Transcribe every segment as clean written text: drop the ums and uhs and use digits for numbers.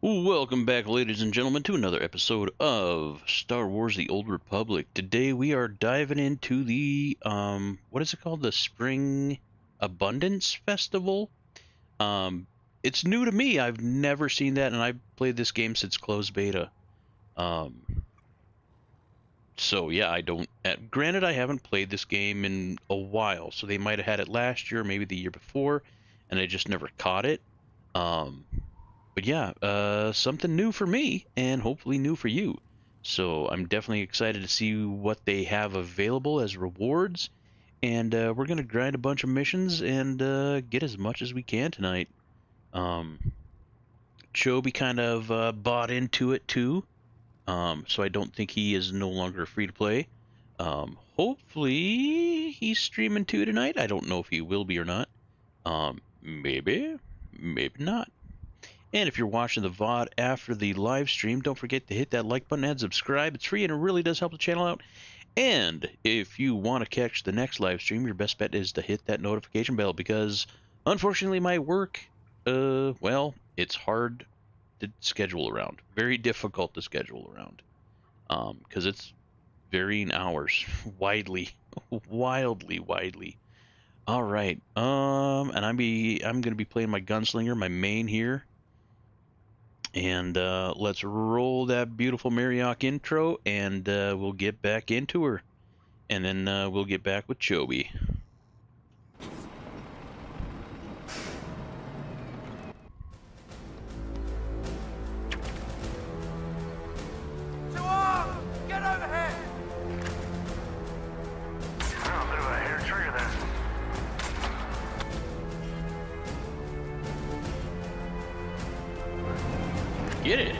Welcome back, ladies and gentlemen, to another episode of Star Wars: The Old Republic. Today we are diving into the what is it called? The Spring Abundance Festival. Um, it's new to me. I've never seen that, and I've played this game since closed beta. So yeah, I don't. Granted, I haven't played this game in a while, so they might have had it last year, maybe the year before, and I just never caught it. Um, but yeah, something new for me and hopefully new for you. So I'm definitely excited to see what they have available as rewards. And we're going to grind a bunch of missions and get as much as we can tonight. Chobi kind of bought into it too. So I don't think he is no longer free to play. Hopefully he's streaming too tonight. I don't know if he will be or not. Maybe, maybe not. And if you're watching the VOD after the live stream, don't forget to hit that like button and subscribe. It's free and it really does help the channel out. And if you want to catch the next live stream, your best bet is to hit that notification bell because, unfortunately, my work, well, it's hard to schedule around. Very difficult to schedule around. Because it's varying hours. Wildly. Widely. All right. And I'm going to be playing my gunslinger, my main here. And let's roll that beautiful Marioc intro, and we'll get back into her. And then we'll get back with Chobi. Get over here! Oh, a bit of a hair trigger there. Get it!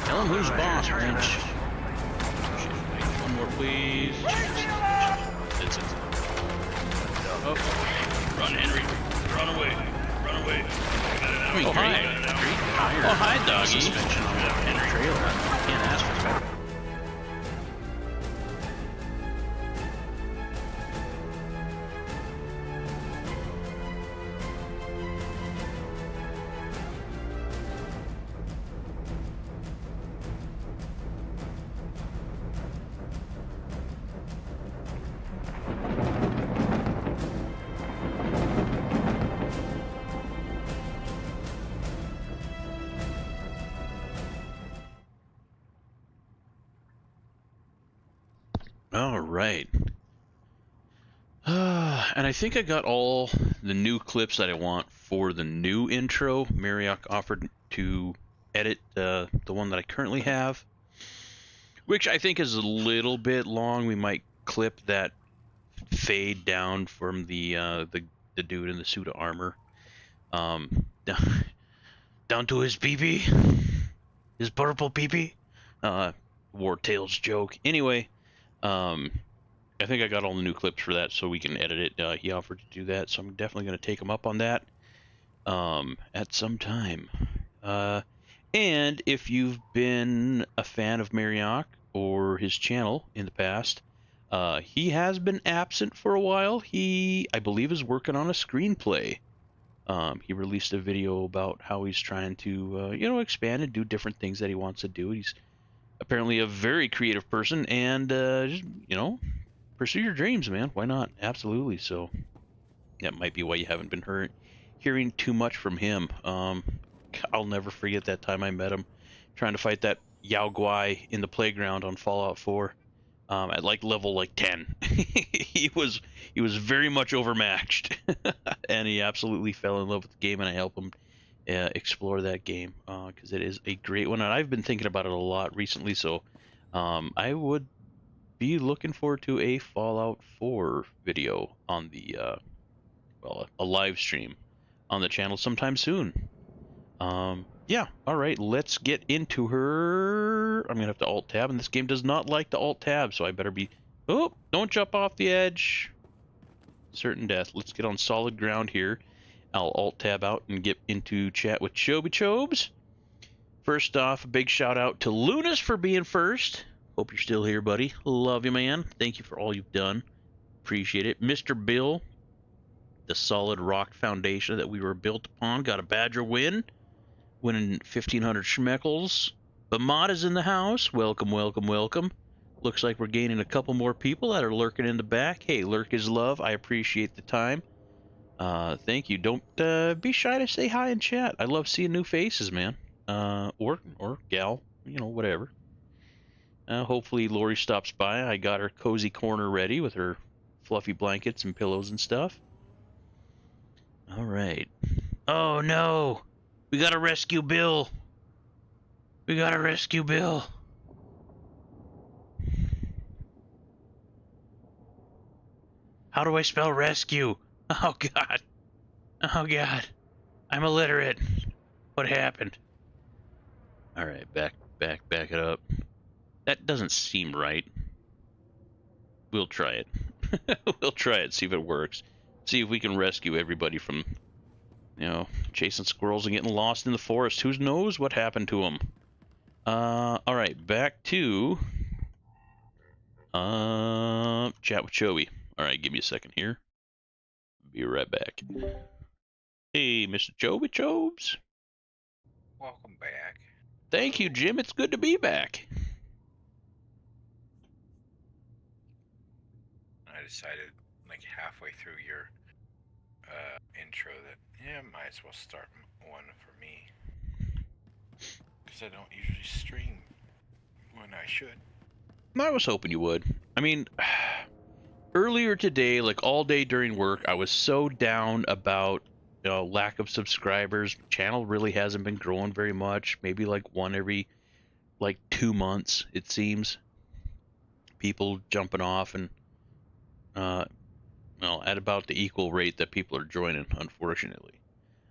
Tell him who's boss, Wrench. One more, please. It's it. Oh, run, Henry. Run away. Run away. I mean, hi. Oh, hi, doggy. Suspension on that Henry trailer. Can't ask for better. All right. And I think I got all the new clips that I want for the new intro. Marioc offered to edit the one that I currently have, which I think is a little bit long. We might clip that fade down from the dude in the suit of armor, down to his peepee, his purple peepee. Wartails joke. Anyway, I think I got all the new clips for that, so we can edit it. He offered to do that, so I'm definitely going to take him up on that at some time. And if you've been a fan of Marioc or his channel in the past, he has been absent for a while. He, I believe, is working on a screenplay. He released a video about how he's trying to, expand and do different things that he wants to do. He's apparently a very creative person, and just, pursue your dreams, man. Why not? Absolutely. So that might be why you haven't been hearing too much from him. I'll never forget that time I met him trying to fight that Yao Guai in the playground on Fallout 4 at like level 10. he was very much overmatched, and he absolutely fell in love with the game, and I helped him explore that game because it is a great one, and I've been thinking about it a lot recently. So I would be looking forward to a Fallout 4 video on the a live stream on the channel sometime soon. Yeah, all right, let's get into her. I'm gonna have to alt tab, and this game does not like to alt tab, so I better be... Oh, don't jump off the edge. Certain death. Let's get on solid ground here. I'll alt tab out and get into chat with Chobi Chobes. First off, a big shout out to Lunas for being first. Hope you're still here, buddy. Love you, man. Thank you for all you've done. Appreciate it. Mr. Bill, the solid rock foundation that we were built upon, got a Badger win. winning 1,500 schmeckles. Bamada's in the house. Welcome, welcome, welcome. Looks like we're gaining a couple more people that are lurking in the back. Hey, lurk is love. I appreciate the time. Thank you. Don't be shy to say hi in chat. I love seeing new faces, man. Or gal, you know, whatever. Hopefully Lori stops by. I got her cozy corner ready with her fluffy blankets and pillows and stuff. All right. Oh no, we gotta rescue Bill. We gotta rescue Bill. How do I spell rescue? Oh god. Oh god. I'm illiterate. What happened? All right, back it up. That doesn't seem right. We'll try it. We'll try it, see if it works. See if we can rescue everybody from, you know, chasing squirrels and getting lost in the forest. Who knows what happened to them? All right, back to chat with Joey. All right, give me a second here. Be right back. Hey, Mr. Joey Jobs. Welcome back. Thank you, Jim. It's good to be back. I decided, like halfway through your intro, that yeah, might as well start one for me, because I don't usually stream when I should. I was hoping you would. I mean, earlier today, like all day during work, I was so down about, you know, lack of subscribers. Channel really hasn't been growing very much. Maybe like one every like 2 months, it seems. People jumping off and well, at about the equal rate that people are joining, unfortunately.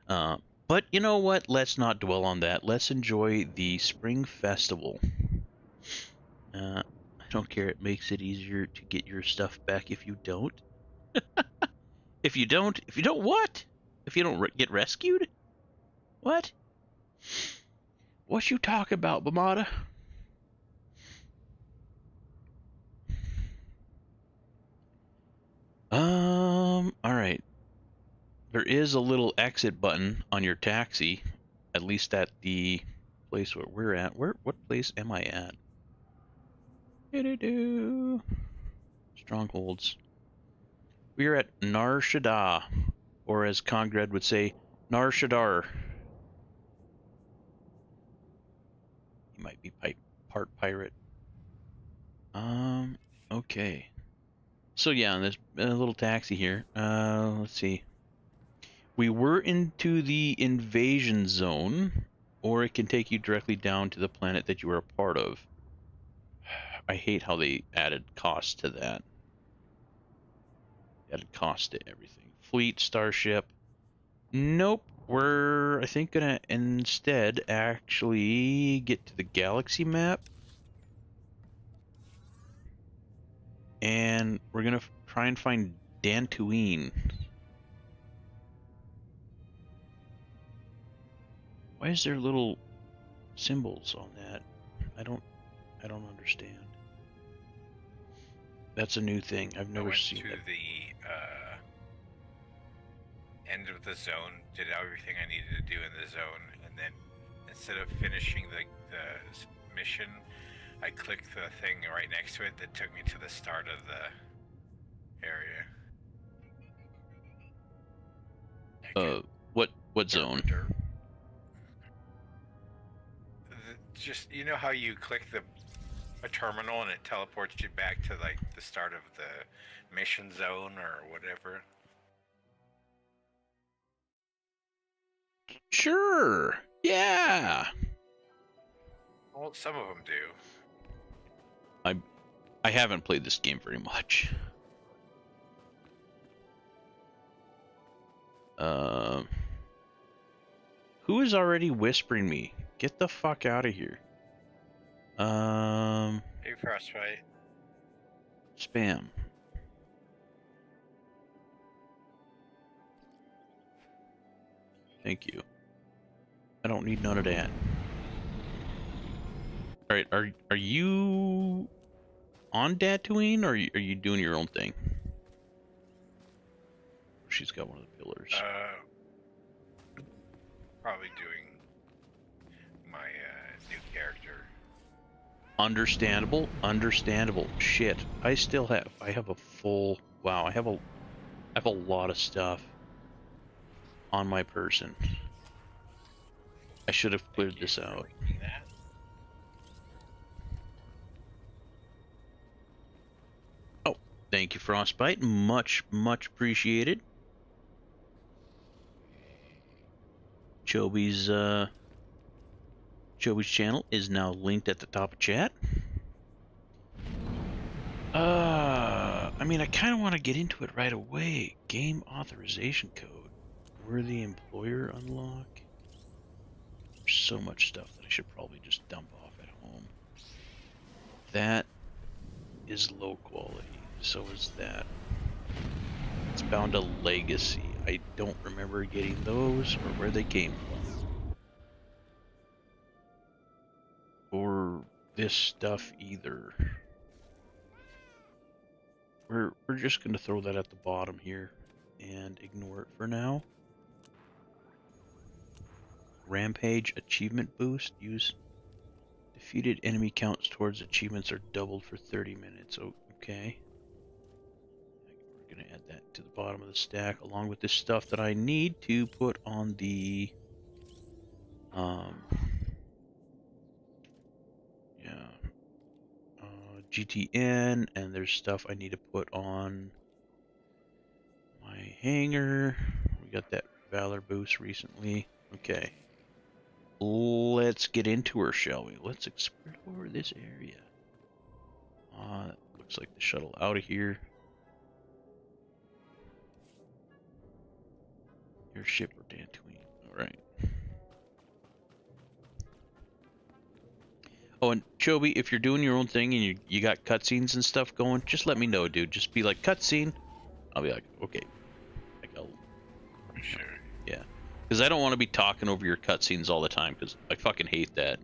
But you know what? Let's not dwell on that. Let's enjoy the Spring Festival. I don't care. It makes it easier to get your stuff back if you don't. If you don't what? If you don't get rescued? What? What you talk about, Bamada? All right. There is a little exit button on your taxi, at least at the place where we're at. What place am I at? Strongholds. We are at Nar Shaddaa, or as Congrad would say, Nar Shaddaa. He might be part pirate. Okay. So yeah, there's a little taxi here. Let's see. We were into the invasion zone, or it can take you directly down to the planet that you were a part of. I hate how they added cost to that. Added cost to everything. Fleet, starship. Nope. We're, I think, gonna instead actually get to the galaxy map. And we're gonna try and find Dantooine. Why is there little symbols on that? I don't understand. That's a new thing. I've never seen it. I went to the end of the zone, did everything I needed to do in the zone, and then instead of finishing the mission, I clicked the thing right next to it that took me to the start of the area. What zone? Just, you know how you click a terminal and it teleports you back to like the start of the mission zone or whatever? Sure. Yeah. Well, some of them do. I haven't played this game very much. Who is already whispering me? Get the fuck out of here. Hey, Frostbite. Spam. Thank you. I don't need none of that. All right, are you on Dantooine, or are you doing your own thing? She's got one of the pillars. Probably doing Understandable, understandable. Shit, I have a full, wow, I have a lot of stuff on my person. I should have Thank cleared you this for out. reading that. Oh, thank you, Frostbite. Much, much appreciated. Choby's channel is now linked at the top of chat. I mean, I kind of want to get into it right away. Game authorization code. Worthy employer unlock. There's so much stuff that I should probably just dump off at home. That is low quality. So is that. It's bound to legacy. I don't remember getting those or where they came from. Or this stuff either. We're just gonna throw that at the bottom here and ignore it for now. Rampage achievement boost. Use defeated enemy counts towards achievements are doubled for 30 minutes. Oh, okay. We're gonna add that to the bottom of the stack along with this stuff that I need to put on the yeah, GTN, and there's stuff I need to put on my hangar. We got that Valor boost recently. Okay. Let's get into her, shall we? Let's explore this area. Looks like the shuttle out of here. Airship or Dantooine. Alright. Oh, and Choby, if you're doing your own thing and you got cutscenes and stuff going, just let me know, dude. Just be like, cutscene. I'll be like, okay. Like, Sure. yeah. Because I don't want to be talking over your cutscenes all the time, because I fucking hate that.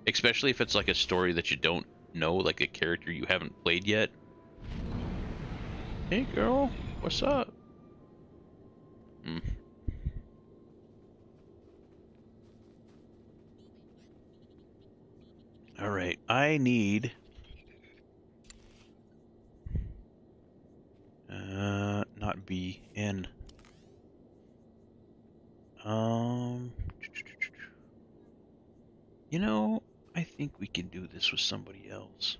Especially if it's like a story that you don't know, like a character you haven't played yet. Hey girl, what's up? Alright, I need... not B, N. You know, I think we can do this with somebody else.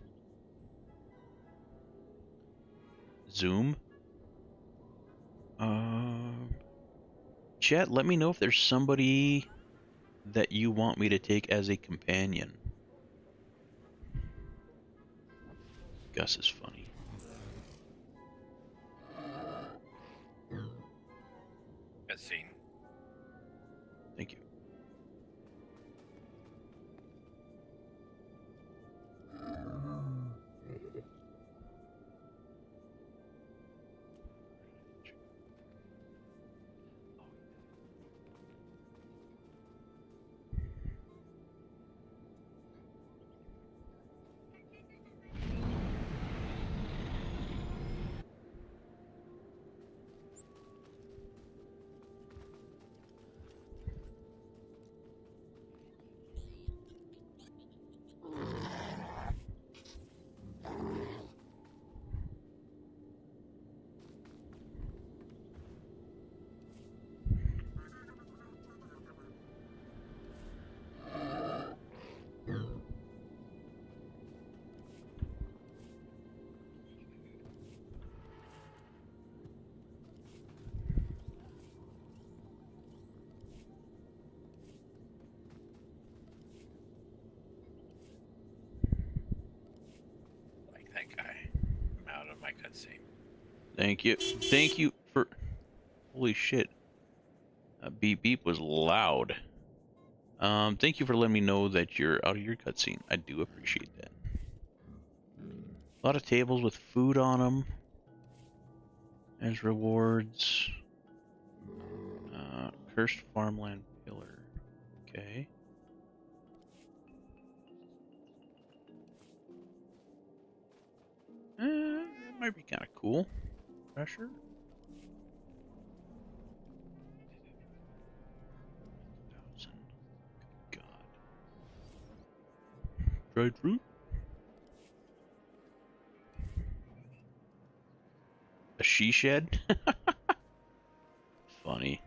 Zoom. Chat, let me know if there's somebody that you want me to take as a companion. Gus is funny. Cutscene. Thank you. Like that guy. I'm out of my cutscene. Thank you. Thank you for... Holy shit. Beep beep was loud. Thank you for letting me know that you're out of your cutscene. I do appreciate that. A lot of tables with food on them as rewards. Cursed farmland pillar. Okay. That might be kind of cool. Pressure. God. Dried fruit. she shed. Funny.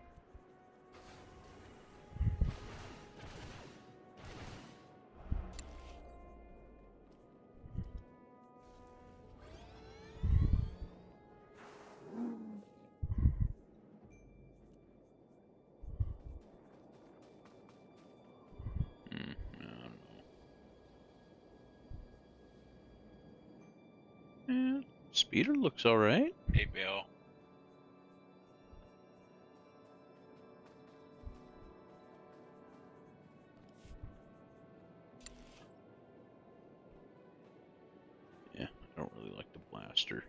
I don't know. Speeder looks all right. Hey, Bill. Yeah, I don't really like the blaster.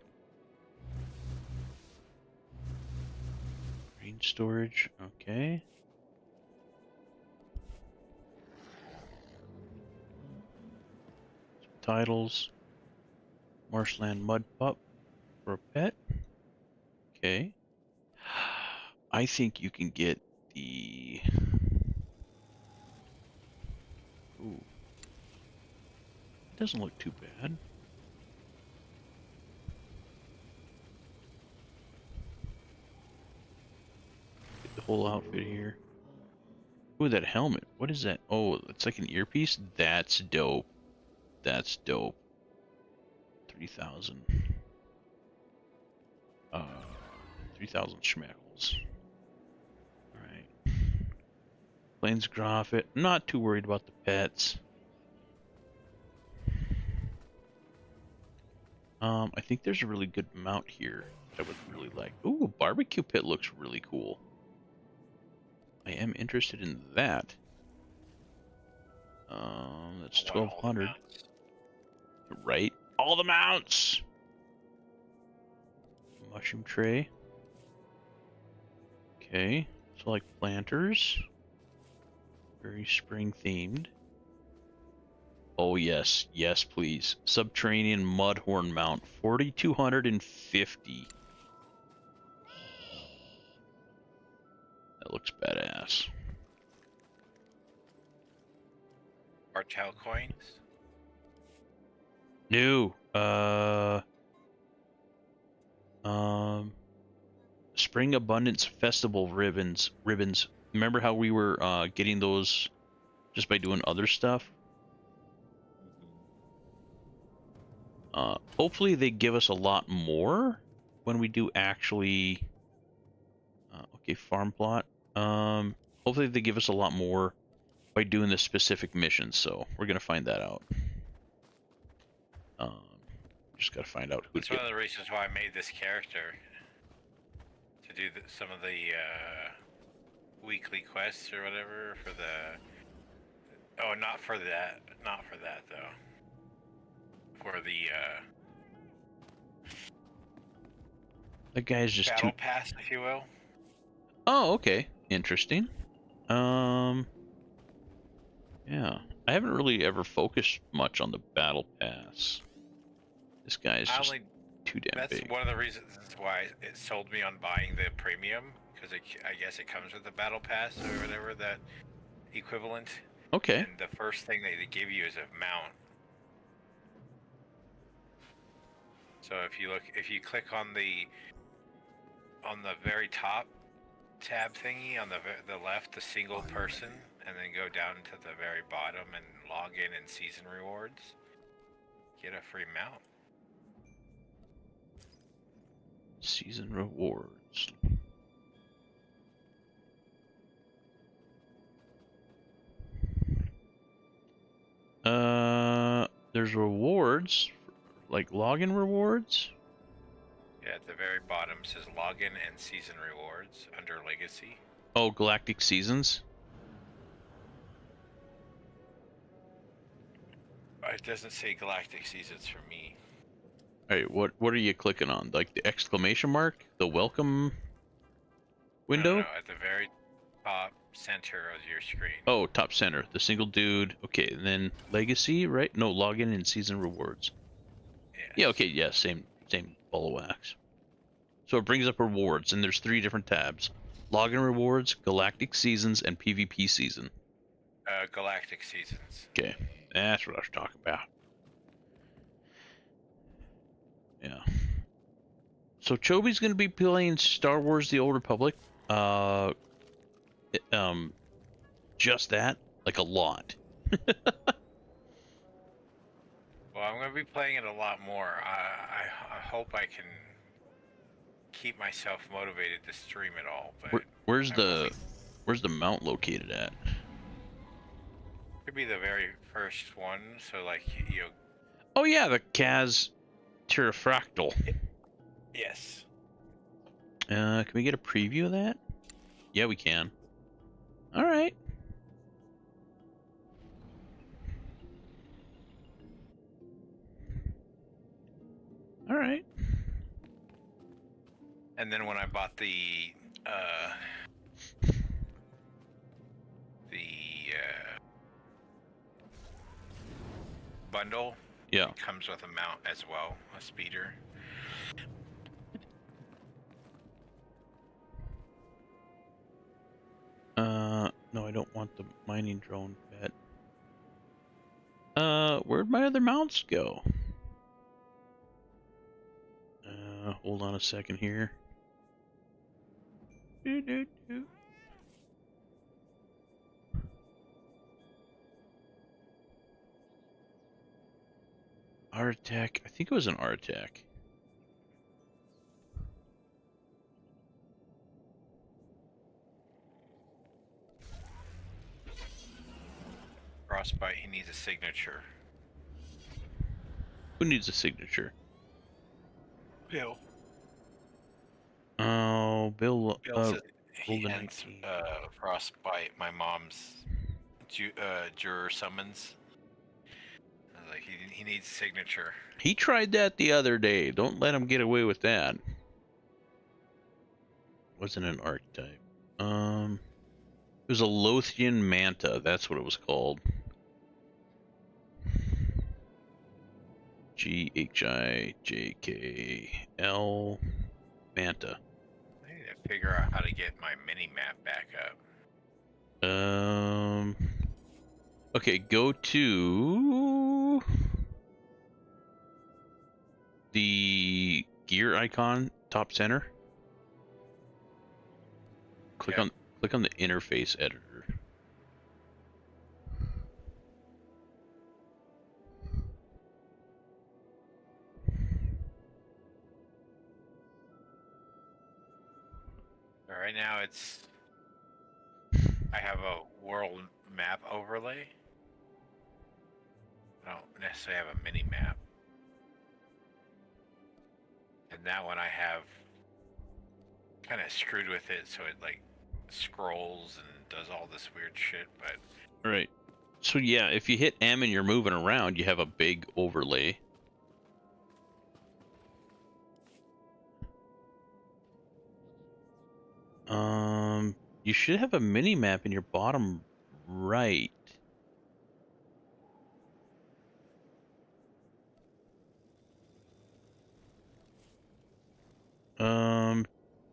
Green storage, okay. Some titles. Marshland mud pup for a pet. Okay. I think you can get the... Ooh. It doesn't look too bad. Get the whole outfit here. Ooh, that helmet. What is that? Oh, it's like an earpiece? That's dope. That's dope. 3,000. 3,000 schmeckles. Alright. Plains Groffit. Not too worried about the pets. I think there's a really good mount here that I would really like. Ooh, a barbecue pit looks really cool. I am interested in that. That's 1,200. Right? All the mounts! Mushroom tray. Okay. So like planters. Very spring themed. Oh yes, yes please. Subterranean Mudhorn mount, 4,250. That looks badass. Cartel coins. New. Spring Abundance Festival ribbons. Remember how we were getting those just by doing other stuff? Hopefully they give us a lot more when we do actually... okay, farm plot. Hopefully they give us a lot more by doing the specific missions, so we're gonna find that out. Just gotta find out who. That's one of the reasons why I made this character. To do some of the weekly quests or whatever for the... Oh, not for that. Not for that, though. For the That guy's just battle pass, if you will. Oh, okay. Interesting. Yeah. I haven't really ever focused much on the battle pass. This guy's just too damn That's big. one of the reasons why it sold me on buying the premium, because I guess it comes with the battle pass or whatever, that equivalent. Okay. And the first thing they give you is a mount. So if you click on the very top tab thingy on the left, the single person, and then go down to the very bottom and log in season rewards, get a free mount. Season rewards. There's rewards, like login rewards. Yeah, at the very bottom says login and season rewards under legacy. Oh, Galactic Seasons. It doesn't say Galactic Seasons for me. All right, what are you clicking on? Like the exclamation mark, the welcome window? No, at the very top center of your screen. Oh, top center, the single dude. Okay, and then legacy, right? No, login and season rewards. Yes. Yeah, okay, yeah, same ball of wax. So it brings up rewards, and there's 3 different tabs: login rewards, Galactic Seasons, and PvP season. Galactic Seasons. Okay, that's what I was talking about. Yeah. So Chobi's going to be playing Star Wars: The Old Republic. Just that, like a lot. Well, I'm going to be playing it a lot more. I hope I can keep myself motivated to stream it all. But Where's the mount located at? Could be the very first one. So like you know. Oh yeah, the Kaz Pterofractal. Yes. Can we get a preview of that? Yeah, we can. All right. All right. And then when I bought the bundle, Yeah. it comes with a mount as well, a speeder. No, I don't want the mining drone pet. Where'd my other mounts go? Hold on a second here. Art attack. I think it was an art attack. Frostbite, he needs a signature. Who needs a signature? Bill. Oh, Bill. Bill says he Golden ends 19. Frostbite, my mom's juror summons. I was like, he needs a signature. He tried that the other day. Don't let him get away with that. Wasn't an archetype. It was a Lothian Manta. That's what it was called. GHIJKL Manta. I need to figure out how to get my mini map back up. Okay, go to the gear icon, top center. Click on the interface editor. Right now I have a world map overlay. I don't necessarily have a mini map. And that one I have kind of screwed with it so it like scrolls and does all this weird shit, but... Right. So yeah, if you hit M and you're moving around, you have a big overlay. You should have a mini map in your bottom right.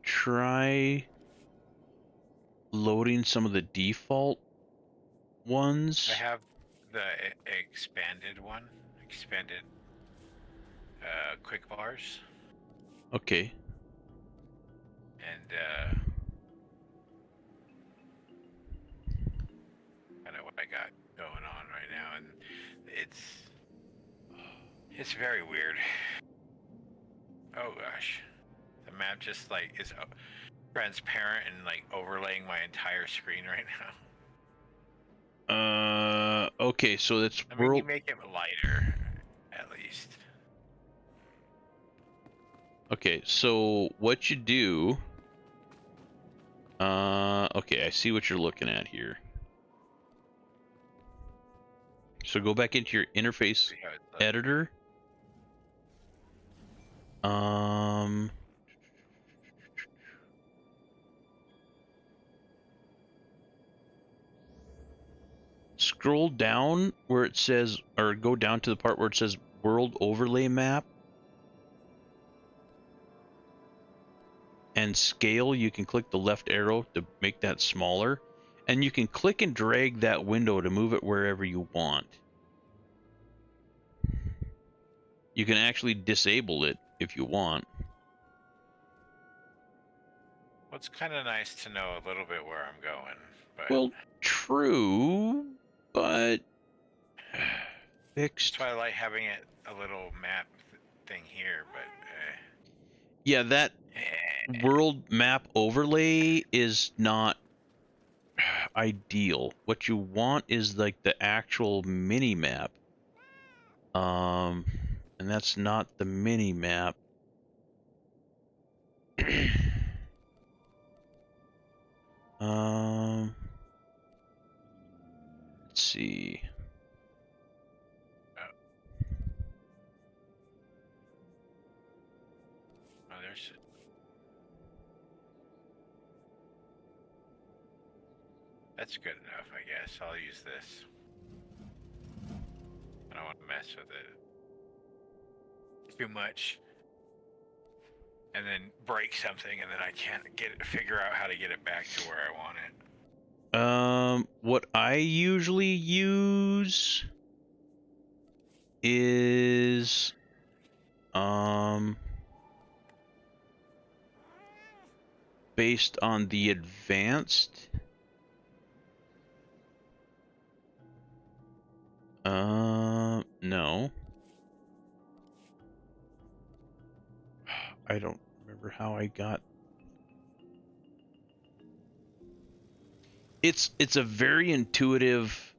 Try loading some of the default ones. I have the expanded one. Expanded quick bars. Okay. And kind of what I got going on right now, and it's very weird. Oh gosh, the map just like is transparent and like overlaying my entire screen right now. Okay, so that's I mean, you make it lighter, at least. Okay, so what you do... okay, I see what you're looking at here. So go back into your interface editor. Scroll down where it says, or go down to the part where it says World Overlay Map. And scale, you can click the left arrow to make that smaller. And you can click and drag that window to move it wherever you want. You can actually disable it if you want. Well, it's kind of nice to know a little bit where I'm going, but Well, true, but fixed. that's why I like having it a little map thing here. But Yeah, that world map overlay is not ideal. What you want is like the actual mini map. And that's not the mini map. Let's see. oh, there's. That's good enough, I guess. I'll use this. I don't want to mess with it too much, and then break something, and then I can't figure out how to get it back to where I want it. What I usually use is based on the advanced. No. I don't remember how I got. It's a very intuitive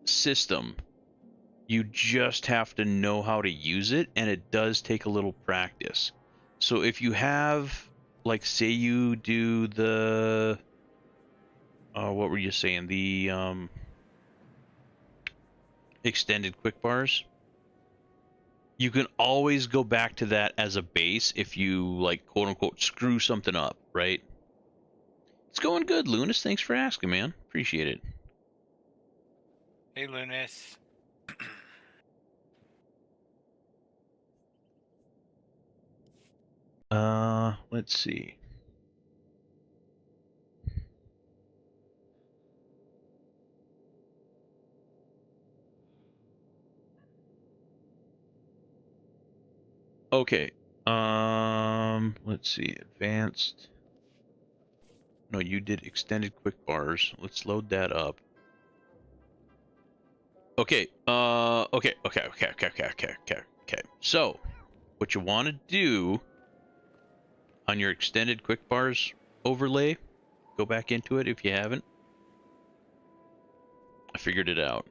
system. You just have to know how to use it, and it does take a little practice. So if you have, like, say you do the what were you saying? The extended quick bars. You can always go back to that as a base if you, like, quote unquote screw something up, right? It's going good, Lunas. Thanks for asking, man. Appreciate it. Hey, Lunas. Let's see. Okay. Let's see. Advanced. No, you did extended quick bars. Let's load that up. Okay. Okay. So, what you want to do on your extended quick bars overlay, go back into it if you haven't. I figured it out.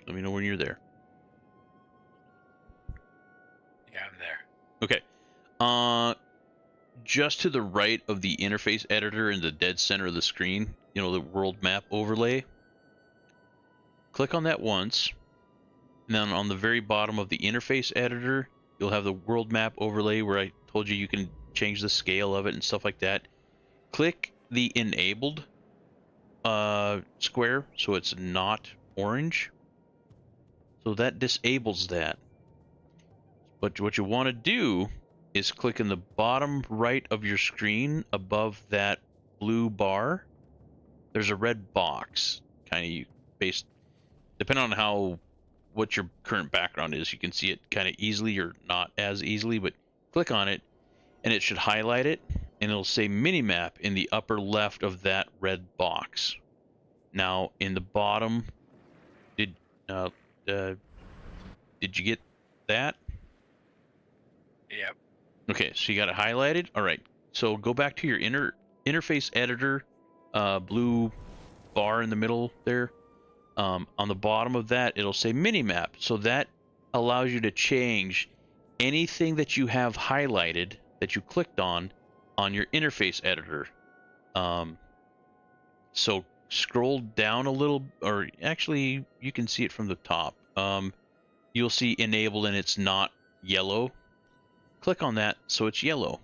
Let me know when you're there. Yeah, I'm there. Okay. Just to the right of the interface editor in the dead center of the screen, you know, the world map overlay. Click on that once. And then on the very bottom of the interface editor, you'll have the world map overlay where I told you can change the scale of it and stuff like that. Click the enabled square so it's not orange. So that disables that. But what you want to do is click in the bottom right of your screen above that blue bar. There's a red box, kind of based, depending on what your current background is. You can see it kind of easily or not as easily, but click on it and it should highlight it, and it'll say minimap in the upper left of that red box. Now in the bottom, did you get that? Yep. Okay, so you got it highlighted. All right, so go back to your interface editor, blue bar in the middle there. On the bottom of that, it'll say minimap. So that allows you to change anything that you have highlighted that you clicked on your interface editor. So scroll down a little, or actually you can see it from the top. You'll see enabled and it's not yellow. Click on that so it's yellow.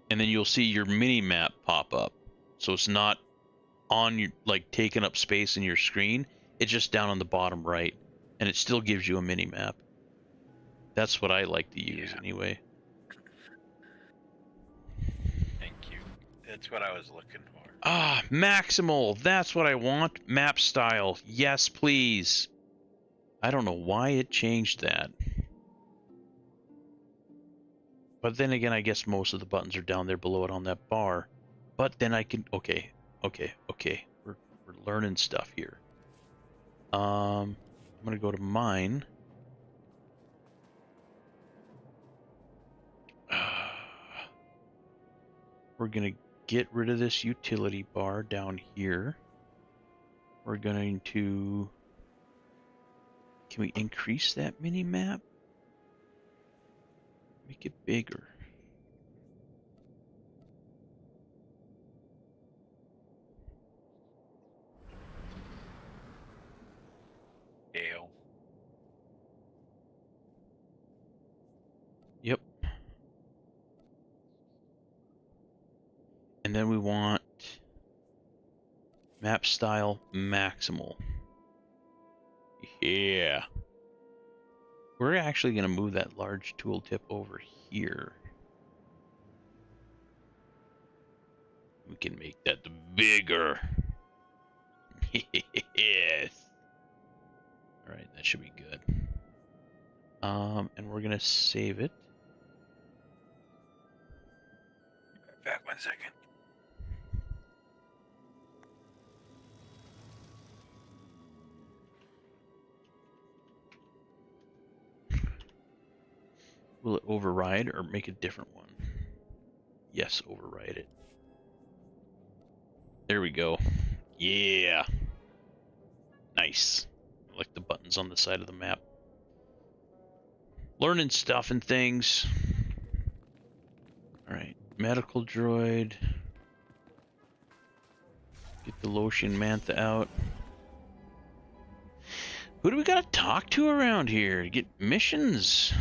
And then you'll see your mini map pop up. So it's not on your, like, taking up space in your screen. It's just down on the bottom right, and it still gives you a mini map. That's what I like to use anyway. Thank you. That's what I was looking for. Ah, maximal. That's what I want. Map style. Yes, please. I don't know why it changed that. But then again, I guess most of the buttons are down there below it on that bar. But then I can... Okay. We're learning stuff here. I'm going to go to mine. We're going to get rid of this utility bar down here. We're going to... Can we increase that mini map? Make it bigger. Dale. Yep. And then we want map style maximal. Yeah. We're actually going to move that large tooltip over here. We can make that bigger. Yes. All right, that should be good. And we're going to save it. Back 1 second. Will it override or make a different one? Yes, override it. There we go. Yeah. Nice. I like the buttons on the side of the map. Learning stuff and things. Alright, medical droid. Get the Lotion Mantha out. Who do we gotta talk to around here to get missions?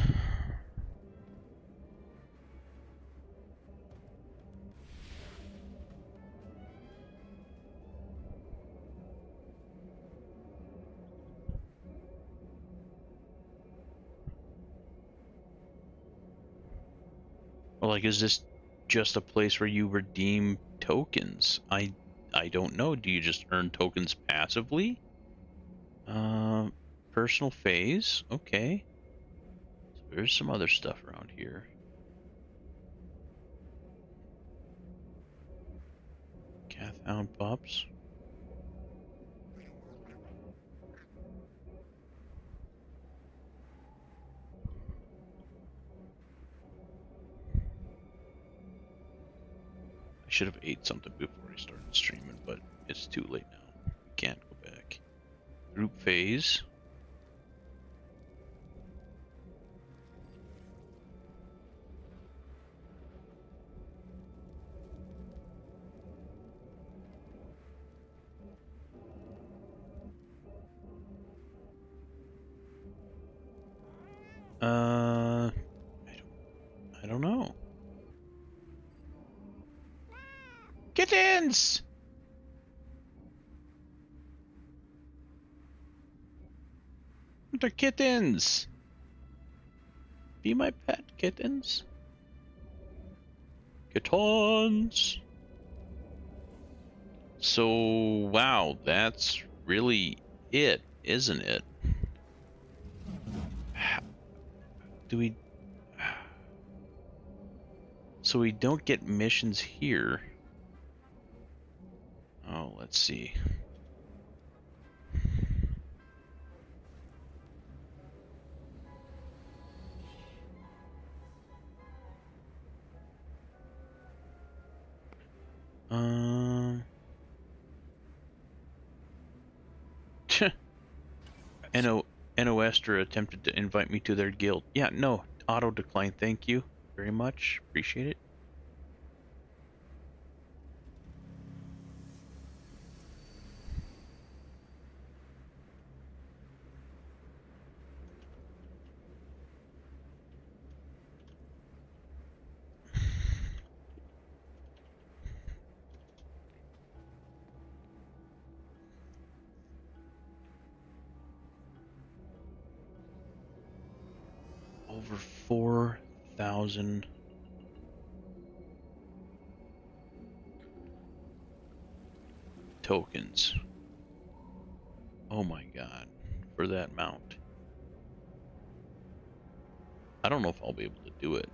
Or like, is this just a place where you redeem tokens? I don't know. Do you just earn tokens passively? Personal phase. Okay. So there's some other stuff around here. Cathhound pups. I should have ate something before I started streaming, but it's too late now. We can't go back. Group phase. I don't know. Kittens! They're kittens! Be my pet, kittens. Kittens! So, wow, that's really it, isn't it? Do we... So we don't get missions here. Oh, let's see. Noestra attempted to invite me to their guild. Yeah, no, auto decline. Thank you very much. Appreciate it. Over 4,000. tokens. Oh my god. For that mount. I don't know if I'll be able to do it.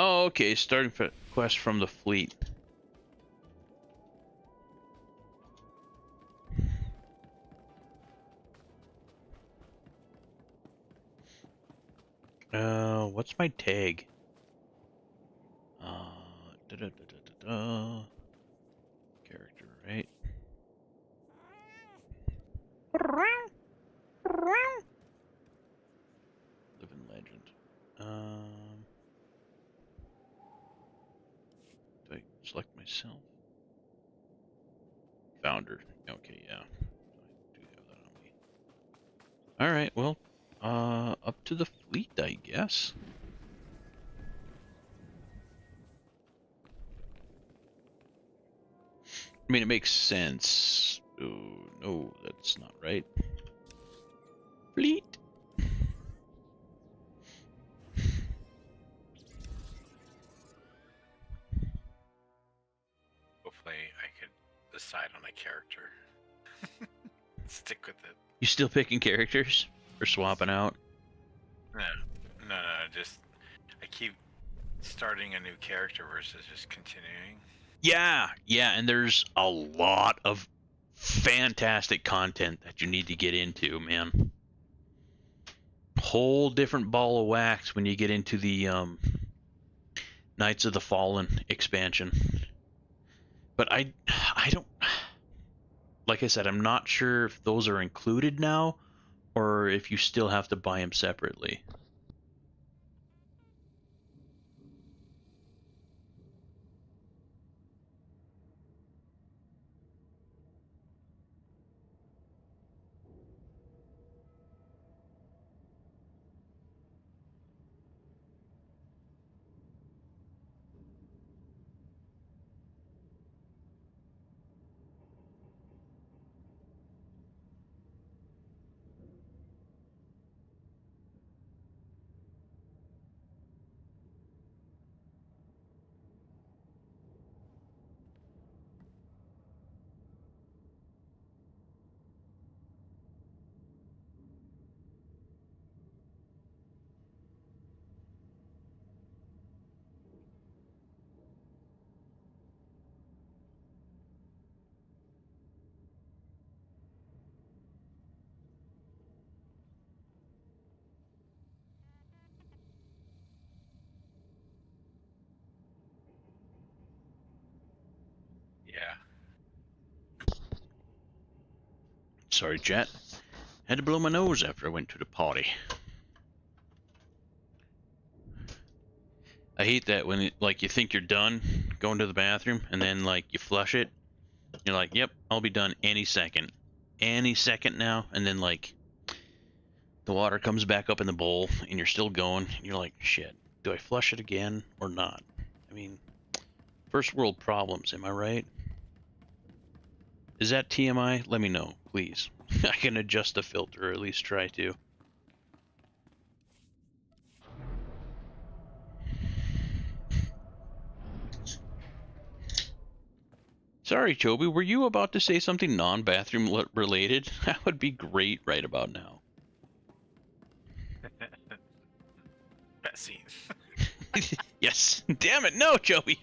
Oh, okay. Starting quest from the fleet. What's my tag? Da -da -da -da -da -da. Character, right? Living legend. Do I select myself? Founder. Okay, yeah. I do have that on me. Alright, well, up to the fleet, I guess. I mean, it makes sense. Oh, no, that's not right. Fleet. Hopefully I could decide on a character. Stick with it. You still picking characters? Or swapping out? No, just I keep starting a new character versus just continuing. Yeah, and there's a lot of fantastic content that you need to get into, man. Whole different ball of wax when you get into the Knights of the Fallen expansion. But I don't, like I said, I'm not sure if those are included now or if you still have to buy them separately. Yeah. Sorry, chat. Had to blow my nose after I went to the potty. I hate that when it, like you think you're done going to the bathroom and then like you flush it. You're like, "Yep, I'll be done any second." Any second now, and then like the water comes back up in the bowl and you're still going. And you're like, "Shit, do I flush it again or not?" I mean, first world problems, am I right? Is that TMI? Let me know, please. I can adjust the filter, or at least try to. Sorry, Toby, were you about to say something non-bathroom related? That would be great right about now. That scene. Yes. Damn it, no, Joey.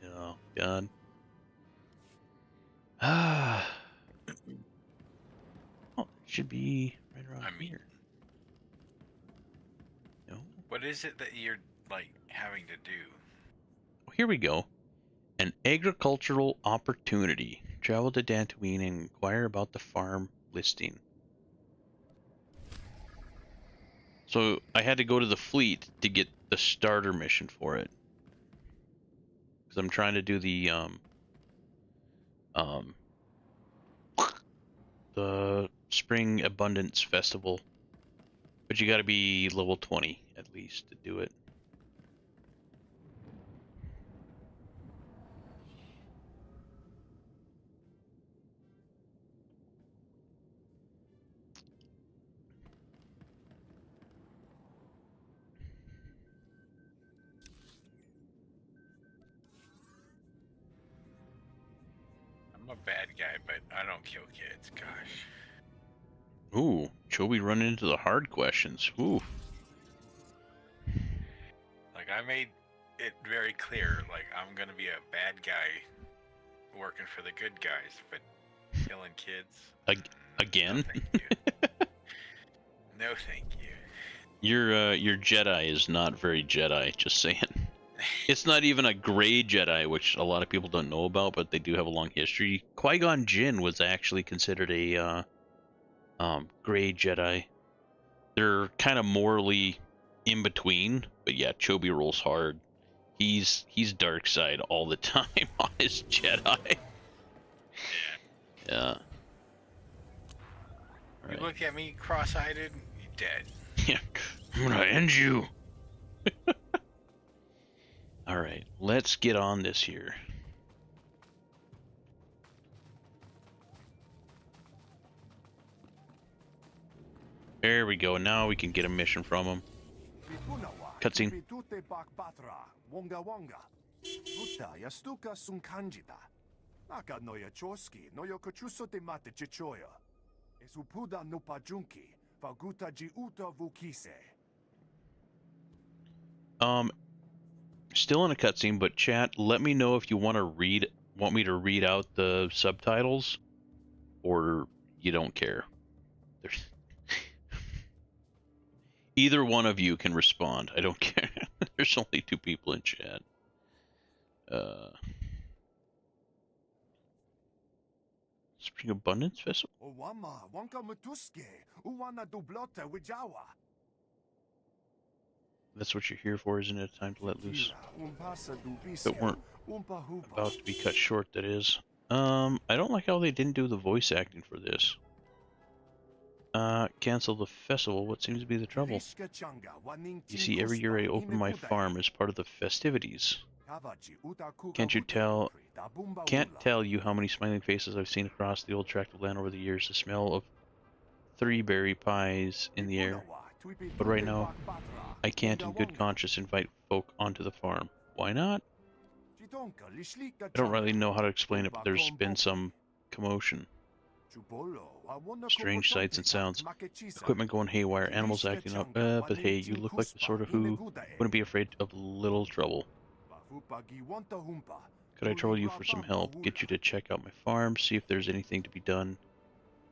Oh, God. Ah. Oh, it should be right around here. No. What is it that you're like having to do? Oh, here we go. An agricultural opportunity. Travel to Dantooine and inquire about the farm listing. So I had to go to the fleet to get the starter mission for it. Because I'm trying to do the um, the Spring Abundance Festival. But you gotta be level 20 at least to do it. I'm a bad guy, but I don't kill kids. Gosh. Ooh, Chobi running into the hard questions. Ooh. Like, I made it very clear, like, I'm gonna be a bad guy working for the good guys, but killing kids? Again? No, thank you. No, thank you. Your Jedi is not very Jedi, just saying. It's not even a gray Jedi, which a lot of people don't know about, but they do have a long history. Qui-Gon Jinn was actually considered a gray Jedi. They're kind of morally in between, but yeah, Chobi rolls hard. He's dark side all the time on his Jedi. Yeah. You look at me cross-eyed, you're dead. Yeah, I'm gonna end you. All right, let's get on this here. There we go. Now we can get a mission from him. Cutscene. Still in a cutscene, but chat, let me know if you want me to read out the subtitles, or you don't care. There's either one of you can respond. I don't care. There's only 2 people in chat. Spring Abundance Festival? That's what you're here for, isn't it? Time to let loose. But weren't about to be cut short, that is. I don't like how they didn't do the voice acting for this. Cancel the festival. What seems to be the trouble? You see, every year I open my farm as part of the festivities. Can't tell you how many smiling faces I've seen across the old tract of land over the years. The smell of 3 berry pies in the air. But right now, I can't in good conscience invite folk onto the farm. Why not? I don't really know how to explain it, but there's been some commotion. Strange sights and sounds. Equipment going haywire, animals acting up. But hey, you look like the sort of who wouldn't be afraid of little trouble. Could I trouble you for some help? Get you to check out my farm, see if there's anything to be done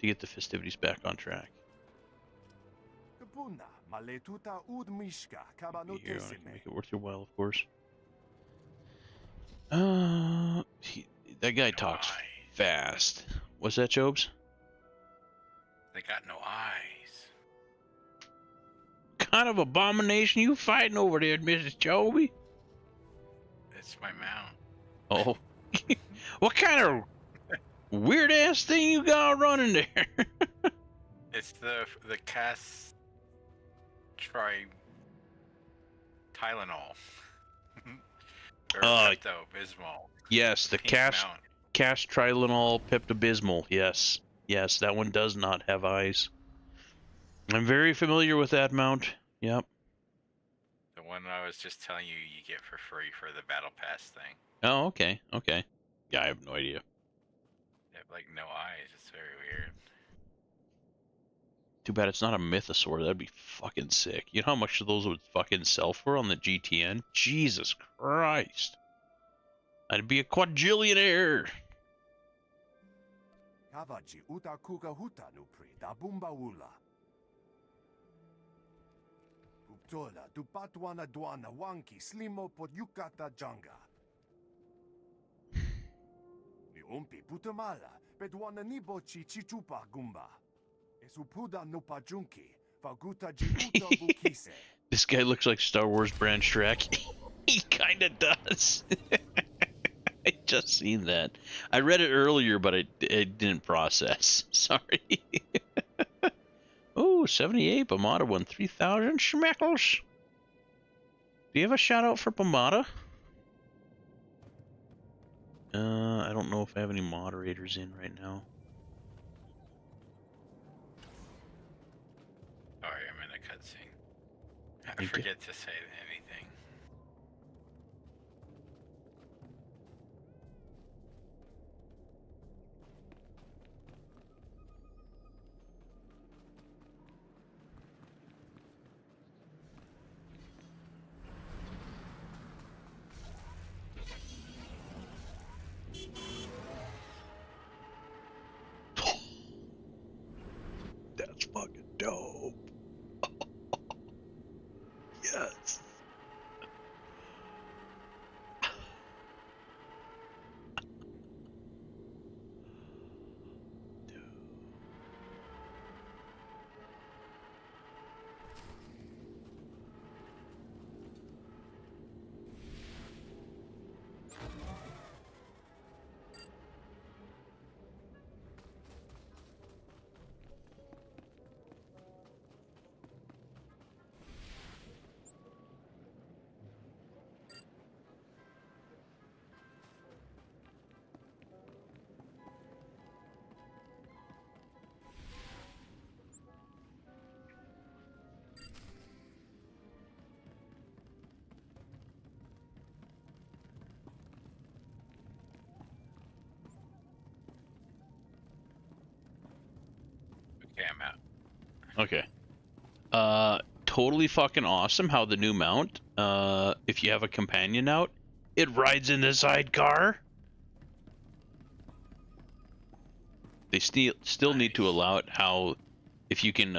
to get the festivities back on track. Here, I can make it worth your while, of course. That guy talks fast. What's that, Jobs? They got no eyes. Kind of abomination you fighting over there, Mrs. Joby? It's my mount. Oh. What kind of weird ass thing you got running there? It's the Tylenol. Or Pepto-Bismol. Yes, the Trilenol Pepto-Bismol. Yes. Yes, that one does not have eyes. I'm very familiar with that mount. Yep. The one I was just telling you get for free for the Battle Pass thing. Oh, okay. Okay. Yeah, I have no idea. They have, like, no eyes. It's very weird. Too bad it's not a mythosaur. That'd be fucking sick. You know how much those would fucking sell for on the GTN? Jesus Christ. I'd be a quadrillionaire. This guy looks like Star Wars Branch Trek. He kinda does. I just seen that. I read it earlier, but it didn't process. Sorry. Oh, 78. Pomada won 3,000 schmeckles. Do you have a shout out for Pomada? I don't know if I have any moderators in right now. Sorry, I'm in a cutscene. I You good? forget to say anything. That's fucking dope. Yes. Okay, I'm out. Okay. Totally fucking awesome how the new mount, if you have a companion out, it rides in the sidecar. They still need to allow it how, if you can,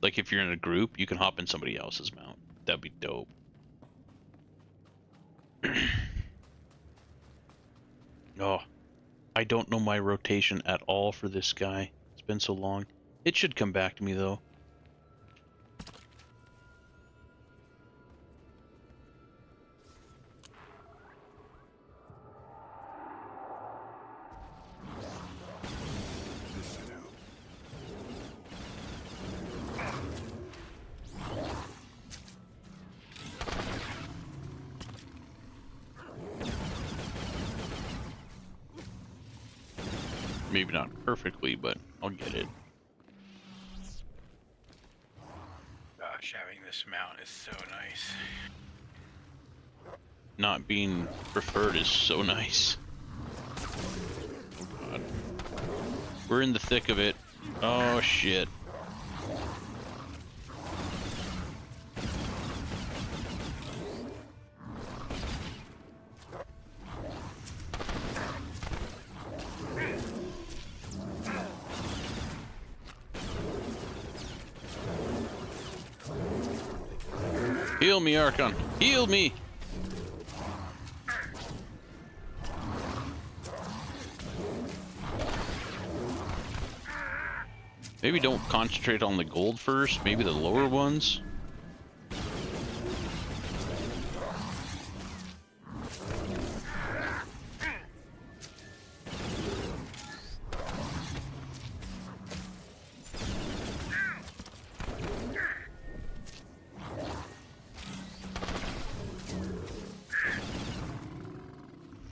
like if you're in a group, you can hop in somebody else's mount. That'd be dope. Oh, I don't know my rotation at all for this guy. It's been so long. It should come back to me though. Maybe not perfectly, but I'll get it. Gosh, having this mount is so nice. Not being preferred is so nice. Oh god. We're in the thick of it. Oh shit. Heal me, Archon. Heal me! Maybe don't concentrate on the gold first, maybe the lower ones.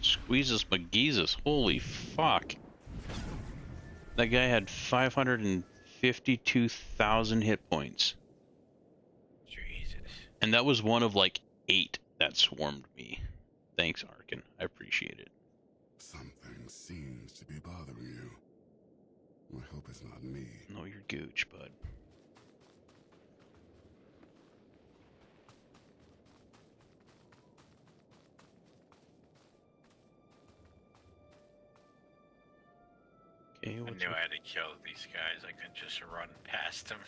Squeezes McGeezus, holy fuck. That guy had 552,000 hit points. Jesus. And that was one of like 8 that swarmed me. Thanks, Arkin. I appreciate it. Something seems to be bothering you. I hope it's not me. No, you're gooch, bud. Okay, I what's knew I had to kill these guys. I couldn't just run past them.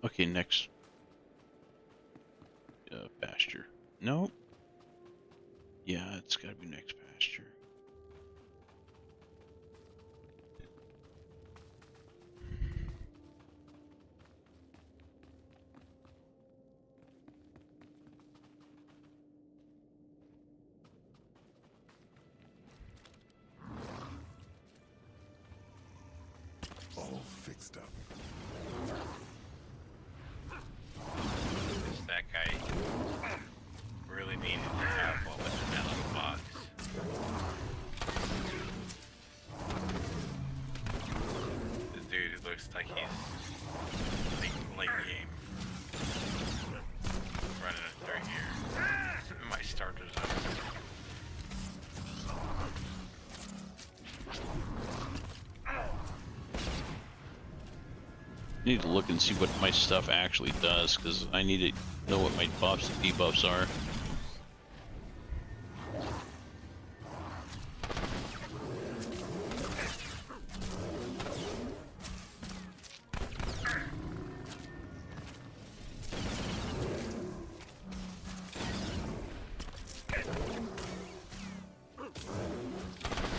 Okay, next. Pasture. No. Yeah, it's gotta be next pasture. need to look and see what my stuff actually does, because I need to know what my buffs and debuffs are.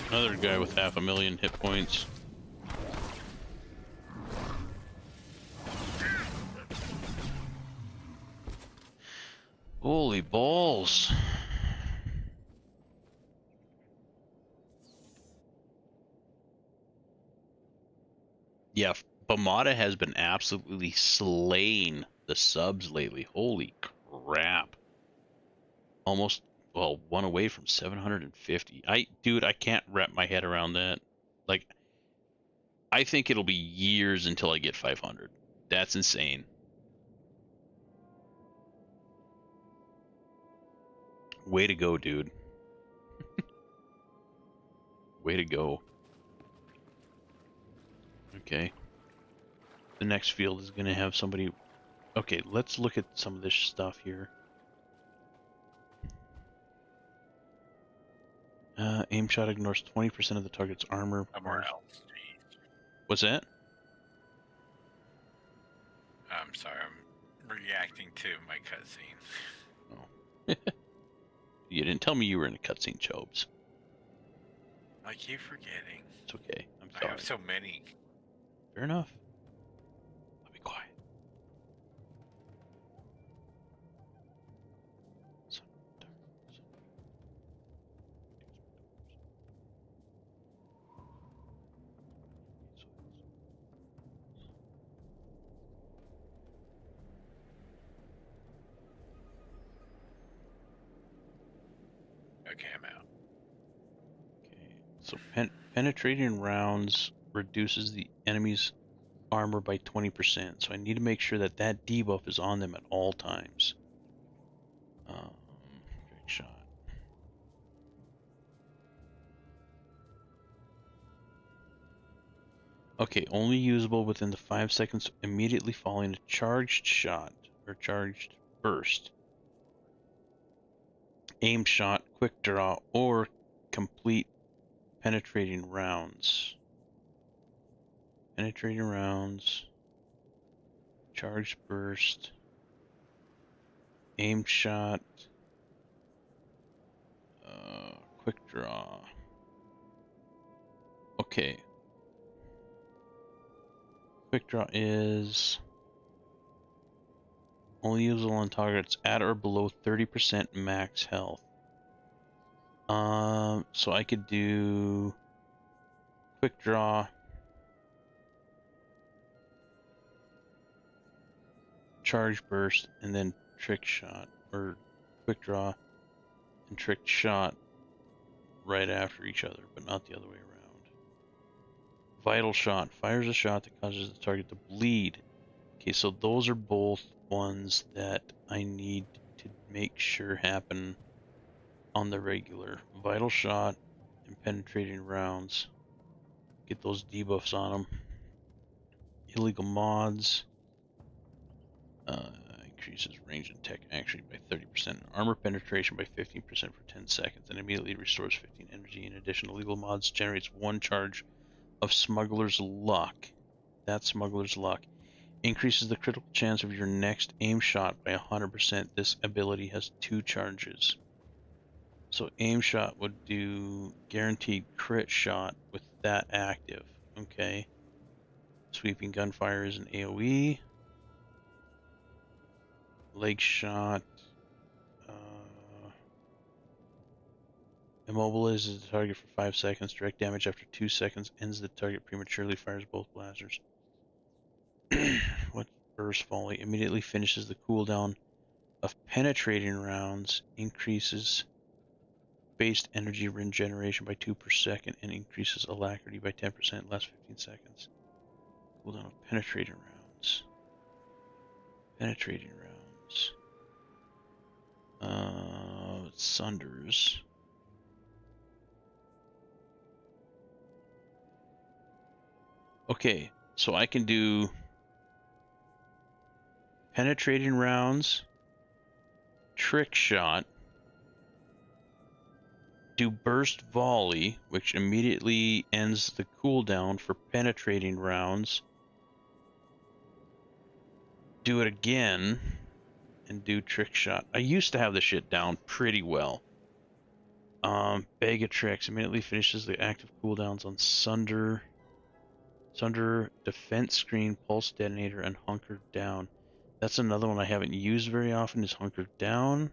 Another guy with 500,000 hit points. Holy balls. Yeah, Bamada has been absolutely slaying the subs lately. Holy crap. Almost, well, one away from 750. Dude, I can't wrap my head around that. Like, I think it'll be years until I get 500. That's insane. Way to go, dude. Way to go. Okay. The next field is going to have somebody... Okay, let's look at some of this stuff here. Aim shot ignores 20% of the target's armor. Somewhere else. Jeez. What's that? I'm sorry, I'm reacting to my cutscene. Oh. You didn't tell me you were in a cutscene, Chobes. I keep forgetting. It's okay. I'm I sorry. have so many. Fair enough. I'll be quiet. Okay, I'm out. Okay, so penetrating rounds reduces the enemy's armor by 20%. So I need to make sure that that debuff is on them at all times. Trick shot. Okay, only usable within the 5 seconds immediately following a charged shot or charged burst. Aim shot, quick draw, or complete penetrating rounds. Penetrating rounds, charged burst, aim shot, quick draw. Okay. Quick draw is only usable on targets at or below 30% max health. So I could do quick draw, charge burst, and then trick shot, or quick draw and trick shot right after each other, but not the other way around. Vital shot fires a shot that causes the target to bleed. Okay, so those are both ones that I need to make sure happen on the regular. Vital shot and penetrating rounds. Get those debuffs on them. Illegal mods. Increases range and tech action by 30%. Armor penetration by 15% for 10 seconds. And immediately restores 15 energy. In addition, illegal mods generates 1 charge of Smuggler's Luck. That's Smuggler's Luck. Increases the critical chance of your next aim shot by 100%. This ability has 2 charges. So aim shot would do guaranteed crit shot with that active. Okay. Sweeping gunfire is an AoE. Leg shot. Immobilizes the target for 5 seconds. Direct damage after 2 seconds. Ends the target prematurely. Fires both blasters. What burst volley? Immediately finishes the cooldown of penetrating rounds. Increases based energy regeneration by 2 per second and increases alacrity by 10%. Last 15 seconds. Cooldown of penetrating rounds. Penetrating rounds. Sunders. Okay, so I can do penetrating rounds, trick shot, do burst volley, which immediately ends the cooldown for penetrating rounds, do it again, and do trick shot. I used to have this shit down pretty well. Bag of tricks immediately finishes the active cooldowns on Sunder, defense screen, pulse detonator, and hunkered down. That's another one I haven't used very often, is hunkered down.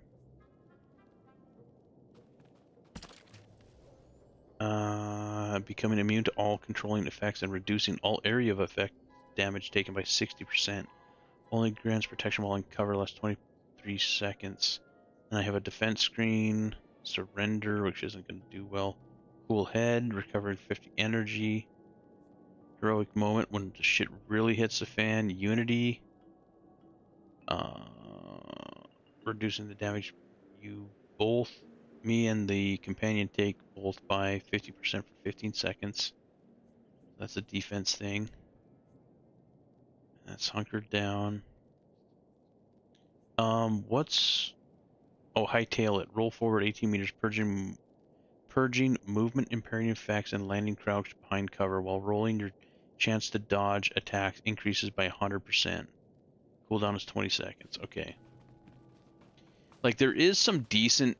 Becoming immune to all controlling effects and reducing all area of effect damage taken by 60%. Only grants protection while in cover, lasts 23 seconds. And I have a defense screen, surrender, which isn't going to do well. Cool head, recovering 50 energy. Heroic moment when the shit really hits the fan. Unity, reducing the damage you both, me and the companion, take both by 50% for 15 seconds. That's a defense thing. That's hunkered down. What's... Oh, hightail it. Roll forward 18 meters, purging movement impairing effects and landing crouched behind cover. While rolling, your chance to dodge attacks increases by 100%. Cooldown is 20 seconds. Okay. Like, there is some decent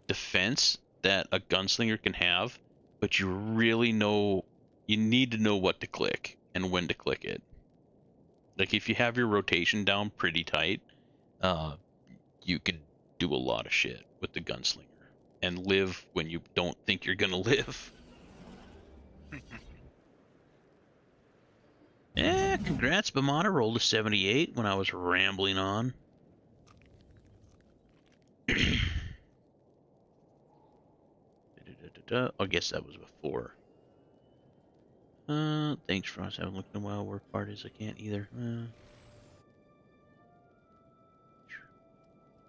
defense that a gunslinger can have, but you really need to know what to click and when to click it. Like, if you have your rotation down pretty tight, you can do a lot of shit with the gunslinger and live when you don't think you're gonna live. Yeah, congrats, Bamana. Rolled a 78 when I was rambling on. I guess that was before. Thanks, Frost. I haven't looked in a while. Work parties, I can't either.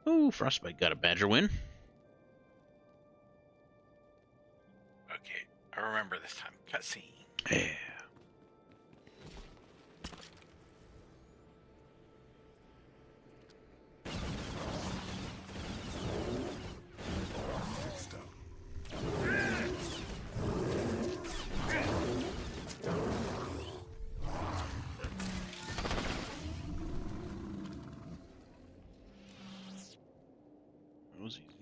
Oh, Frostbite got a badger win. Okay, I remember this time. Cutscene. Yeah. Next up. That was easy.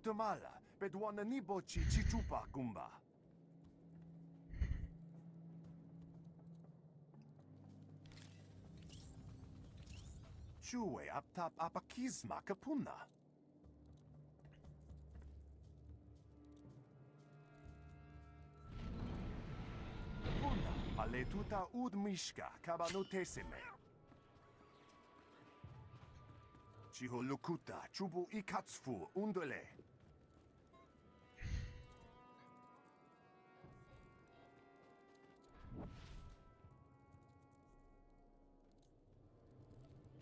putamala, bedwana nibo chi chichupa gumba. Chue aptap apakizma kapuna. Kapuna, maletuta ud mishka kabanutesime. Chiholukuta chubu ikatsufu undole.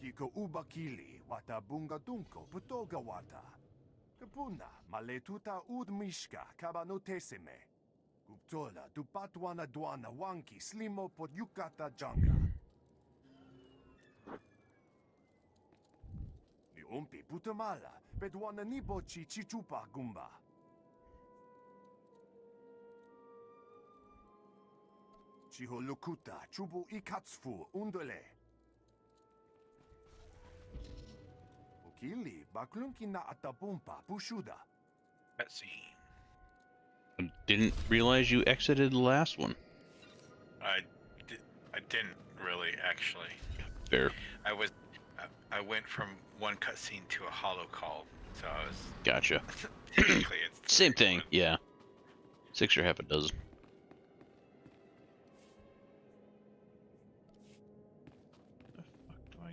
Kiko ubakili wata bunga dunko putoga wata. Kapuna maletuta ud mishka kabanutesime. Kuptola dupatwana dwana wanki slimo pod yukata janga. Ni umpi putamala bedwana nibo chi chichupa gumba. Chiholukuta chubu ikatsufu undole. Ukili baklunki na atapumpa pushuda. Cutscene. Didn't realize you exited the last one. I didn't really actually. Fair. I went from one cutscene to a holo call, so I was Gotcha. technically it's the Same thing, one. yeah. 6 or half a dozen. The fuck do I...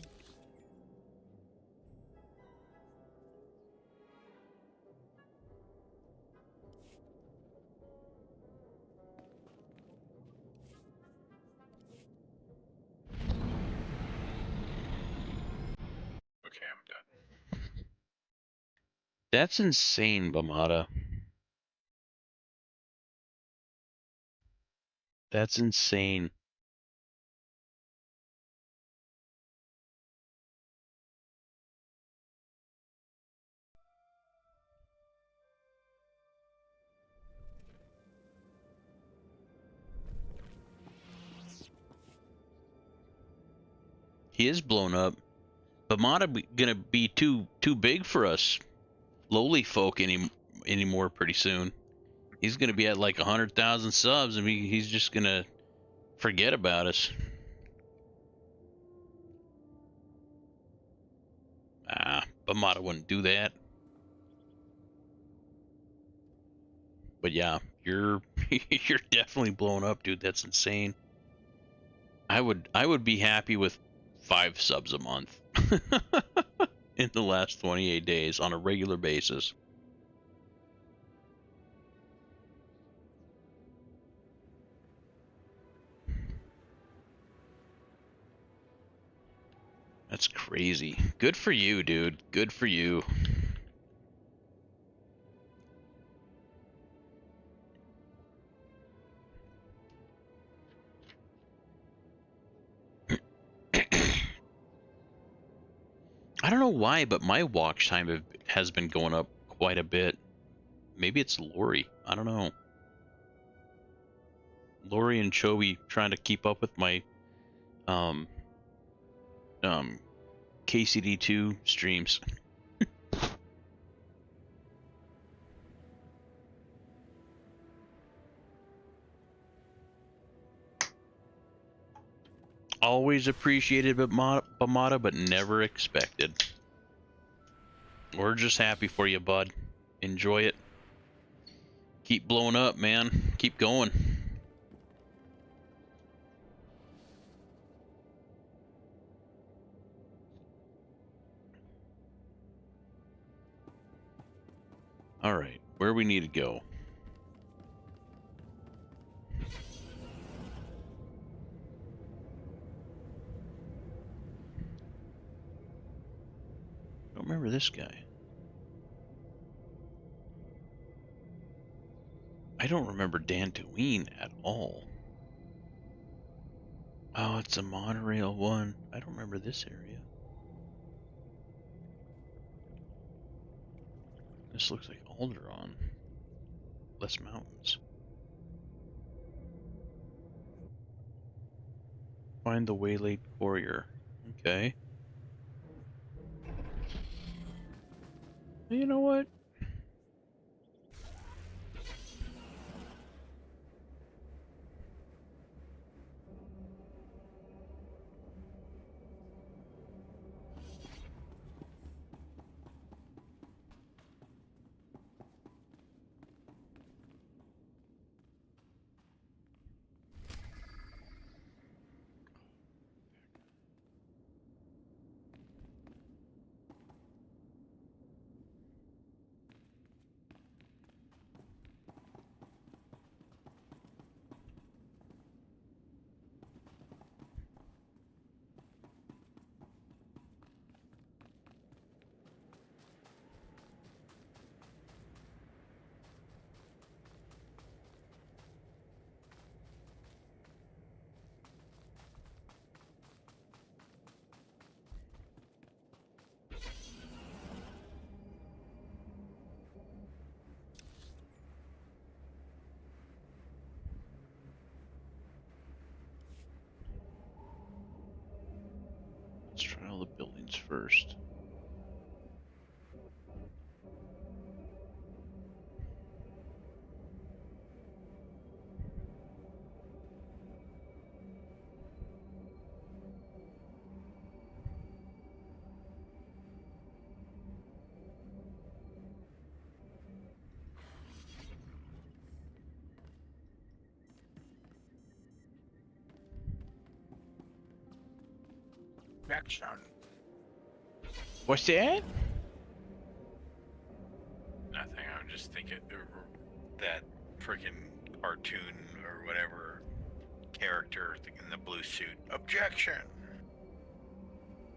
Okay, I'm done. That's insane, Bamada. That's insane. He is blown up. Bamada gonna be too big for us lowly folk anymore pretty soon. He's gonna be at like 100,000 subs, and he's just gonna forget about us. Bamada wouldn't do that. But yeah, you're you're definitely blown up, dude. That's insane. I would be happy with 5 subs a month in the last 28 days on a regular basis. That's crazy. Good for you, dude. Good for you. I don't know why, but my watch time has been going up quite a bit. Maybe it's Lori. I don't know. Lori and Chovy trying to keep up with my KCD2 streams. Always appreciated Bamada, but never expected. We're just happy for you, bud. Enjoy it. Keep blowing up, man. Keep going. Alright, where we need to go. Don't remember this guy. I don't remember Dantooine at all. Oh, it's a monorail one. I don't remember this area. This looks like Alderaan. Less mountains. Find the waylaid courier. Okay. You know what? buildings first. Action. What's that? Nothing. I'm just thinking that freaking cartoon or whatever character in the blue suit. Objection.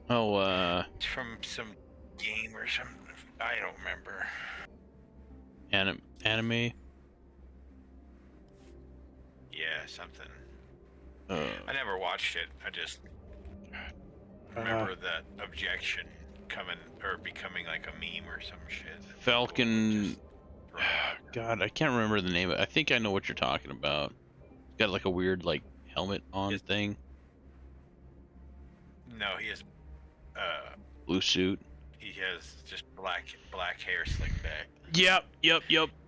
Oh, It's from some game or something. I don't remember. anime. Yeah, something. Uh, I never watched it. I just remember that objection coming or becoming like a meme or some shit. Falcon. Just throw out. God, I can't remember the name of it. I think I know what you're talking about. It's got like a weird like helmet on Yes. thing. No, he has. Blue suit. He has just black hair slicked back. Yep.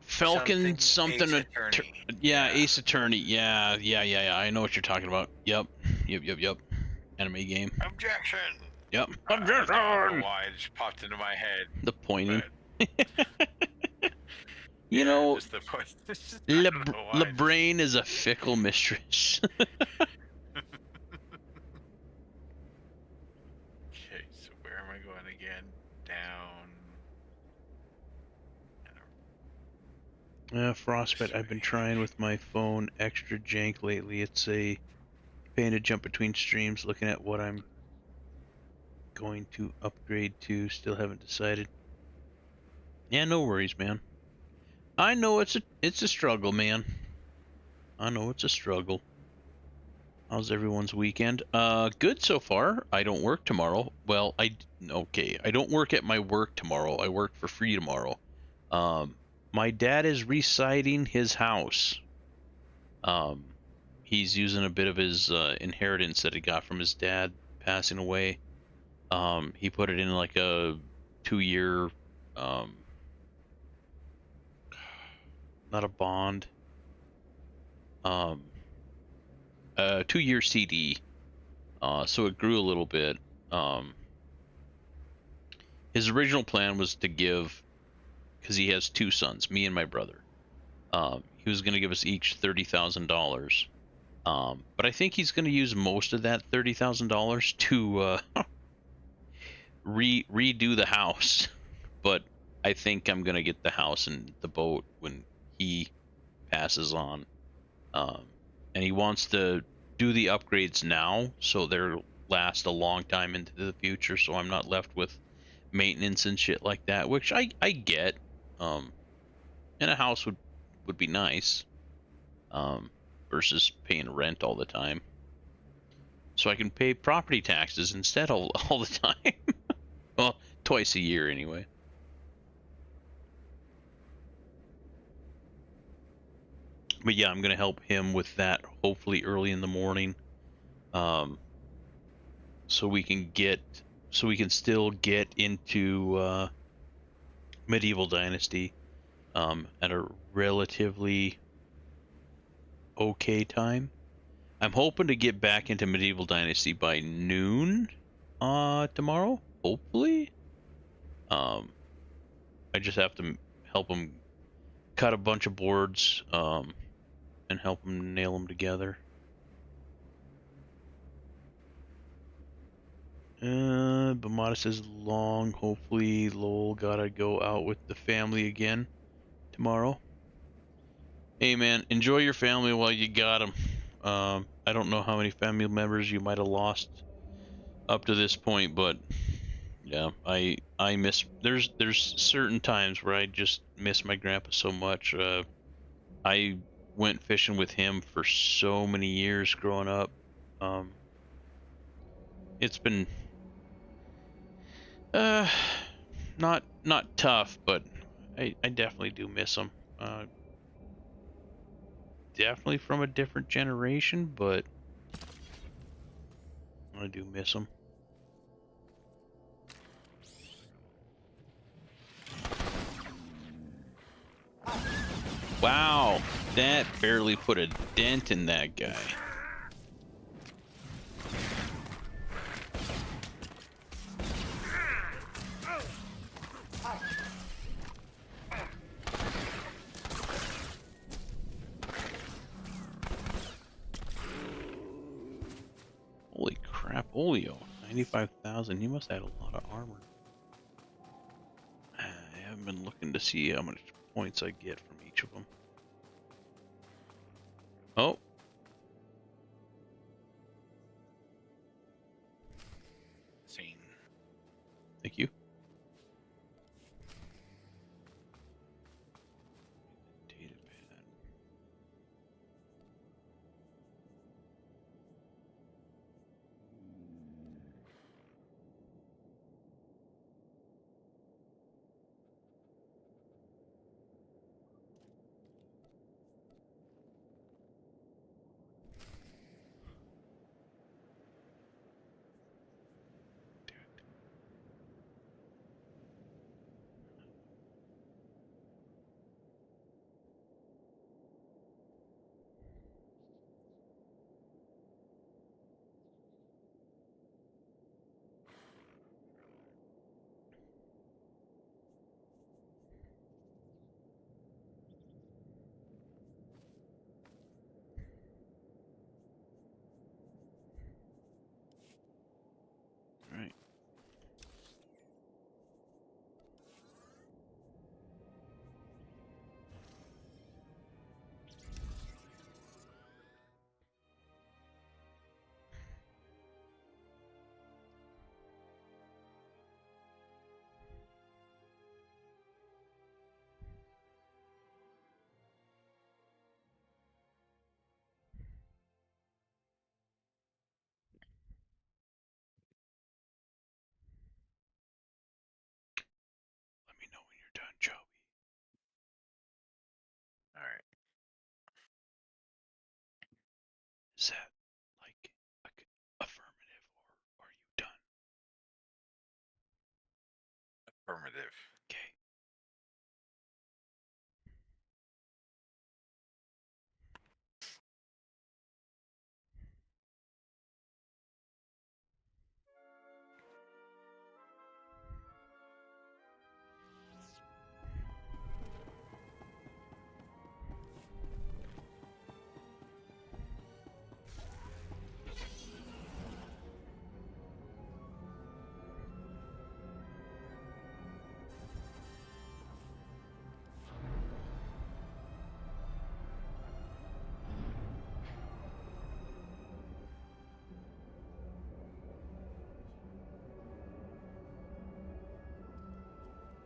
Falcon something. Ace Attorney. Yeah, Ace Attorney. Yeah. I know what you're talking about. Yep. Anime game. Objection. Yep. I don't know Objection. why it just popped into my head. The pointing. But You know, just the voice. I don't know why. LeBrain is a fickle mistress. Okay, so where am I going again? Down. Frostbite, I've been trying with my phone extra jank lately. It's a pain to jump between streams looking at what I'm going to upgrade to. Still haven't decided. Yeah, no worries, man. I know it's a struggle, man. I know it's a struggle. How's everyone's weekend? Good so far. I don't work tomorrow. Well, I don't work at my work tomorrow. I work for free tomorrow. My dad is residing his house. He's using a bit of his inheritance that he got from his dad passing away. He put it in like a 2-year, not a bond, a 2-year CD. So it grew a little bit. His original plan was to give, because he has 2 sons, me and my brother. He was going to give us each $30,000. But I think he's going to use most of that $30,000 to redo the house. But I think I'm going to get the house and the boat when he passes on. And he wants to do the upgrades now, so they'll last a long time into the future, so I'm not left with maintenance and shit like that, which I get. And a house would be nice, versus paying rent all the time. So I can pay property taxes instead all the time. Well, twice a year anyway. But yeah, I'm gonna help him with that hopefully early in the morning, so we can still get into Medieval Dynasty at a relatively okay time. I'm hoping to get back into Medieval Dynasty by noon tomorrow, hopefully. I just have to help him cut a bunch of boards and help him nail them together. Bamada says long. Hopefully Lowell gotta go out with the family again tomorrow. Hey man, enjoy your family while you got them. I don't know how many family members you might have lost up to this point, but yeah, I miss. There's certain times where I just miss my grandpa so much. I went fishing with him for so many years growing up. It's been not tough, but I definitely do miss him. Definitely from a different generation, but I do miss him. That barely put a dent in that guy. Holy crap, Olio. 95,000. He must have had a lot of armor. I haven't been looking to see how much points I get from each of them. Oh. Scene. Thank you. Data pad. Right. Let me know when you're done, Joey. All right. Is that like affirmative or are you done? Affirmative. Okay.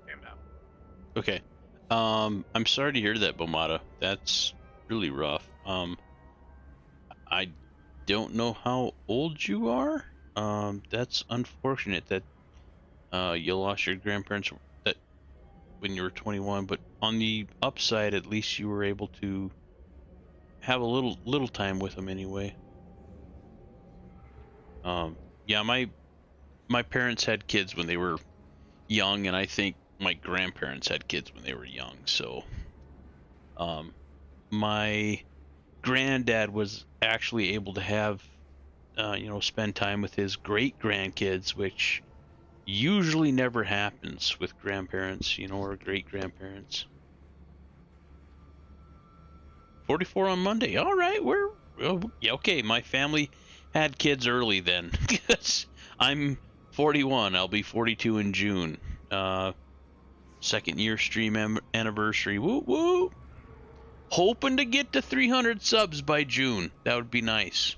Came out. Okay. I'm sorry to hear that, Bomata. That's really rough. I don't know how old you are. That's unfortunate that you lost your grandparents that when you were 21, but on the upside, at least you were able to have a little time with them anyway. Yeah, my parents had kids when they were young, and I think my grandparents had kids when they were young. So, my granddad was actually able to have, spend time with his great grandkids, which usually never happens with grandparents, or great grandparents. 44 on Monday. All right, yeah, okay. My family had kids early then. I'm 41. I'll be 42 in June. Second year stream anniversary. Woo woo. Hoping to get to 300 subs by June. That would be nice.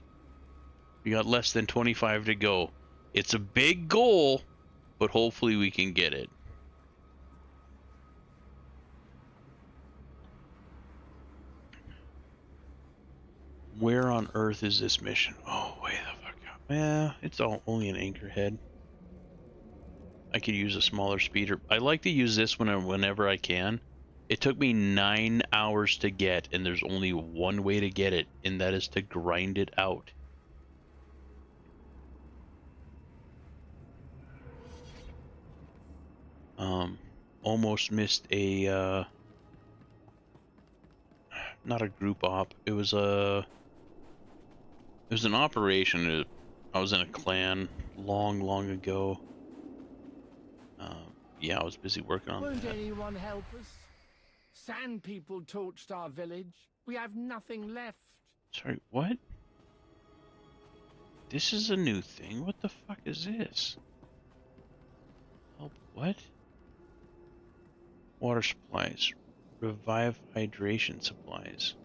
We got less than 25 to go. It's a big goal, but hopefully we can get it. Where on earth is this mission? Oh, way the fuck up. Yeah, it's only an anchorhead. I could use a smaller speeder. I like to use this whenever I can. It took me 9 hours to get, and there's only one way to get it, and that is to grind it out. Almost missed a not a group op. It was an operation. I was in a clan long ago. Yeah, I was busy working on Won't that. anyone help us? Sand people torched our village. We have nothing left. Sorry, what? This is a new thing. What the fuck is this? Help, what? Water supplies. Revive hydration supplies.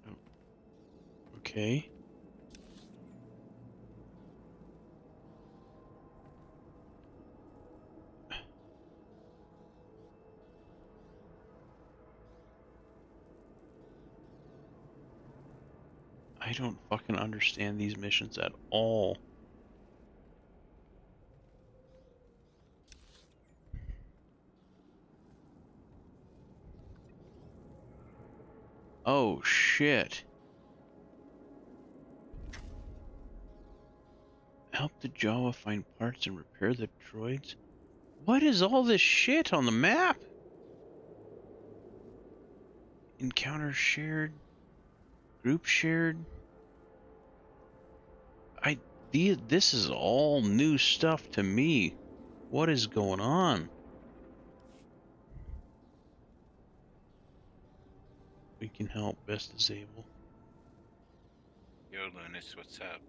Oh, okay. I don't fucking understand these missions at all. Oh shit. Help the Jawa find parts and repair the droids. What is all this shit on the map? Encounter shared. Group shared. This is all new stuff to me. What is going on? We can help. Best disable. Yo, Lunas, what's up?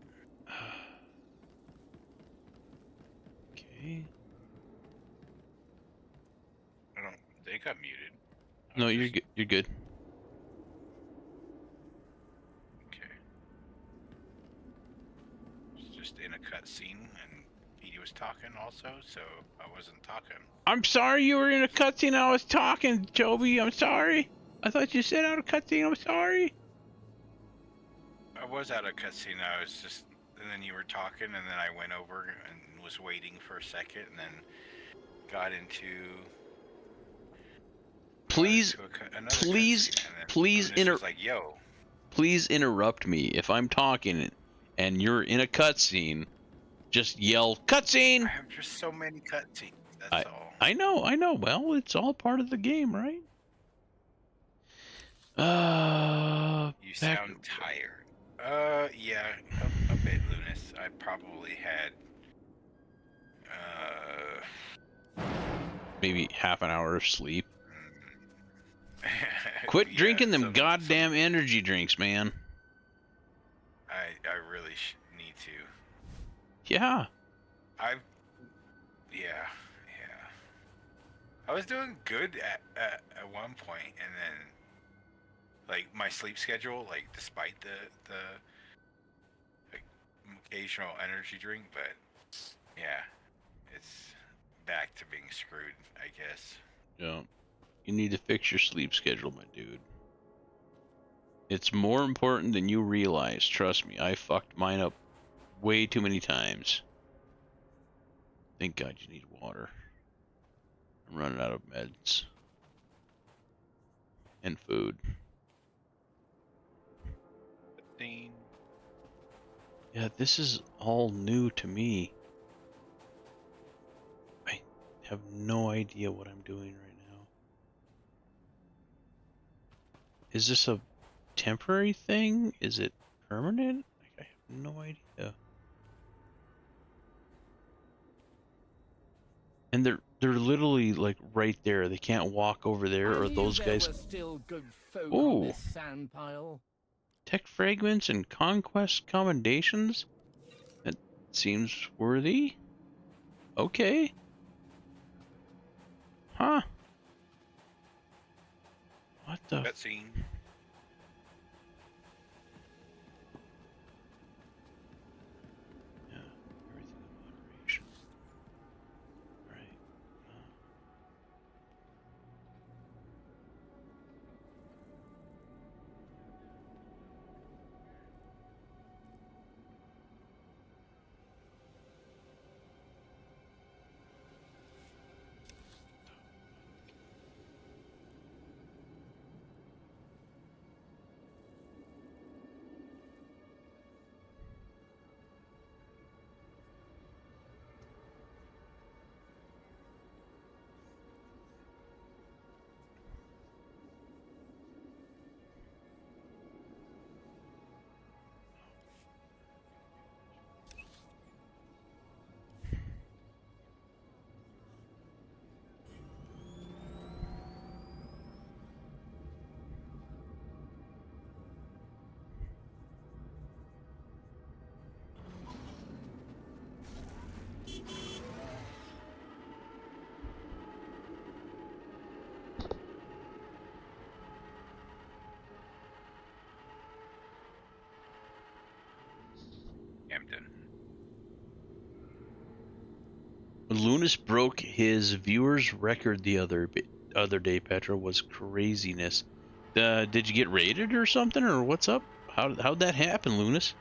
Okay. I don't. They got muted. No, you're good. You're good. Okay. It's just in a cutscene, and Petey was talking also, so I wasn't talking. I'm sorry you were in a cutscene. I was talking, Toby. I'm sorry. I thought you said out of cutscene. I'm sorry. I was out of cutscene. I was just, and then you were talking, and then I went over and was waiting for a second, and then got into. Please, Another please, cutscene, and then please Lunas was like, "Yo." Please interrupt me if I'm talking and you're in a cutscene. Just yell cutscene. I have just so many cutscenes. That's all. I know. Well, it's all part of the game, right? You sound tired. Yeah, a bit, Lunas. I probably had, maybe half an hour of sleep. Quit yeah, drinking them goddamn energy drinks, man. I really need to. Yeah. Yeah. I was doing good at one point, and then, like, my sleep schedule, like, despite the like, occasional energy drink, but yeah, it's back to being screwed, I guess. Yeah. You need to fix your sleep schedule, my dude. It's more important than you realize. Trust me, I fucked mine up way too many times. Thank God you need water. I'm running out of meds. And food. Yeah, this is all new to me. I have no idea what I'm doing right now. Is this a temporary thing? Is it permanent? I have no idea. And they're literally like right there. They can't walk over there, or those guys. There were still good folk Ooh. on this sand pile. Tech fragments and conquest commendations? That seems worthy. Okay. Huh. What the? Cutscene. Yeah, everything in moderation. Right. Lunas broke his viewers record the other day. Petra, was craziness. Did you get raided or something, or what's up? How'd that happen, Lunas?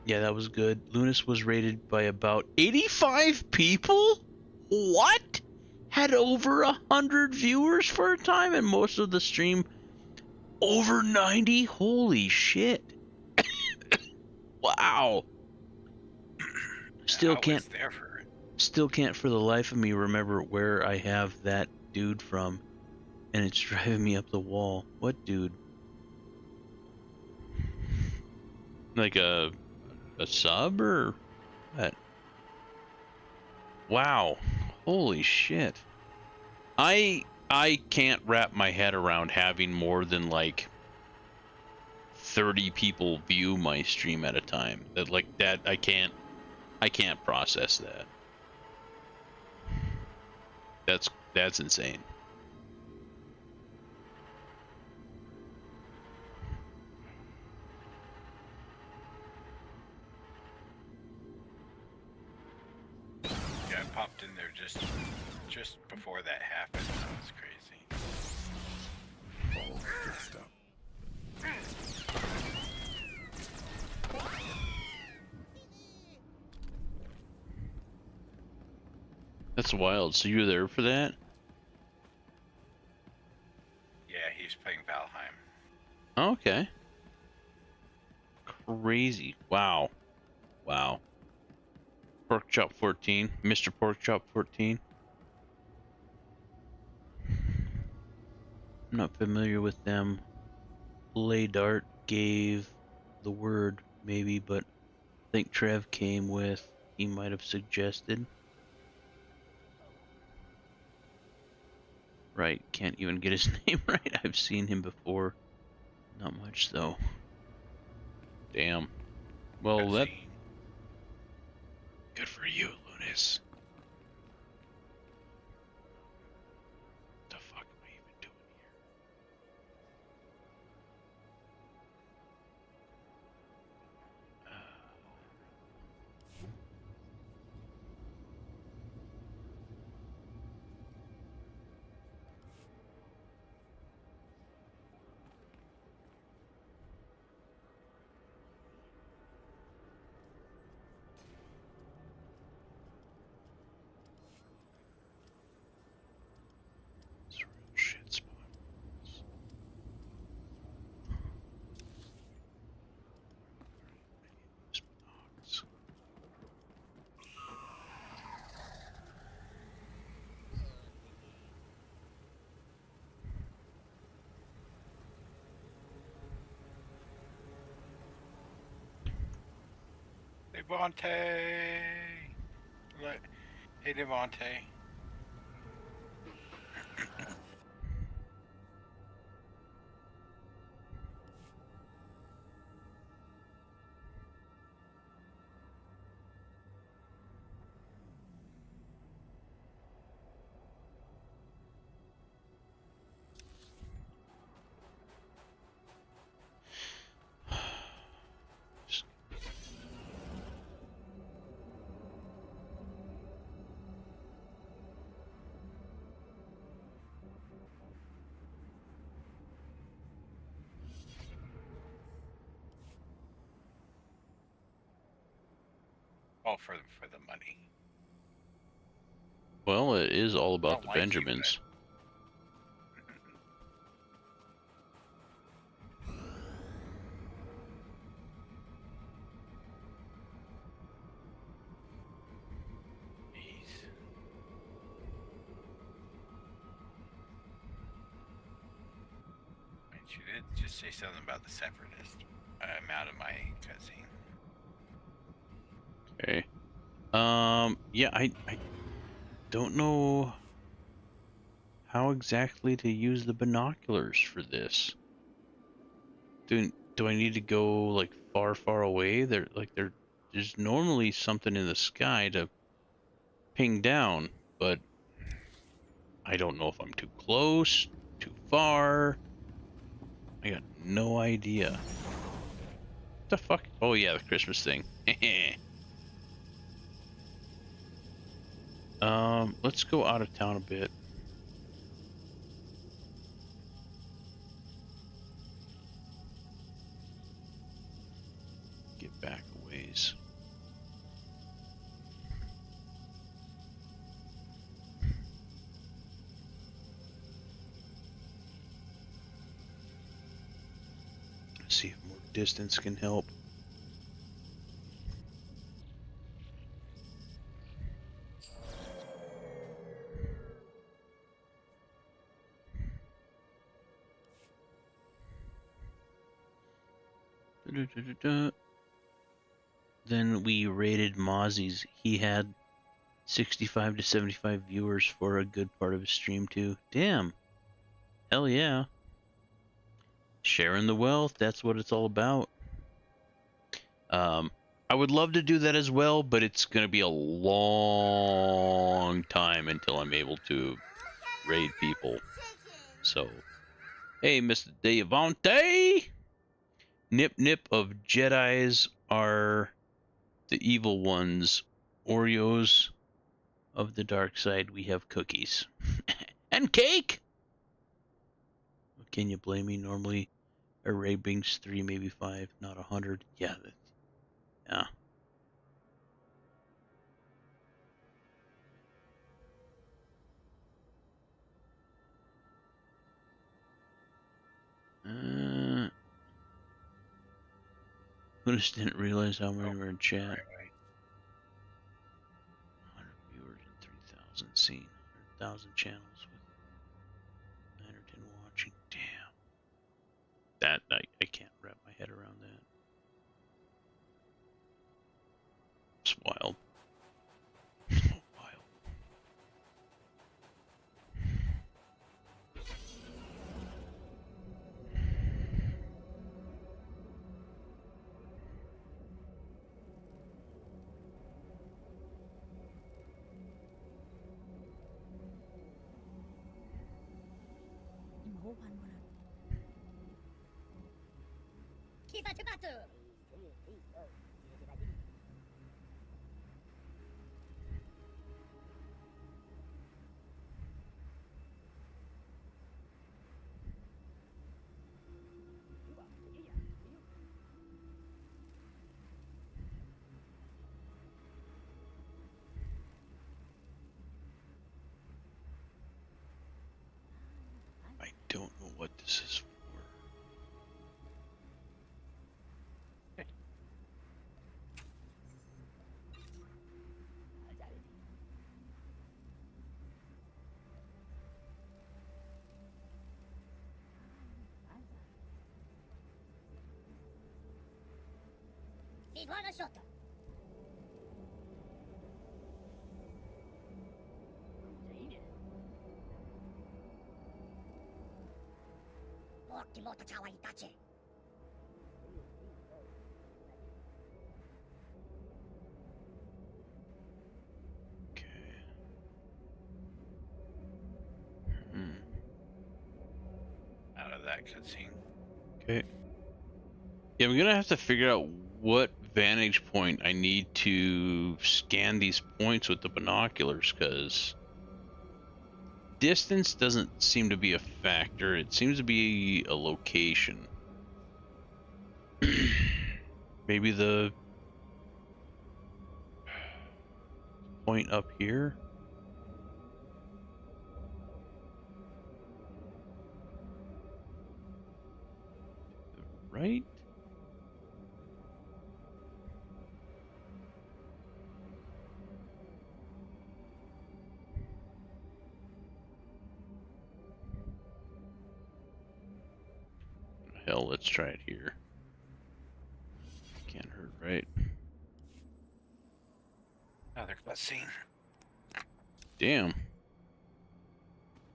Yeah, that was good. Lunas was raided by about 85 people. What? Had over 100 viewers for a time, and most of the stream over 90. Holy shit! Wow. Still can't. There for it. Still can't for the life of me remember where I have that dude from, and it's driving me up the wall. What dude? Like a sub or what? Wow. Holy shit. I can't wrap my head around having more than like 30 people view my stream at a time. That I can't process that. That's insane. Yeah, I popped in there just before that happened. That was crazy. All fixed up. That's wild. So you were there for that? Yeah, he's playing Valheim. Okay. Crazy. Wow. Wow. Pork Chop 14. Mr. Pork Chop 14. I'm not familiar with them. Lay Dart gave the word, maybe, but I think Trev came with, he might have suggested. Right, can't even get his name right. I've seen him before. Not much, though. Damn. Well, that... Good for you, Lunas. What the fuck am I even doing here? It's a real shit spot. Devontae! Hey, Devontae. All for the money. Well, it is all about Don't the like you, Benjamins. Jeez. Wait, you did just say something about the separatist. I'm out of my cutscene. Okay. Yeah, I don't know how exactly to use the binoculars for this. Do I need to go like far away? There's normally something in the sky to ping down, but I don't know if I'm too close, too far. I got no idea. What the fuck? Oh yeah, the Christmas thing. Let's go out of town a bit. Get back a ways. See if more distance can help. Then we rated Mozzie's. He had 65 to 75 viewers for a good part of his stream too. Damn. Hell yeah. Sharing the wealth, that's what it's all about. I would love to do that as well, but it's going to be a long time until I'm able to raid people. So, hey, Mr. Devante! Nip nip of Jedis are the evil ones. Oreos of the dark side, we have cookies. And cake! Can you blame me? Normally, a raid brings 3, maybe 5, not 100. Yeah, yeah. I just didn't realize how many were in chat. 100 viewers and 3,000 seen. 100,000 channels with 9 or 10 watching. Damn. That, I can't wrap my head around that. It's wild. Wild. I don't know what this is for. Okay. Out of that cutscene. Okay. Yeah, I'm gonna have to figure out what vantage point I need to scan these points with the binoculars, because distance doesn't seem to be a factor. It seems to be a location. Maybe the point up here? Right? Hell, let's try it here. Can't hurt, right? Another cutscene. Damn.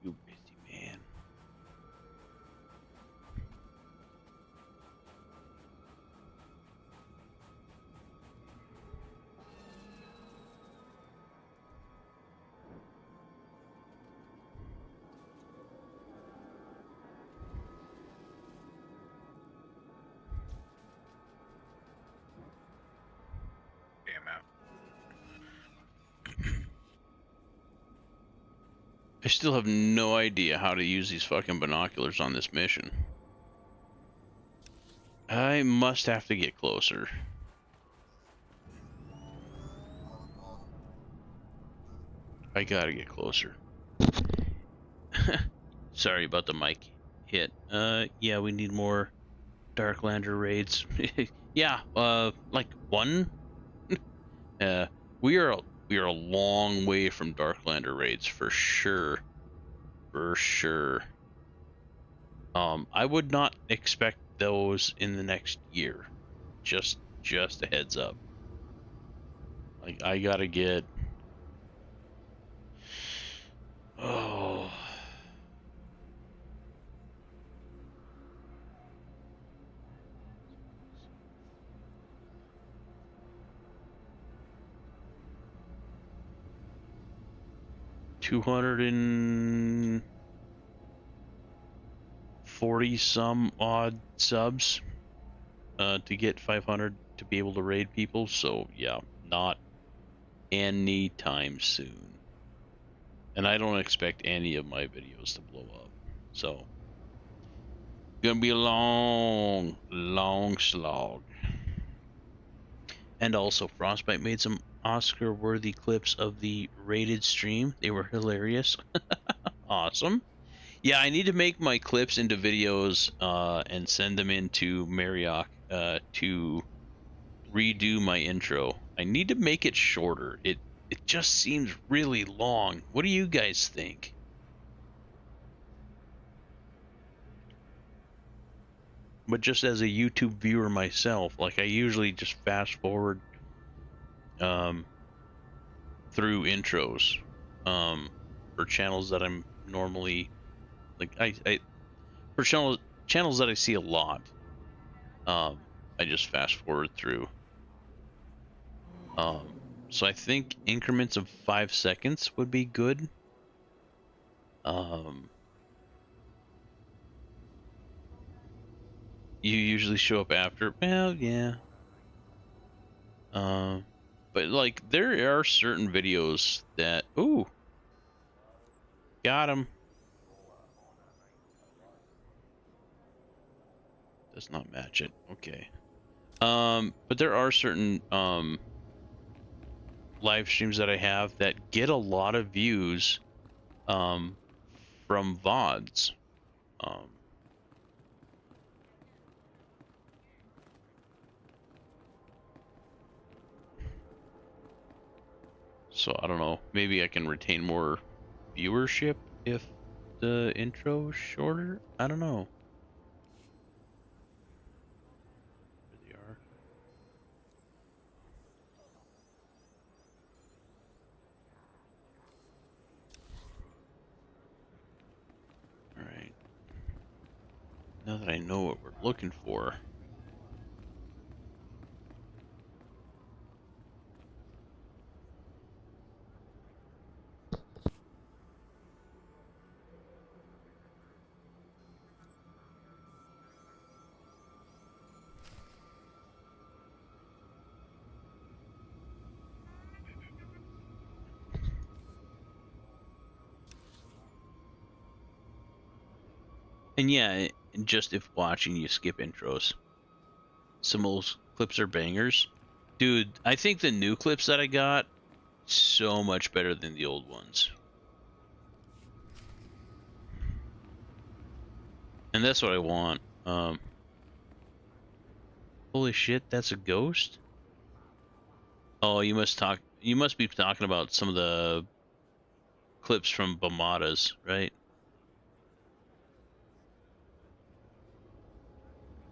You busy man. Damn out. I still have no idea how to use these fucking binoculars on this mission. I must have to get closer. I gotta get closer. Sorry about the mic hit. Yeah, we need more Darklander raids. Yeah, like one. We are a long way from Darklander raids for sure. For sure. I would not expect those in the next year. Just a heads up. Like I gotta get. Oh. $240 some odd subs to get 500 to be able to raid people. So yeah, not anytime soon. And I don't expect any of my videos to blow up. So gonna be a long slog. And also Frostbite made some Oscar-worthy clips of the rated stream. They were hilarious. Awesome. Yeah, I need to make my clips into videos and send them into Marriott to redo my intro. I need to make it shorter. It just seems really long. What do you guys think? But just as a YouTube viewer myself, like I usually just fast forward through intros for channels that I'm normally like I for channels that I see a lot. I just fast forward through. So I think increments of 5 seconds would be good. You usually show up after. Well, yeah. But like there are certain videos that ooh, got him. Does not match it. Okay. But there are certain live streams that I have that get a lot of views from VODs. So I don't know, maybe I can retain more viewership if the intro is shorter? I don't know. There they are. Alright. Now that I know what we're looking for. And yeah, just if watching, you skip intros. Some of those clips are bangers. Dude, I think the new clips that I got, so much better than the old ones. And that's what I want. Holy shit, that's a ghost? Oh, you must be talking about some of the clips from Bamata's, right?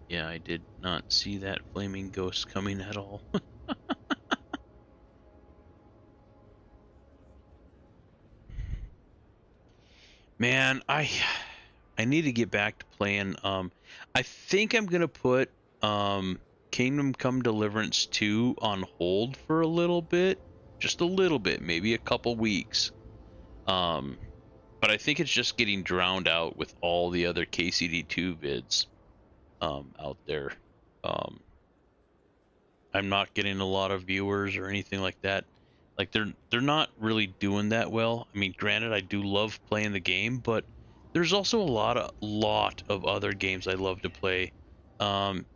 Yeah, I did not see that flaming ghost coming at all. Man, I need to get back to playing. I think I'm gonna put Kingdom Come Deliverance 2 on hold for a little bit, just a little bit, maybe a couple weeks. But I think it's just getting drowned out with all the other KCD2 vids out there. I'm not getting a lot of viewers or anything like that. Like they're not really doing that well. I mean, granted, I do love playing the game, but there's also a lot of other games I love to play.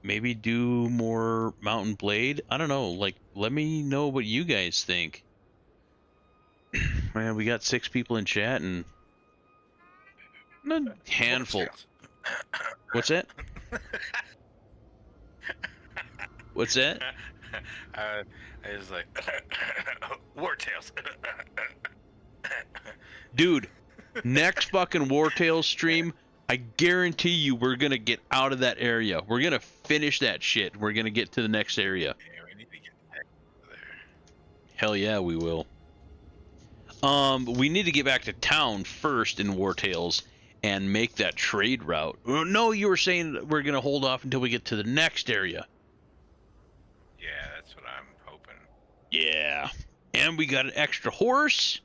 Maybe do more Mountain Blade. I don't know. Like, let me know what you guys think. Man, we got 6 people in chat and a handful. What's that? What's that? I was like, War Tales. Dude, next fucking War Tales stream, I guarantee you we're gonna get out of that area. We're gonna finish that shit. We're gonna get to the next area. Yeah, we need to get back there. Hell yeah, we will. We need to get back to town first in War Tales and make that trade route. No, you were saying we're gonna hold off until we get to the next area. Yeah, that's what I'm hoping. Yeah. And we got an extra horse.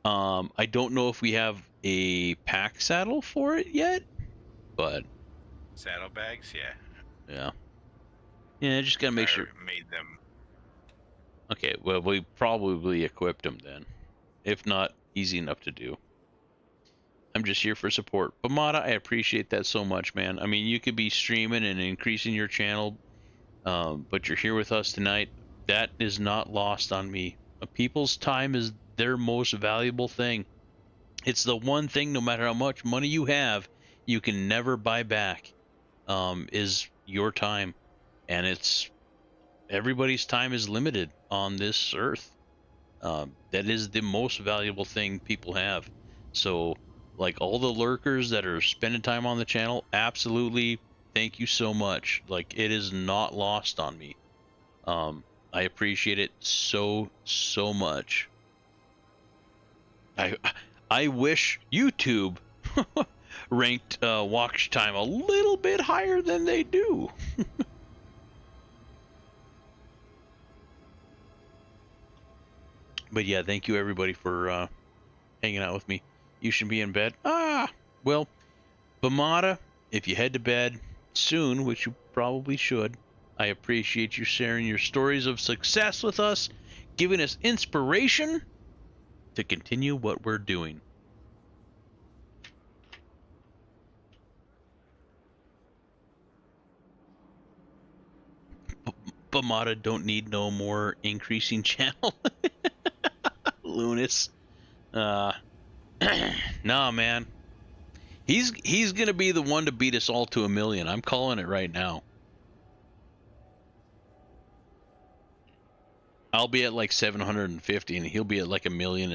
I don't know if we have a pack saddle for it yet, but Saddlebags, yeah. Yeah, just gotta make sure. Made them. Okay, well, we probably equipped them then. If not, easy enough to do. I'm just here for support. Bamada, I appreciate that so much, man. I mean, you could be streaming and increasing your channel, but you're here with us tonight. That is not lost on me. People's time is their most valuable thing. It's the one thing, no matter how much money you have, you can never buy back, is your time. And it's everybody's time is limited on this earth. That is the most valuable thing people have. So, like, all the lurkers that are spending time on the channel, absolutely, thank you so much. Like, it is not lost on me. I appreciate it so much. I wish YouTube ranked watch time a little bit higher than they do. But yeah, thank you everybody for hanging out with me. You should be in bed. Well, Bamada, if you head to bed soon, which you probably should, I appreciate you sharing your stories of success with us, giving us inspiration to continue what we're doing. Bamada don't need no more increasing channel. Lunas. Nah, man. He's gonna be the one to beat us all to 1 million. I'm calling it right now. I'll be at like 750 and he'll be at like 1.5 million.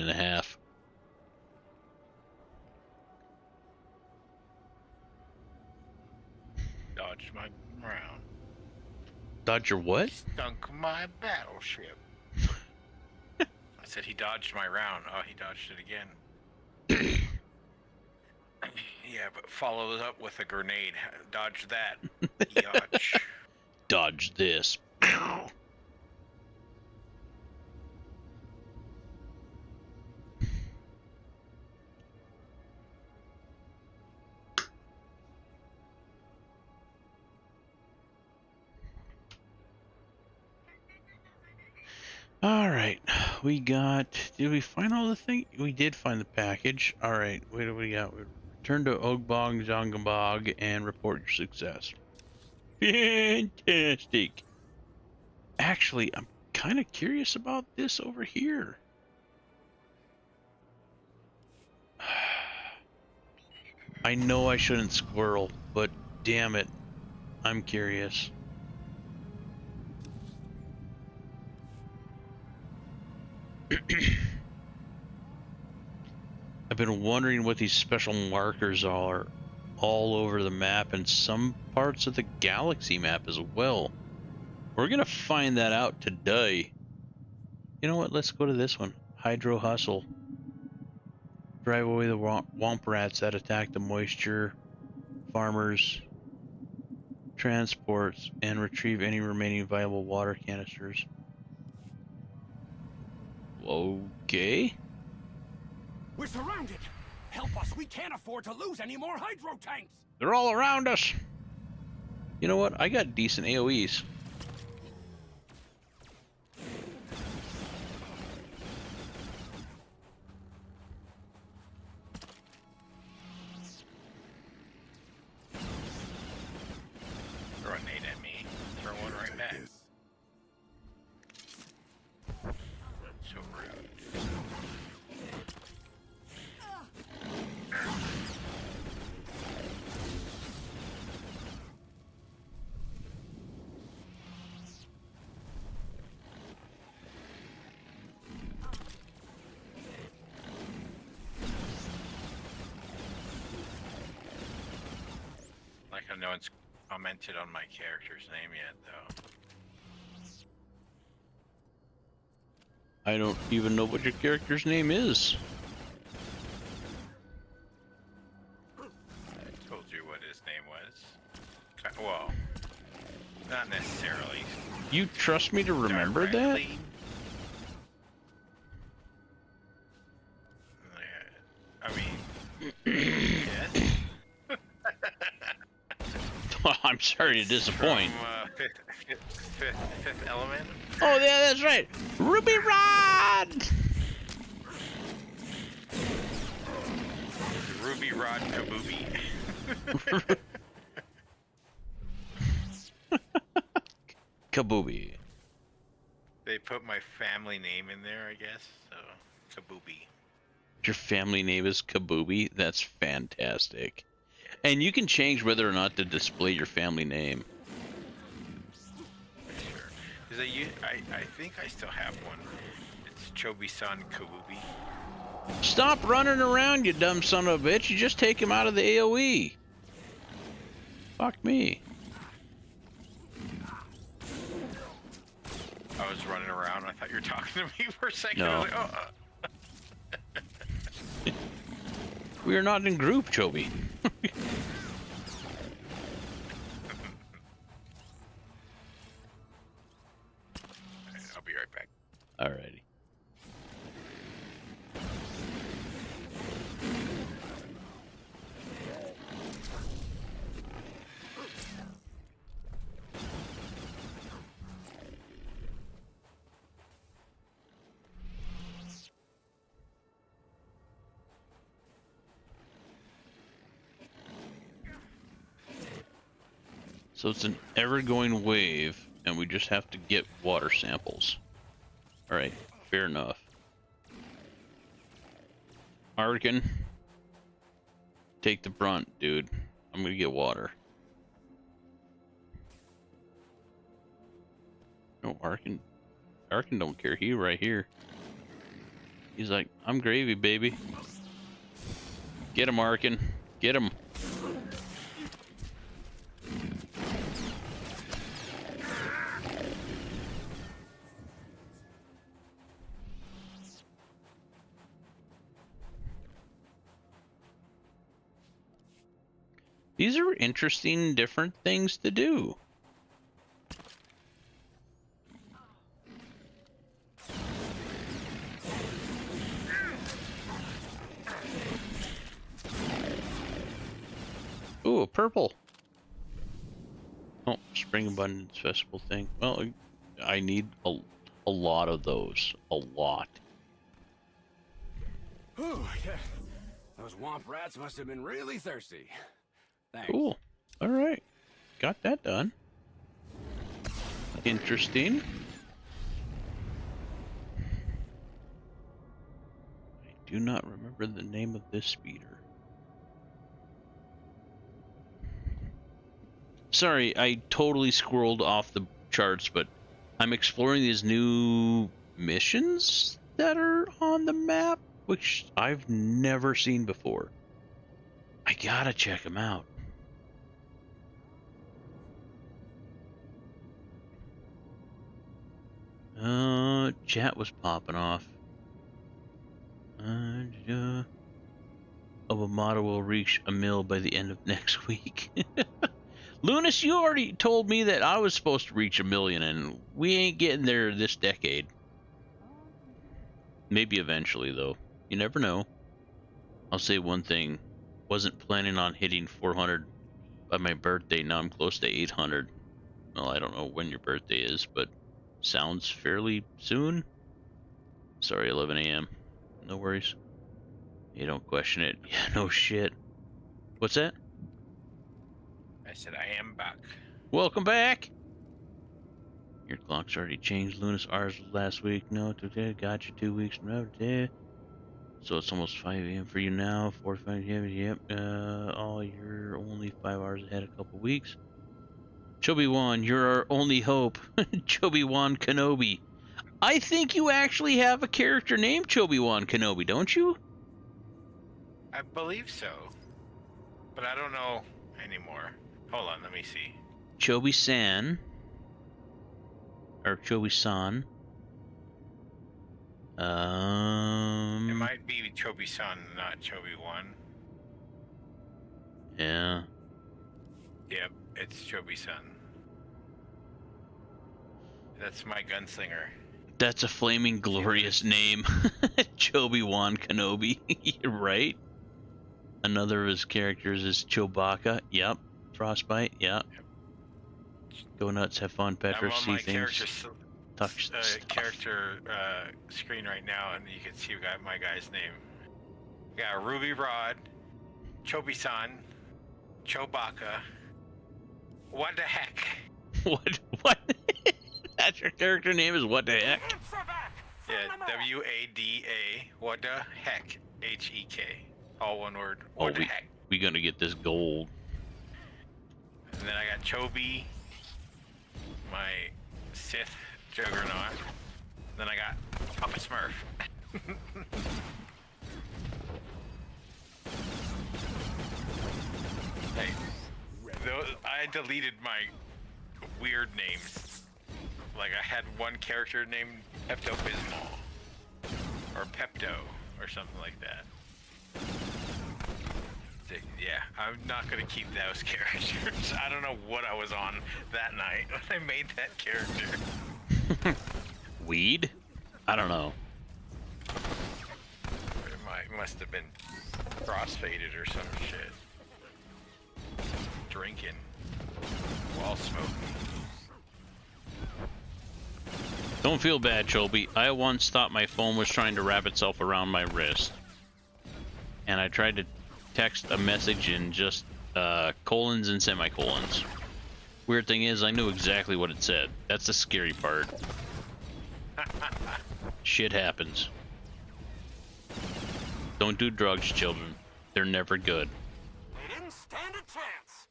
Dodged my round. Dodge your what? Stunk my battleship. I said he dodged my round. Oh, he dodged it again. Yeah, but follow it up with a grenade. Dodge that. Yotch. Dodge this. All right, we got. Did we find all the thing? We did find the package. All right, what do we got? Return to Ogbog Zongabog and report your success. Fantastic. Actually, I'm kind of curious about this over here. I know I shouldn't squirrel, but damn it, I'm curious. I've been wondering what these special markers are all over the map and some parts of the galaxy map as well. We're gonna find that out today. You know what? Let's go to this one. Hydro Hustle. Drive away the womp rats that attack the moisture farmers. Transports and retrieve any remaining viable water canisters. Okay. We're surrounded. Help us. We can't afford to lose any more hydro tanks. They're all around us. You know what? I got decent AoEs. no one's commented on my character's name yet, though. I don't even know what your character's name is. I told you what his name was. Well, not necessarily. You trust me to remember directly. I mean, yes. I'm sorry to disappoint. From fifth Element. Oh, yeah, that's right. Ruby Rod! Ruby Rod Kabubi. Kabubi. They put my family name in there, I guess. So, Kabubi. Your family name is Kabubi? That's fantastic. And you can change whether or not to display your family name. Sure. Because I think I still have one. It's Chobi-san Kabubi. Stop running around, you dumb son of a bitch. You just take him out of the AoE. Fuck me. I was running around. I thought you were talking to me for a second. No. I was like, oh. We are not in group, Chobi. I'll be right back. Alrighty. So it's an ever-going wave, and we just have to get water samples. Alright, fair enough. Arkin, take the brunt, dude. I'm gonna get water. No, Arkin don't care. He right here. He's like, I'm gravy, baby. Get him, Arkin. Get him. These are interesting, different things to do. Ooh, a purple. Oh, Spring Abundance Festival thing. Well, I need a lot of those. A lot. Whew, yeah. Those womp rats must have been really thirsty. Thanks. Cool. All right. Got that done. Interesting. I do not remember the name of this speeder. Sorry, I totally squirreled off the charts, but I'm exploring these new missions that are on the map, which I've never seen before. I gotta check them out. Chat was popping off. Obamato will reach a mil by the end of next week. Lunas, you already told me that I was supposed to reach 1 million, and we ain't getting there this decade. Maybe eventually, though. You never know. I'll say one thing. Wasn't planning on hitting 400 by my birthday. Now I'm close to 800. Well, I don't know when your birthday is, but sounds fairly soon. Sorry, 11 a.m. No worries. You don't question it. Yeah, no shit. What's that? I said I am back. Welcome back. Your clock's already changed, Lunas. Ours was last week. No, today. Got you 2 weeks in a row today. So it's almost 5 a.m. for you now. 4 to 5 a.m. Yep. Oh, you're only 5 hours ahead a couple weeks. Chobi-Wan, you're our only hope. Chobi-Wan Kenobi. I think you actually have a character named Chobi-Wan Kenobi, don't you? I believe so. But I don't know anymore. Hold on, let me see. Chobi-san. Or Chobi-san. It might be Chobi-san, not Chobi-1. Yeah. Yep, it's Chobi-san. That's my gunslinger. That's a flaming glorious name. Chobi-Wan Kenobi. You're right. Another of his characters is Chewbacca. Yep. Frostbite. Yep. Go nuts, have fun, Petra, I'm on see my things, touch stuff. character screen right now, and you can see my guy's name. We got Ruby Rod, Chobi-san, Chewbacca. What the heck? What? That's your character name is what the heck? Yeah, W-A-D-A. What the heck? H-E-K. All one word. Oh, What the heck? we gonna get this gold. And then I got Chobi, my Sith juggernaut. Then I got Papa Smurf. Hey, I deleted my weird names. Like I had one character named Pepto Bismol or Pepto or something like that. Yeah, I'm not gonna keep those characters. I don't know what I was on that night when I made that character. Weed? I don't know. It must have been crossfaded or some shit. Drinking while smoking. Don't feel bad, Chobi. I once thought my phone was trying to wrap itself around my wrist. And I tried to text a message in just colons and semicolons. Weird thing is, I knew exactly what it said. That's the scary part. Shit happens. Don't do drugs, children. They're never good. They didn't stand a chance.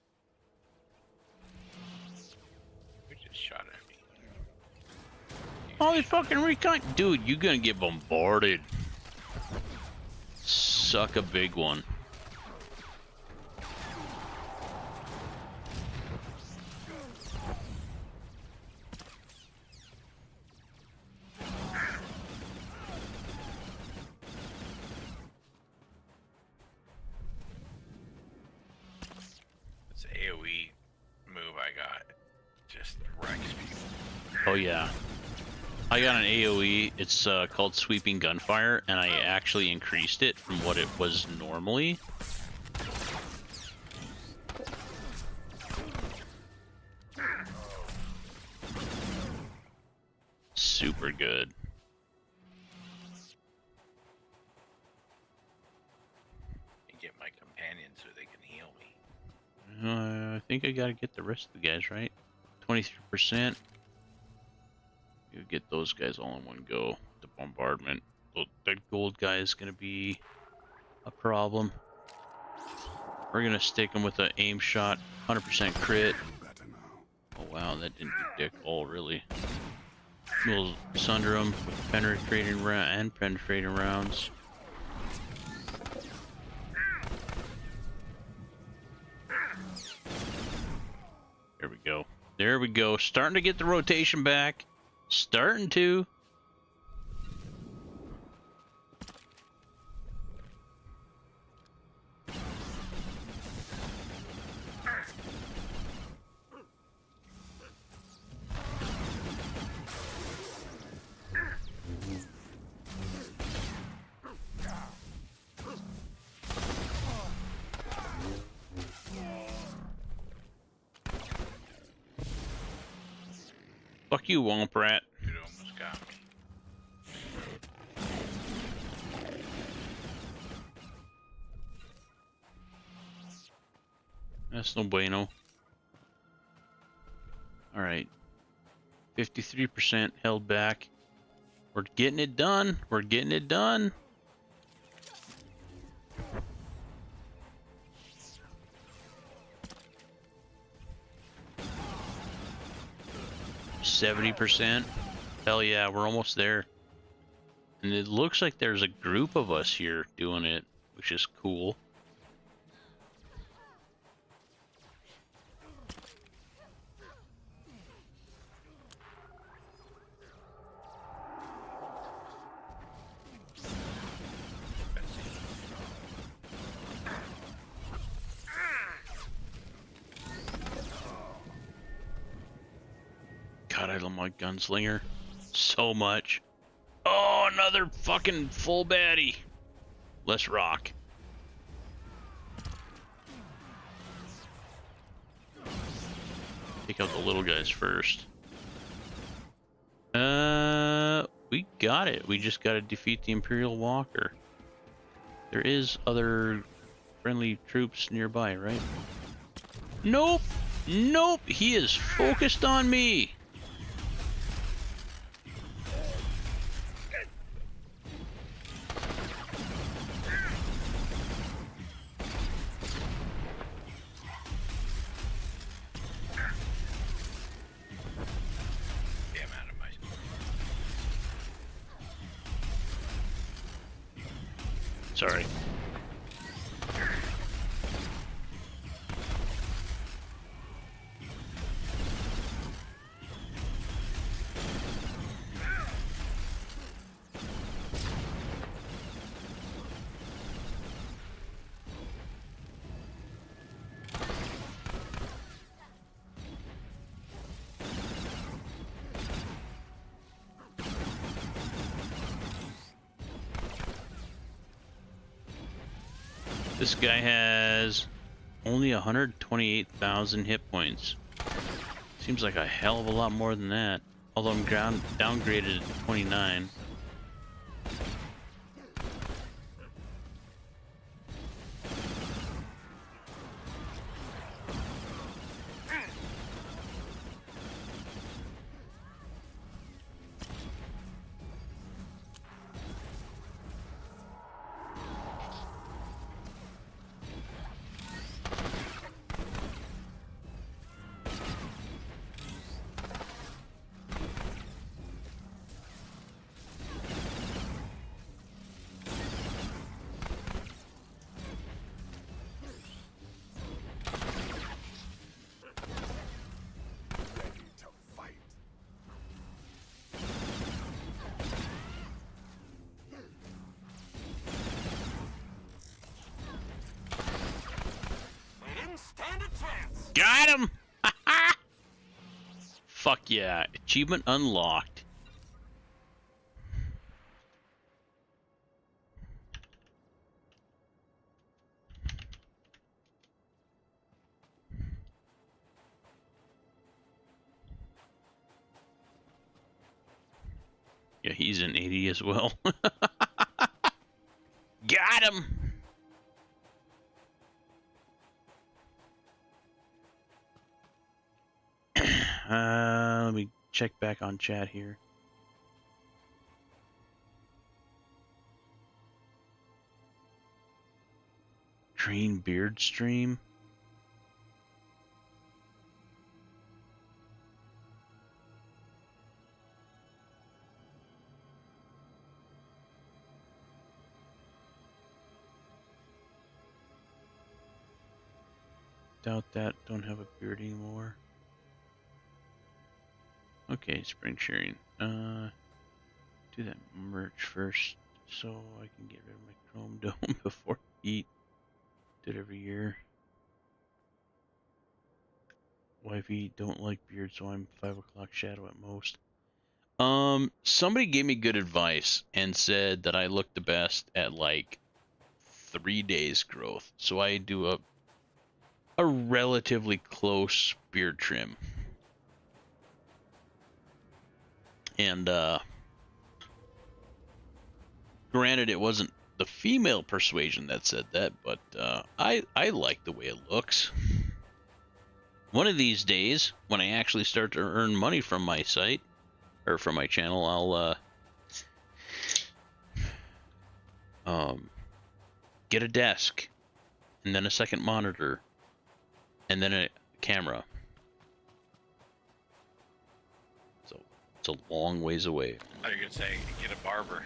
Who just shot at me? Holy fucking recon. Dude, you're gonna get bombarded. Suck a big one. It's an AoE move I got. Just wrecks people. Oh yeah. I got an AoE, it's called Sweeping Gunfire, and I actually increased it from what it was normally. Super good. And get my companions so they can heal me. I think I gotta get the rest of the guys, right? 23%. You get those guys all in one go. The bombardment. That gold guy is gonna be a problem. We're gonna stick him with an aim shot, 100% crit. Better now. Oh wow, that didn't do dick all really. We'll sunder them with penetrating rounds. There we go. There we go. Starting to get the rotation back. Starting to. Fuck you, Womp Rat. It almost got me. That's no bueno. Alright. 53% held back. We're getting it done. We're getting it done. %. Hell yeah, we're almost there. And it looks like there's a group of us here doing it, which is cool. my gunslinger. So much. Oh, another fucking full baddie. Let's rock. Take out the little guys first. We got it. We just gotta defeat the Imperial Walker. There is other friendly troops nearby, right? Nope! Nope! He is focused on me! Sorry. This guy has only 128,000 hit points. Seems like a hell of a lot more than that. Although I'm downgraded to 29. Got him! Fuck yeah. Achievement unlocked. Yeah, he's an 80 as well. Got him! Let me check back on chat here. Green beard stream? Doubt that. Don't have a beard anymore. Okay, spring sharing. Do that merch first so I can get rid of my chrome dome before I eat. Do it every year. Wifey don't like beard, so I'm 5 o'clock shadow at most. Somebody gave me good advice and said that I look the best at like 3 days growth. So I do a relatively close beard trim. And granted, it wasn't the female persuasion that said that, but I like the way it looks. One of these days, when I actually start to earn money from my site or from my channel, I'll get a desk, and then a second monitor, and then a camera. A long ways away. I thought you were gonna say get a barber.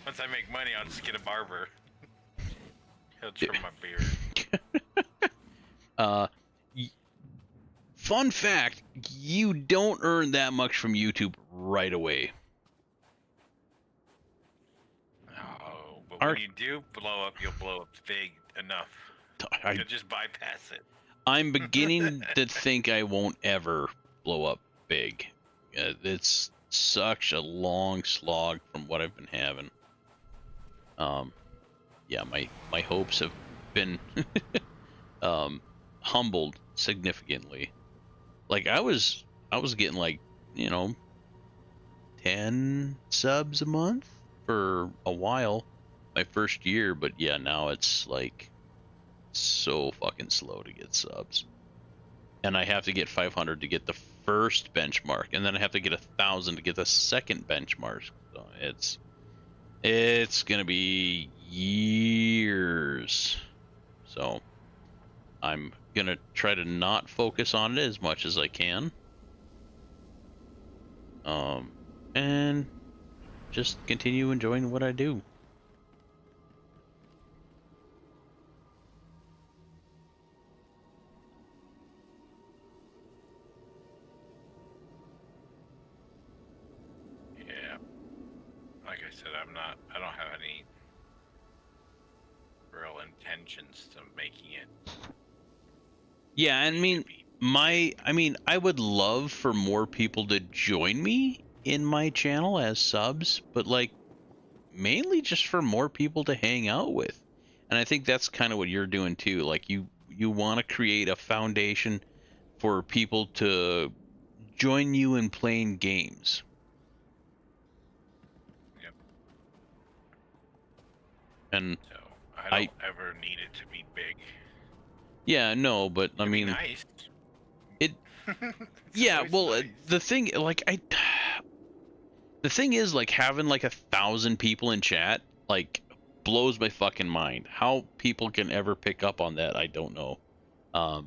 Once I make money, I'll just get a barber. He'll trim my beard. Fun fact: you don't earn that much from YouTube right away. Oh, but when you do blow up, you'll blow up big enough. You'll just bypass it. I'm beginning to think I won't ever blow up big. It's such a long slog from what I've been having. Yeah, my hopes have been humbled significantly. Like I was getting like, 10 subs a month for a while, my first year, but yeah, now it's like so fucking slow to get subs. And I have to get 500 to get the first benchmark, and then I have to get 1,000 to get the second benchmark. So it's gonna be years. So I'm gonna try to not focus on it as much as I can. And just continue enjoying what I do. Yeah. Like I said, I don't have any real intentions to making it. Yeah, I mean, I would love for more people to join me in my channel as subs, but like mainly just for more people to hang out with. And I think that's kind of what you're doing too. Like you want to create a foundation for people to join you in playing games. Yep. And So I don't ever need it to be big. yeah, no, but I It'd be mean, nice. it. It's Yeah, always well, nice. the thing, like, the thing is, like, having like 1,000 people in chat, like, blows my fucking mind. How people can ever pick up on that, I don't know. I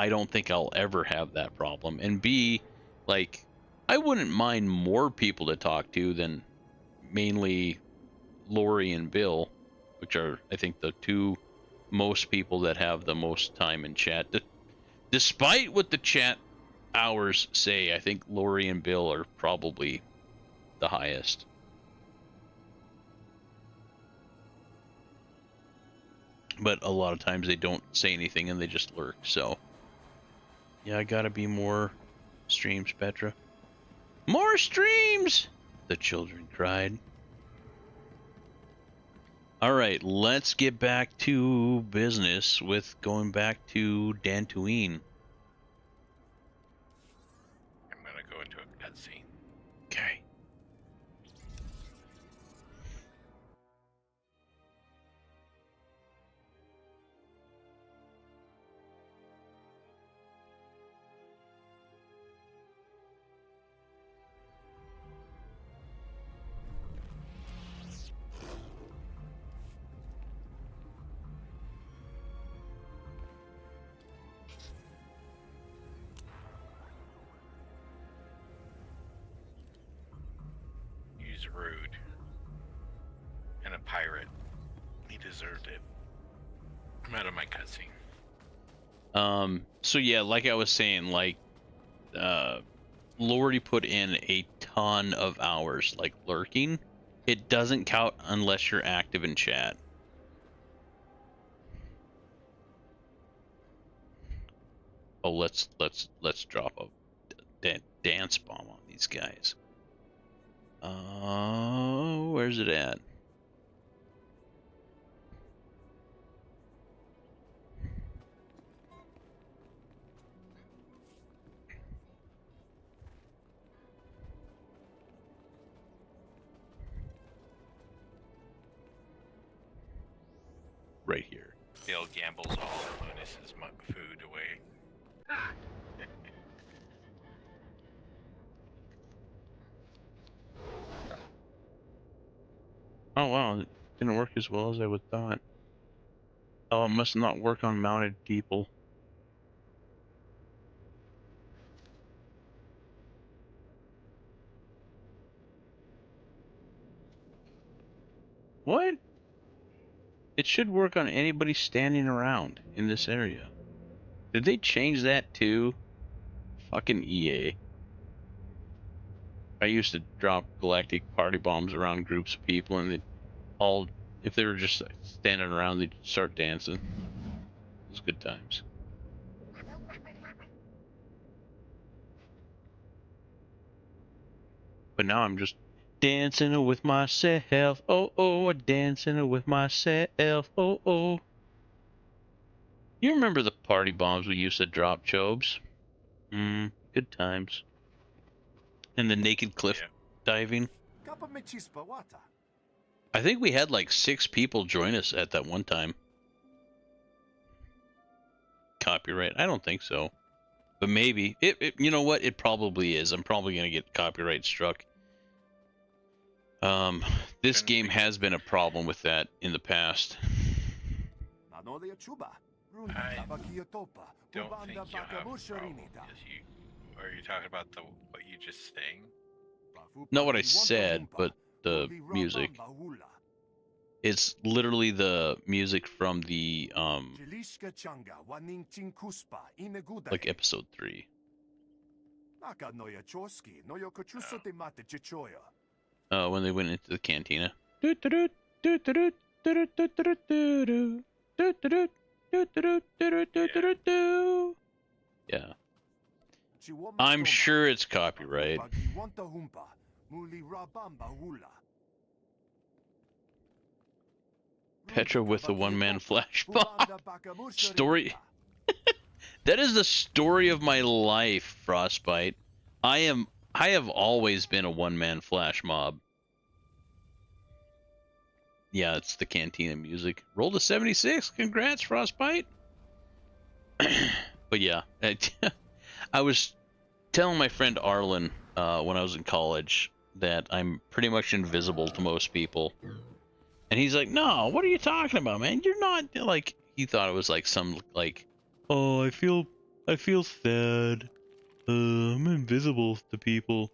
don't think I'll ever have that problem, and B, like, I wouldn't mind more people to talk to than mainly Lori and Bill, which are, I think, the two most people that have the most time in chat. Despite what the chat hours say, I think Lori and Bill are probably the highest. But a lot of times they don't say anything and they just lurk, so. Yeah, I gotta be more streams, Petra. More streams! The children cried. Alright, let's get back to business with going back to Dantooine. I'm gonna go into a cutscene. Okay. He's rude. And a pirate. He deserved it. I'm out of my cutscene. So yeah, like I was saying, like, Lori put in a ton of hours, like, lurking. It doesn't count unless you're active in chat. Oh, let's drop a dance bomb on these guys. Where's it at? Right here. Bill gambles all of Lunis's food away. Oh wow, it didn't work as well as I would thought. Oh, it must not work on mounted people. What? It should work on anybody standing around in this area. Did they change that too? Fucking EA. I used to drop galactic party bombs around groups of people and they'd all, if they were just standing around, they'd start dancing. It was good times. But now I'm just dancing with myself. Oh, oh, dancing with myself. Oh, oh. You remember the party bombs we used to drop, Chobes? Good times. And the naked cliff diving. Kappa me chispa wata. I think we had like 6 people join us at that one time. Copyright? I don't think so. But maybe. You know what? It probably is. I'm probably going to get copyright struck. This game has been a problem with that in the past. I don't think you'll have a problem because are you talking about what you just sang? Not what I said, but the music. It's literally the music from the like episode 3. When they went into the cantina. Yeah. I'm sure it's copyright. Petra with a one-man flash mob. Story. That is the story of my life, Frostbite. I have always been a one-man flash mob. Yeah, it's the cantina music. Rolled a 76. Congrats, Frostbite. But yeah, I was telling my friend Arlen when I was in college that I'm pretty much invisible to most people. And he's like, no, what are you talking about, man? You're not, like, he thought it was like some, like, oh, I feel sad. I'm invisible to people.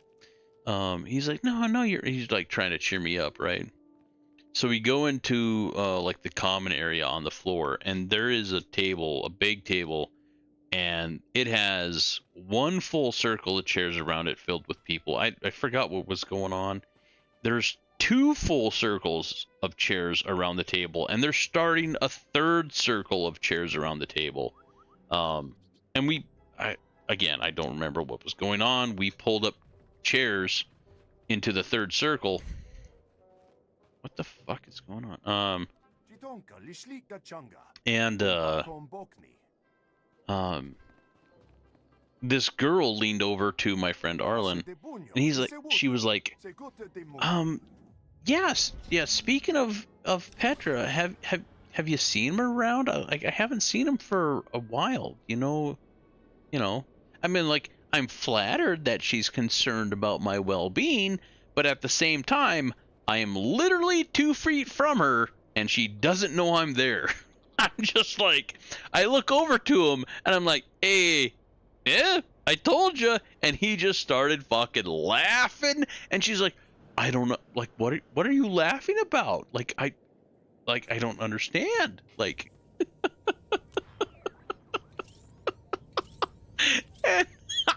He's like, no, he's like trying to cheer me up, right? So we go into like the common area on the floor, and there is a table, a big table, and it has one full circle of chairs around it filled with people. I forgot what was going on. There's 2 full circles of chairs around the table, and they're starting a 3rd circle of chairs around the table. And I don't remember what was going on. We pulled up chairs into the 3rd circle. What the fuck is going on? This girl leaned over to my friend Arlen, and she was like, yes, yeah. Speaking of Petra, have you seen him around? Like, I haven't seen him for a while. You know. I mean, like, I'm flattered that she's concerned about my well-being, but at the same time, I am literally 2 feet from her, and she doesn't know I'm there. I'm just like, I look over to him, and I'm like, hey, yeah, I told you. And he just started fucking laughing, and she's like, I don't know, like, what are you laughing about? Like, I don't understand. Like, and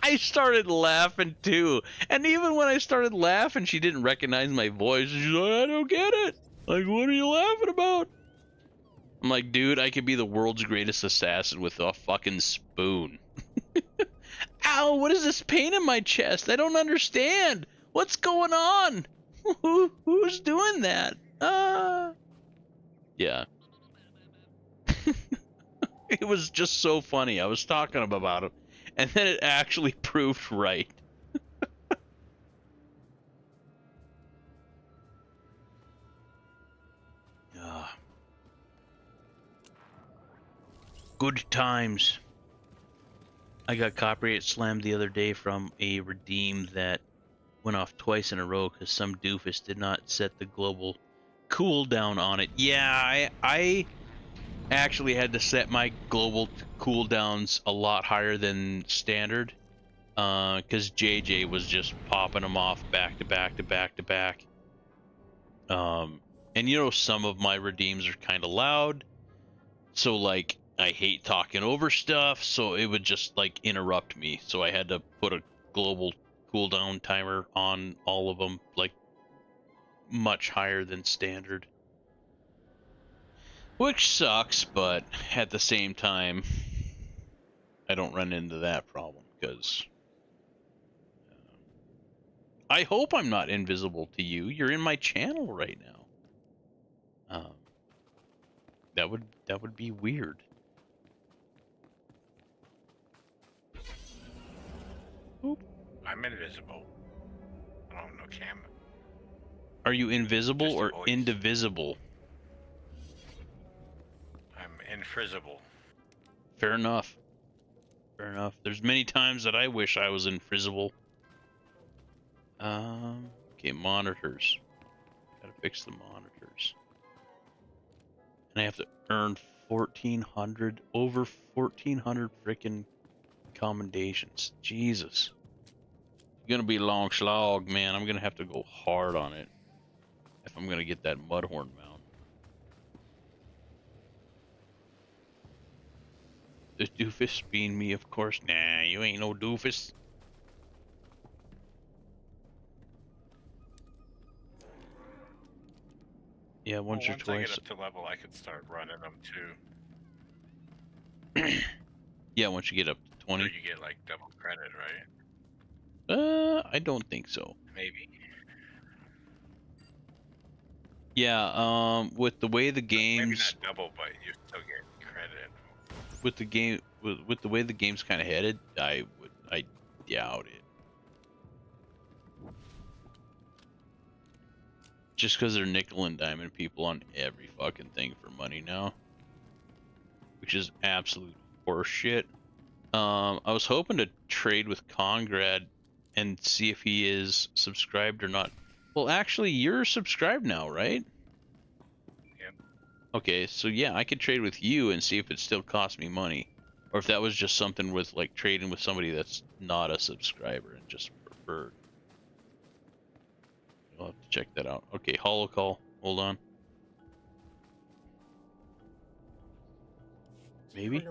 I started laughing too. And even when I started laughing, she didn't recognize my voice. She's like, I don't get it. Like, what are you laughing about? I'm like, dude, I could be the world's greatest assassin with a fucking spoon. Ow, what is this pain in my chest? I don't understand. What's going on? Who's doing that? Yeah. It was just so funny. I was talking about it, and then it actually proved right. Good times. I got copyright slammed the other day from a redeem that went off twice in a row because some doofus did not set the global cooldown on it. Yeah, I actually had to set my global cooldowns a lot higher than standard because JJ was just popping them off back to back to back to back. And you know, some of my redeems are kind of loud, so like I hate talking over stuff, so it would just like interrupt me. So I had to put a global cooldown timer on all of them, like much higher than standard. Which sucks, but at the same time, I don't run into that problem because I hope I'm not invisible to you. You're in my channel right now. That would be weird. Oop. I'm invisible. I don't know Cam. Are you invisible Just a or voice. indivisible? I'm infrizible. Fair enough. Fair enough. There's many times that I wish I was invisible. Okay, monitors. Gotta fix the monitors. And I have to earn 1,400, over 1,400 freaking commendations. Jesus. Gonna be a long slog, man. I'm gonna have to go hard on it if I'm gonna get that mudhorn mount. The doofus being me, of course. Nah, you ain't no doofus. Yeah, once or Once I get twice. up to level, I could start running them too. Yeah, once you get up to Or 20. you get like double credit, right? I don't think so. Maybe. Yeah, with the way the Maybe games, not double, but you still get credit. with the game, with the way the game's kind of headed, I doubt it. Just because they're nickel and diamond people on every fucking thing for money now, which is absolute horseshit. I was hoping to trade with Congrad and see if he is subscribed or not. Well, actually, you're subscribed now, right? Yep. Okay, so yeah, I could trade with you and see if it still costs me money, or if that was just something with like trading with somebody that's not a subscriber and just preferred. I'll have to check that out. Okay, holo call. Hold on. Maybe? I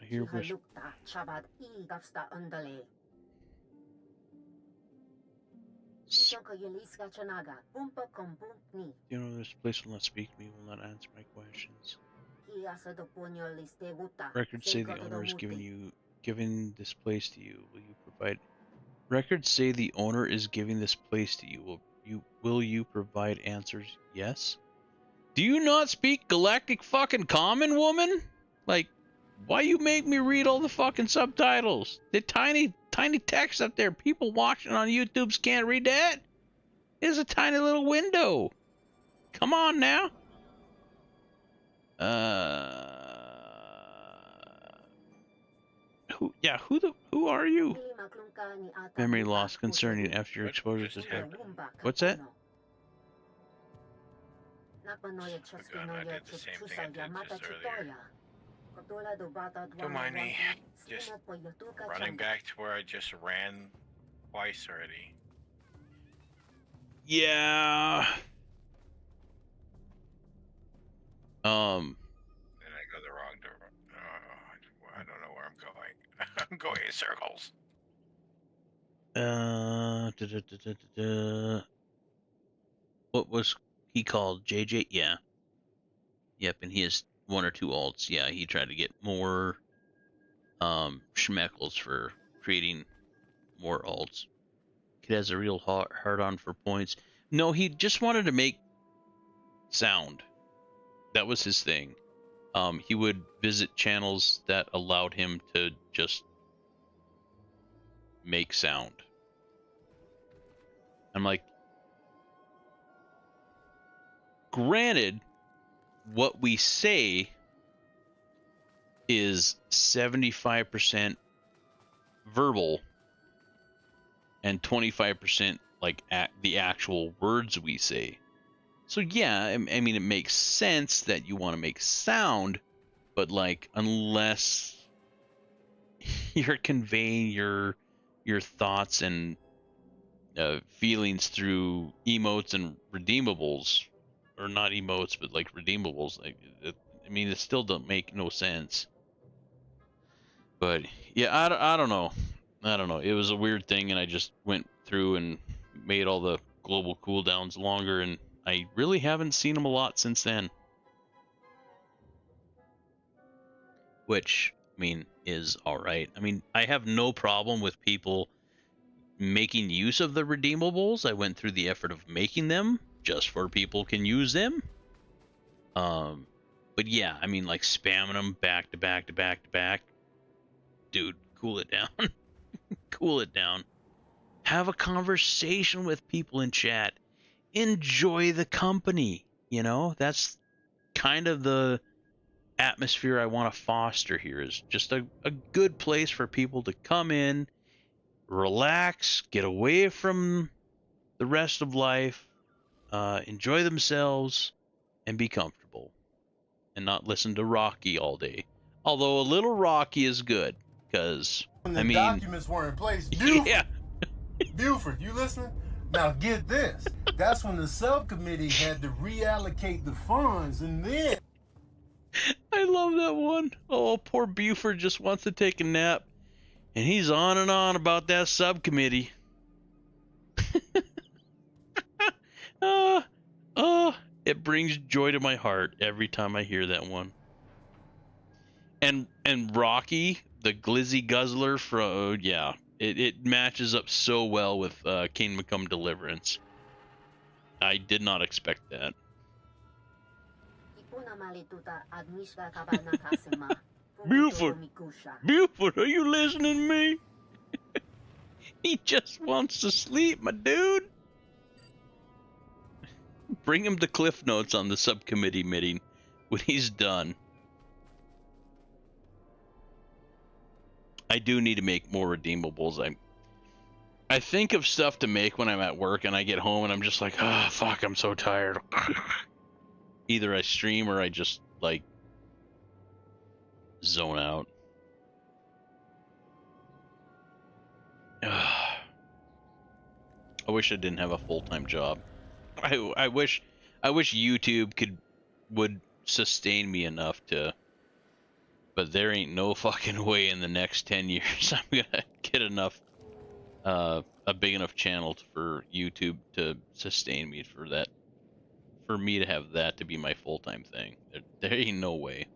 hear whisper. You know, this place will not speak to me, will not answer my questions. Records say the owner is giving this place to you. Will you provide? Records say the owner is giving this place to you. Will you provide answers? Yes. Do you not speak galactic fucking common, woman? Like, why you make me read all the fucking subtitles? The tiny text up there. People watching on YouTube's can't read that. It's a tiny little window. Come on now. Who are you? Memory loss concerning after your exposure to tech. What's that? God, I did the same thing I did just earlier. Don't mind me. Just running back to where I just ran twice already. Yeah. And I go the wrong direction. I don't know where I'm going. I'm going in circles. What was he called? JJ? Yeah. Yep, and he has one or two alts. Yeah, he tried to get more schmeckles for creating more alts. Kid has a real hard on for points. No, he just wanted to make sound. That was his thing. He would visit channels that allowed him to just make sound. I'm like, granted, what we say is 75% verbal and 25% like the actual words we say. So yeah, I mean, it makes sense that you want to make sound, but like, unless you're conveying your thoughts and feelings through emotes and redeemables, or not emotes, but like redeemables, like, I mean, it still don't make no sense. But yeah, I don't know. I don't know. It was a weird thing, and I just went through and made all the global cooldowns longer, and I really haven't seen them a lot since then. Which I mean, is all right. I mean, I have no problem with people making use of the redeemables. I went through the effort of making them just for people can use them. But yeah, I mean, like spamming them back to back to back to back. Dude, cool it down. Cool it down. Have a conversation with people in chat. Enjoy the company. You know, that's kind of the atmosphere I want to foster here, is just a good place for people to come in, relax, get away from the rest of life, enjoy themselves, and be comfortable, and not listen to Rocky all day. Although a little Rocky is good, because, When the I mean... documents were in place, Buford, Yeah. Buford, you listening? Now get this. That's when the subcommittee had to reallocate the funds, and then... I love that one. Oh, poor Buford just wants to take a nap, and he's on and on about that subcommittee. It brings joy to my heart every time I hear that one. And Rocky, the glizzy guzzler from, yeah, it matches up so well with Kingdom Come Deliverance. I did not expect that. Buford, Buford, are you listening to me? He just wants to sleep, my dude. Bring him the cliff notes on the subcommittee meeting when he's done. I do need to make more redeemables. I think of stuff to make when I'm at work, and I get home and I'm just like, ah, fuck, I'm so tired. Either I stream or I just, like, zone out. I wish I didn't have a full-time job. I wish YouTube would sustain me enough to, but there ain't no fucking way in the next 10 years I'm gonna get enough, a big enough channel for YouTube to sustain me for me to have that to be my full-time thing. There ain't no way.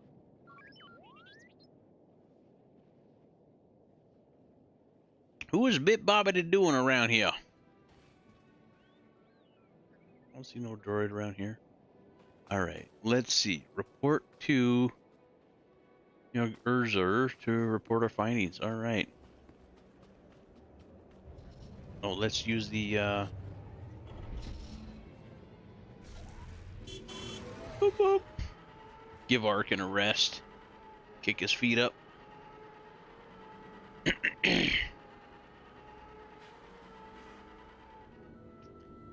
Who is Bit Bobbity doing around here? I don't see no droid around here. Alright, let's see. Report to young Urzer to report our findings. Alright. Oh, let's use the boop, boop. Give Arkin a rest. Kick his feet up.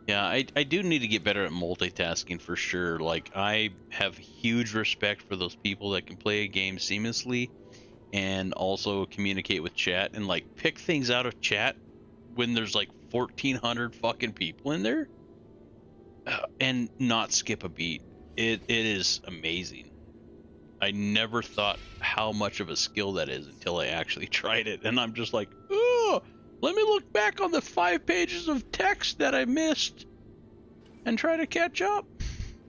Yeah, I do need to get better at multitasking for sure. Like, I have huge respect for those people that can play a game seamlessly and also communicate with chat and, like, pick things out of chat when there's, like, 1,400 fucking people in there and not skip a beat. It is amazing. I never thought how much of a skill that is until I actually tried it, and I'm just like, oh, let me look back on the 5 pages of text that I missed and try to catch up.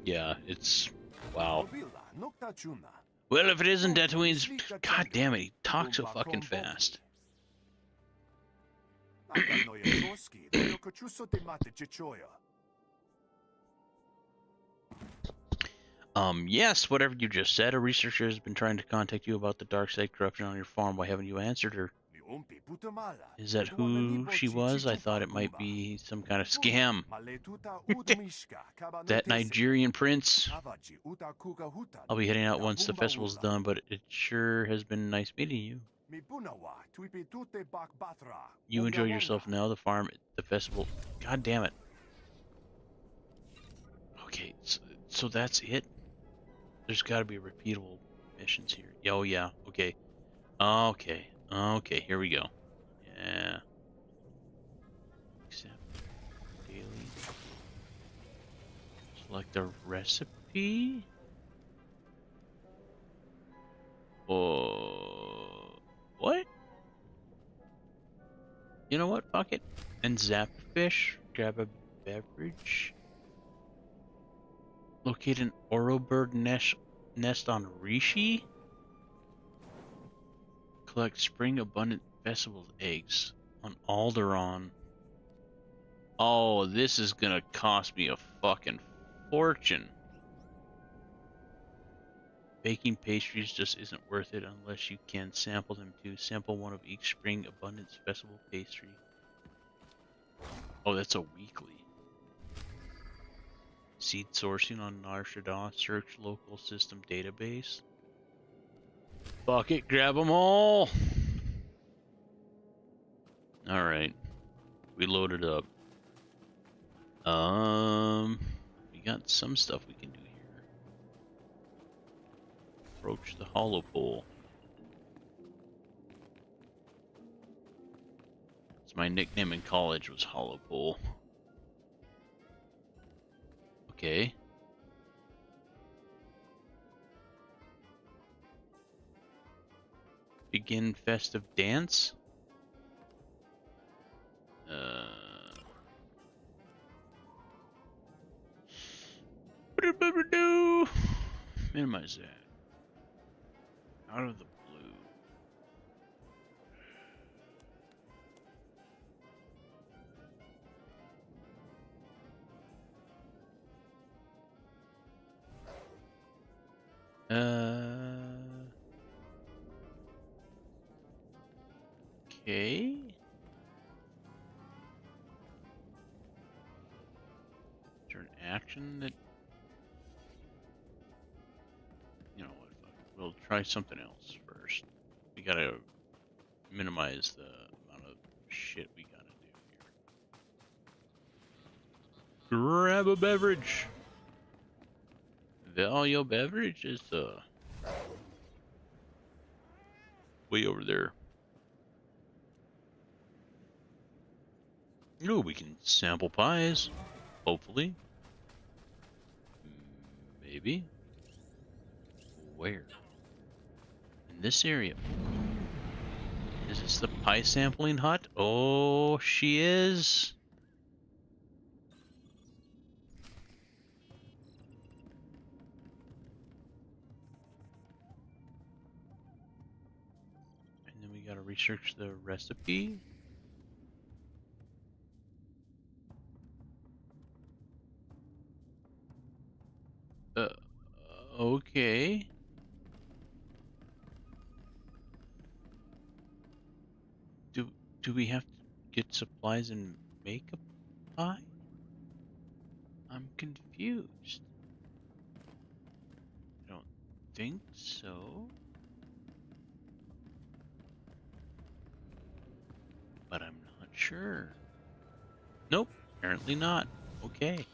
Yeah, it's wow. Well, if it isn't Tatooine's, god damn it, he talks so fucking fast. Yes, whatever you just said. A researcher has been trying to contact you about the dark side corruption on your farm. Why haven't you answered her? Is that who she was? I thought it might be some kind of scam. That Nigerian prince. I'll be heading out once the festival's done, but it sure has been nice meeting you. You enjoy yourself now, the farm, the festival. God damn it. Okay, so that's it? There's got to be repeatable missions here. Oh, yeah. Okay. Okay. Okay, here we go. Yeah. Accept daily. Select the recipe. Oh, what? You know what? Fuck it. And zap fish. Grab a beverage. Locate an Oro bird nest on Rishi. collect spring abundant vegetables eggs on Alderaan. Oh, this is gonna cost me a fucking fortune. Baking pastries just isn't worth it unless you can sample them too. Sample one of each spring abundance festival pastry. Oh, that's a weekly. Seed sourcing on Nar Shaddaa. Search local system database. Fuck it, grab them all. Alright. We loaded up. We got some stuff we can do here. Approach the hollow pole. It's my nickname in college was hollow pole. Okay. Begin festive dance. Minimize that. Out of the blue. Okay. Is there an action that... You know what, fuck it. We'll try something else first. We gotta minimize the amount of shit we gotta do here. Grab a beverage! Value beverage is, way over there. Ooh, we can sample pies. Hopefully. Maybe. Where? In this area. Is this the pie sampling hut? Oh, she is. And then we gotta research the recipe. Okay. Do we have to get supplies and make a pie? I'm confused. I don't think so. But I'm not sure. Nope, apparently not. Okay.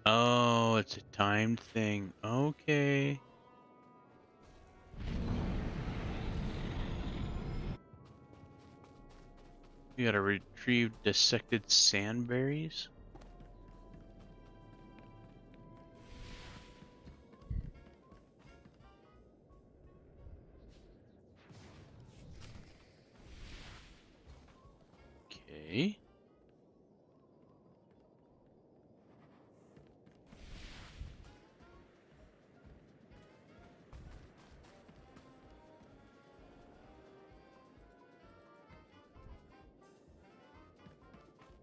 Oh, it's a timed thing. Okay. You gotta retrieve dissected sandberries. Okay.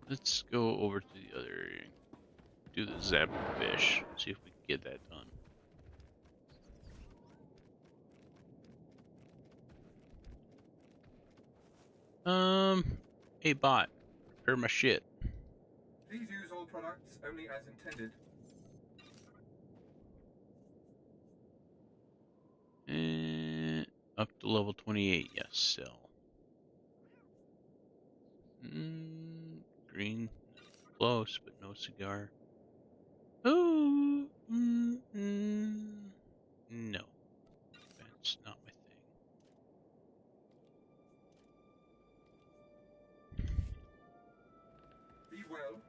Let's go over to the other, do the zap fish, see if we can get that done. Hey bot, repair my shit. Please use all products only as intended. Up to level 28, yes, sell. Green, close, but no cigar. Oh, no, that's not my thing. Be well.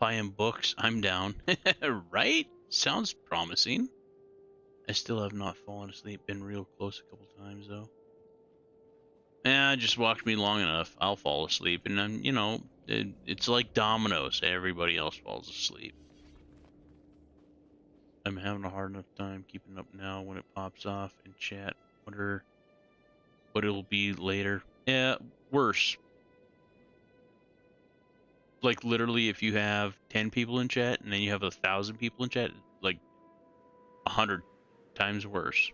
buying books, I'm down. Right? Sounds promising. I still have not fallen asleep. Been real close a couple times, though. Yeah, just watch me long enough. I'll fall asleep. And then, you know, it's like dominoes. Everybody else falls asleep. I'm having a hard enough time keeping up now when it pops off in chat. Wonder what it'll be later. Yeah, worse. Like, literally, if you have 10 people in chat and then you have 1,000 people in chat, like 100 times worse.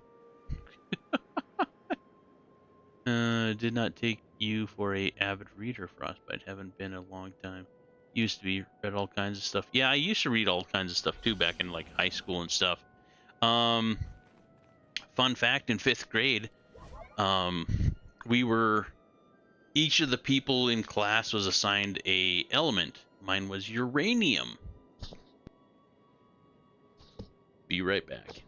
Did not take you for a avid reader, Frostbite. Haven't been a long time. Used to be, read all kinds of stuff. Yeah, I used to read all kinds of stuff too back in like high school and stuff. Fun fact, in 5th grade, we were, each of the people in class was assigned a element. Mine was uranium. Be right back.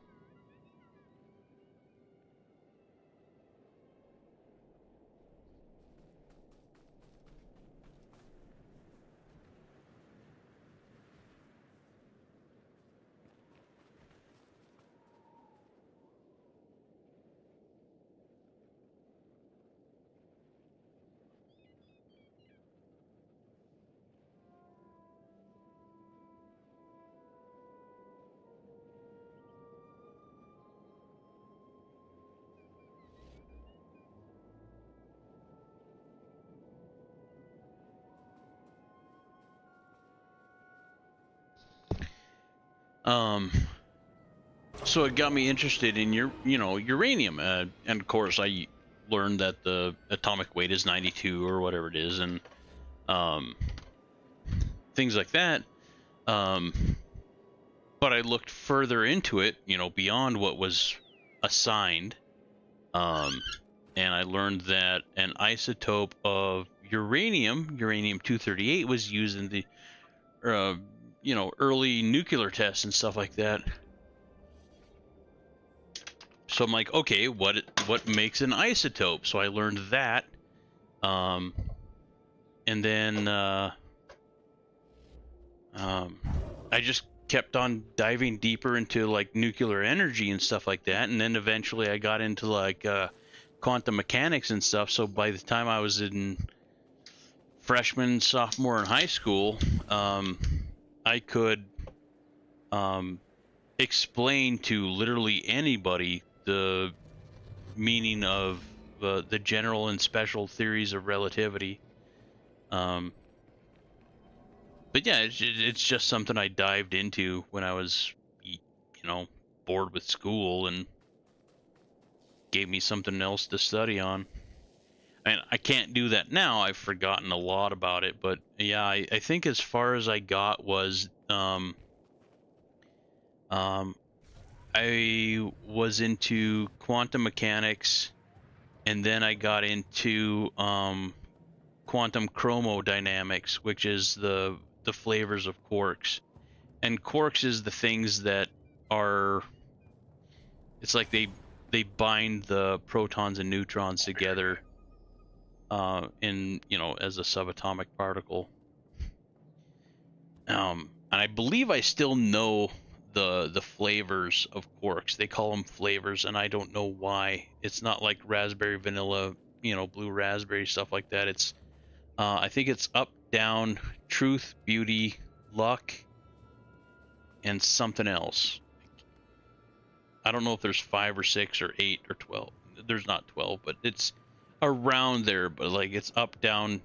So it got me interested in uranium, and of course I learned that the atomic weight is 92 or whatever it is, and things like that. But I looked further into it, beyond what was assigned, and I learned that an isotope of uranium-238, was used in the early nuclear tests and stuff like that. So I'm like, okay, what makes an isotope? So I learned that, and then I just kept on diving deeper into like nuclear energy and stuff like that, and then eventually I got into like quantum mechanics and stuff. So by the time I was in freshman, sophomore in high school, I could explain to literally anybody the meaning of the general and special theories of relativity. But yeah, it's just something I dived into when I was, bored with school, and gave me something else to study on. And I can't do that now. I've forgotten a lot about it, but yeah, I think as far as I got was I was into quantum mechanics, and then I got into quantum chromodynamics, which is the flavors of quarks. And quarks is the things that are, it's like they bind the protons and neutrons together in, as a subatomic particle. And I believe I still know the flavors of quarks. They call them flavors, and I don't know why. It's not like raspberry, vanilla, blue raspberry, stuff like that. It's I think it's up, down, truth, beauty, luck, and something else. I don't know if there's 5 or 6 or 8 or 12. There's not 12, but it's around there. But like, it's up, down,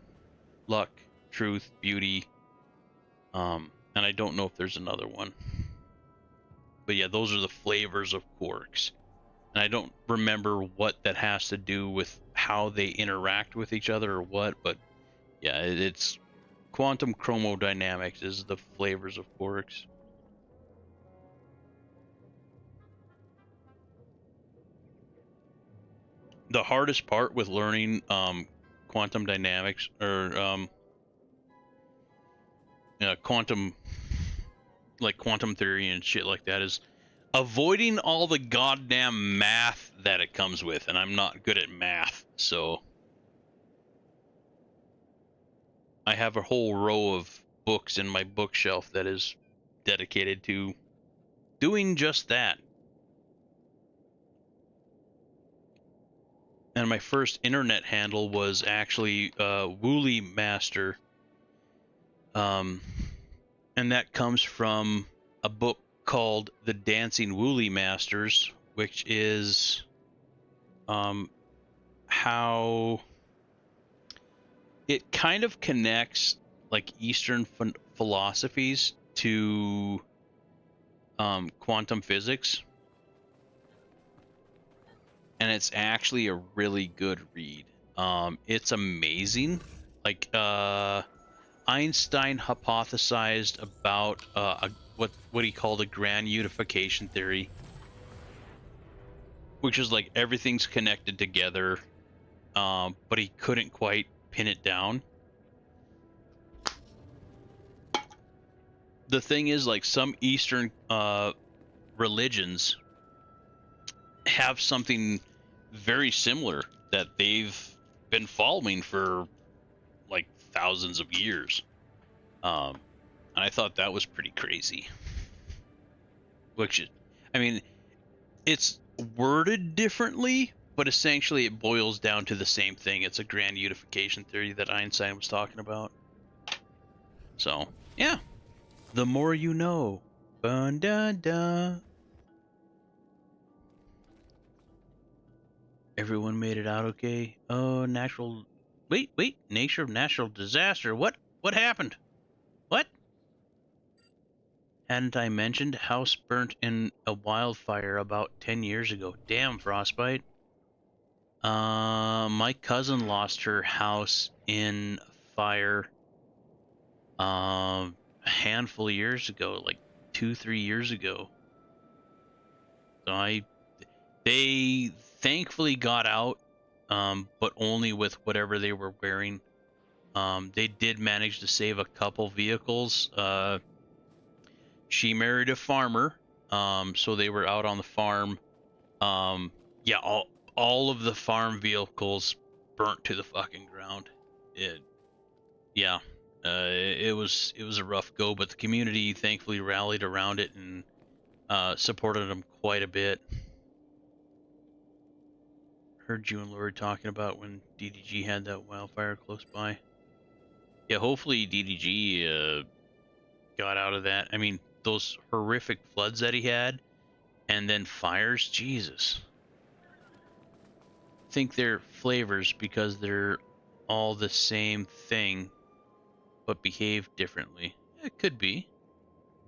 luck, truth, beauty, and I don't know if there's another one. But yeah, those are the flavors of quarks. And I don't remember what that has to do with how they interact with each other or what, but yeah, it's quantum chromodynamics is the flavors of quarks. The hardest part with learning quantum dynamics, or quantum theory and shit like that, is avoiding all the goddamn math that it comes with, and I'm not good at math, so I have a whole row of books in my bookshelf that is dedicated to doing just that. And my first internet handle was actually Wooly Master. And that comes from a book called The Dancing Wooly Masters, which is how it kind of connects like Eastern philosophies to quantum physics. And it's actually a really good read. It's amazing. Like Einstein hypothesized about what he called a grand unification theory, which is like everything's connected together, but he couldn't quite pin it down. The thing is, like, some Eastern religions have something very similar that they've been following for like thousands of years. And I thought that was pretty crazy. Which, I mean, it's worded differently, but essentially it boils down to the same thing. It's a grand unification theory that Einstein was talking about. So, yeah. The more you know. Dun, dun, dun. Everyone made it out okay? Oh, natural... Wait. Natural disaster. What happened? What? Hadn't I mentioned house burnt in a wildfire about 10 years ago? Damn, Frostbite. My cousin lost her house in a fire a handful of years ago, like 2-3 years ago. So they thankfully got out, but only with whatever they were wearing. They did manage to save a couple vehicles. She married a farmer, so they were out on the farm. Yeah, all of the farm vehicles burnt to the fucking ground. It was a rough go, but the community thankfully rallied around it and supported them quite a bit. Heard you and Lori talking about when DDG had that wildfire close by. Yeah, hopefully DDG got out of that. I mean, those horrific floods that he had, and then fires, Jesus. I think they're flavors because they're all the same thing, but behave differently. It could be.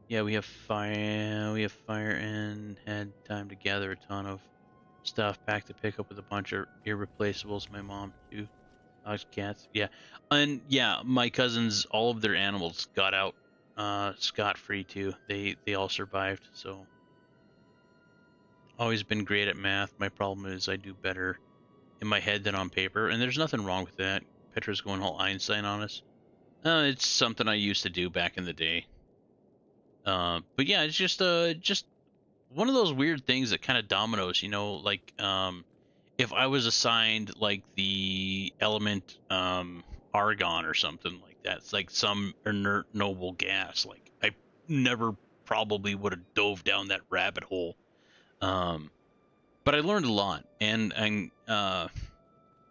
Yeah, we have fire and had time to gather a ton of stuff packed to pick up with a bunch of irreplaceables. My mom too. Dogs, cats. Yeah. And yeah, my cousins, all of their animals got out scot-free too. They all survived, so always been great at math. My problem is I do better in my head than on paper, and there's nothing wrong with that. Petra's going all Einstein on us. It's something I used to do back in the day. But yeah, it's just one of those weird things that kind of dominoes, you know, like if I was assigned like the element argon or something like that, it's like some inert noble gas, like I never probably would have dove down that rabbit hole. But I learned a lot, and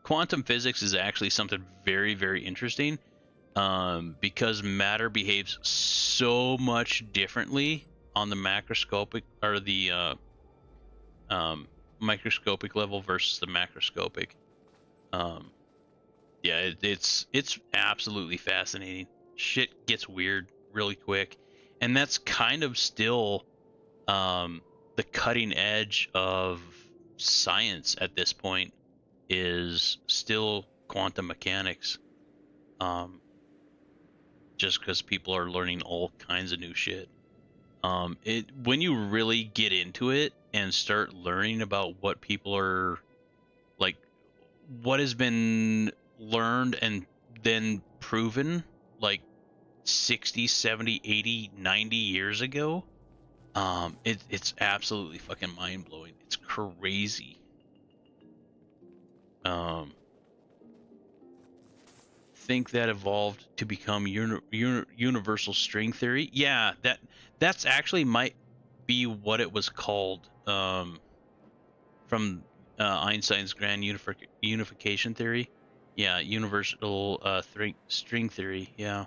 quantum physics is actually something very, very interesting, because matter behaves so much differently on the macroscopic or the microscopic level versus the macroscopic. Yeah, it's absolutely fascinating. Shit gets weird really quick, and that's kind of still the cutting edge of science at this point is still quantum mechanics. Just because people are learning all kinds of new shit. When you really get into it and start learning about what people are like, what has been learned and then proven like 60, 70, 80, 90 years ago, it's absolutely fucking mind-blowing. It's crazy. think that evolved to become universal string theory. Yeah, that's actually might be what it was called from Einstein's grand unification theory. Yeah, universal string theory. Yeah,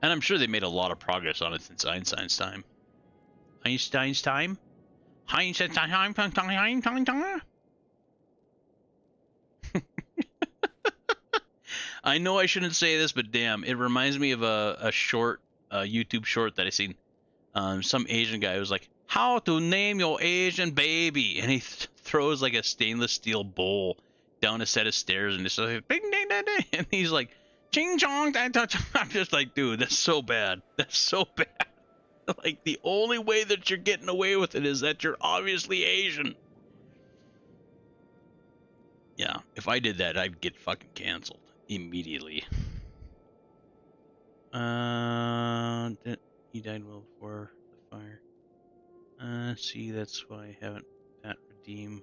and I'm sure they made a lot of progress on it since Einstein's time. Einstein's time. I know I shouldn't say this, but damn, it reminds me of a short, YouTube short that I seen. Some Asian guy was like, "How to name your Asian baby?" and he throws like a stainless steel bowl down a set of stairs, and it's like, ding, ding, ding, ding, and he's like, "Ching chong." I'm just like, dude, that's so bad. That's so bad. Like, the only way that you're getting away with it is that you're obviously Asian. Yeah, if I did that, I'd get fucking canceled immediately. He died well before the fire. See, that's why I haven't that redeem.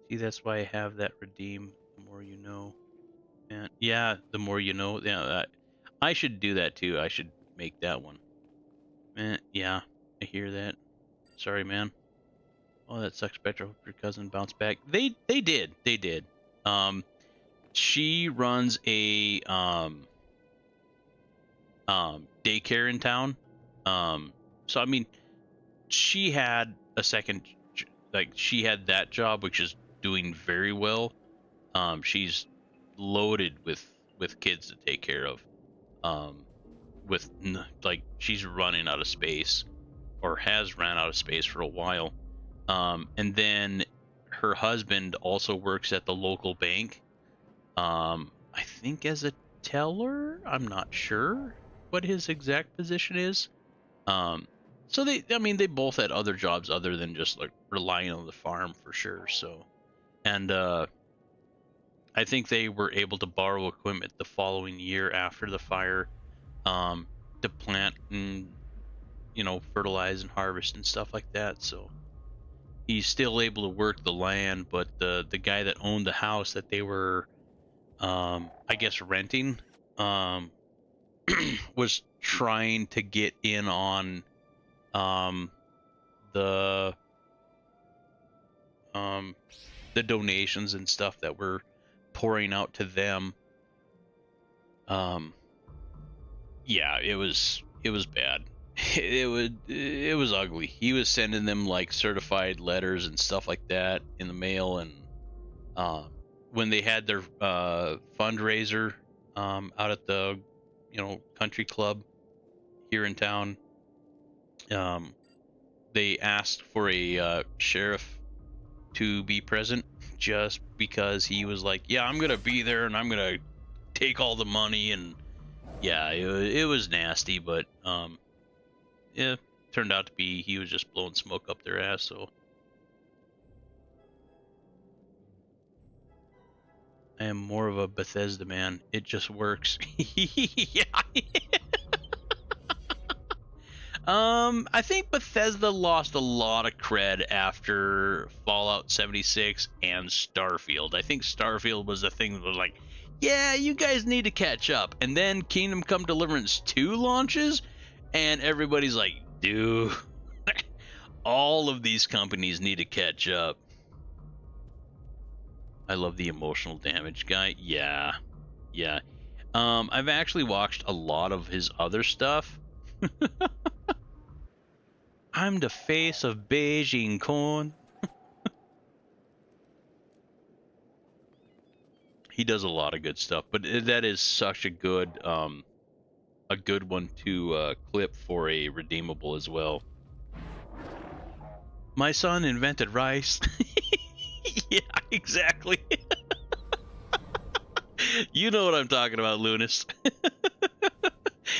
See, that's why I have that redeem. The more you know. And yeah, the more you know. Yeah, I should do that too. I should make that one. Yeah, I hear that. Sorry, man. Oh, that sucks, Petra. Hope your cousin bounced back. They did. They did. She runs a daycare in town. So I mean, she had a second, like she had that job, which is doing very well. She's loaded with kids to take care of. Like she's running out of space, or has ran out of space for a while. And then her husband also works at the local bank. I think as a teller. I'm not sure what his exact position is. So they both had other jobs other than just like relying on the farm for sure. So, and I think they were able to borrow equipment the following year after the fire, to plant and fertilize and harvest and stuff like that. So he's still able to work the land, but the guy that owned the house that they were, I guess, renting, was trying to get in on the donations and stuff that were pouring out to them. Yeah, it was bad. It was ugly. He was sending them like certified letters and stuff like that in the mail, and when they had their fundraiser out at the country club here in town, they asked for a sheriff to be present, just because he was like, yeah, I'm gonna be there and I'm gonna take all the money. And yeah, it was nasty, but yeah, turned out to be he was just blowing smoke up their ass. So I am more of a Bethesda man. It just works. Yeah. I think Bethesda lost a lot of cred after Fallout 76 and Starfield. I think Starfield was the thing that was like, yeah, you guys need to catch up. And then Kingdom Come Deliverance 2 launches, and everybody's like, dude, all of these companies need to catch up. I love the emotional damage guy. Yeah. I've actually watched a lot of his other stuff. I'm the face of Beijing corn. He does a lot of good stuff, but that is such a good one to clip for a redeemable as well. My son invented rice. Yeah, exactly. You know what I'm talking about, Lunas.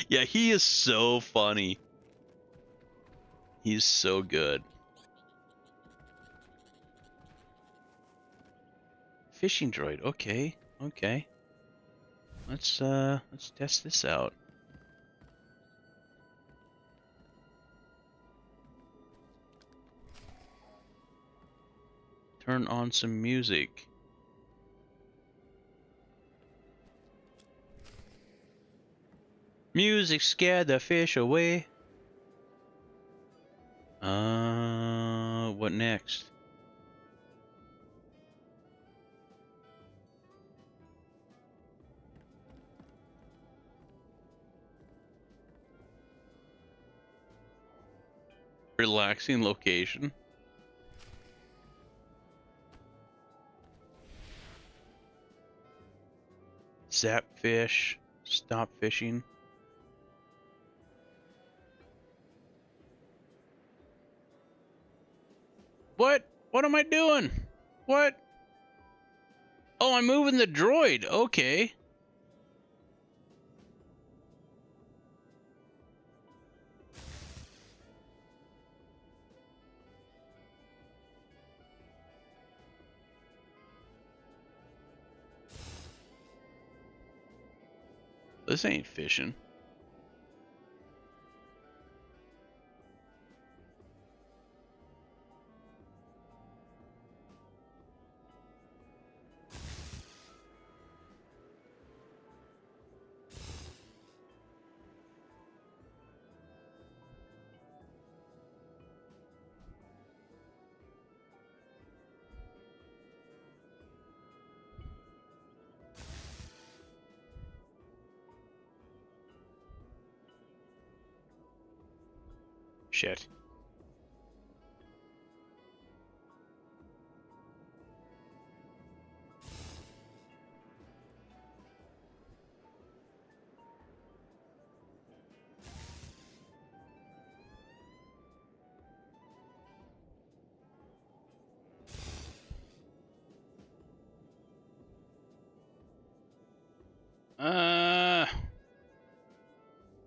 Yeah, he is so funny. He's so good. Fishing droid. Okay. Let's test this out. Turn on some music. Music scared the fish away. What next? Relaxing location. Zap fish. Stop fishing. What? What am I doing? What? Oh, I'm moving the droid. Okay. This ain't fishing. Shit.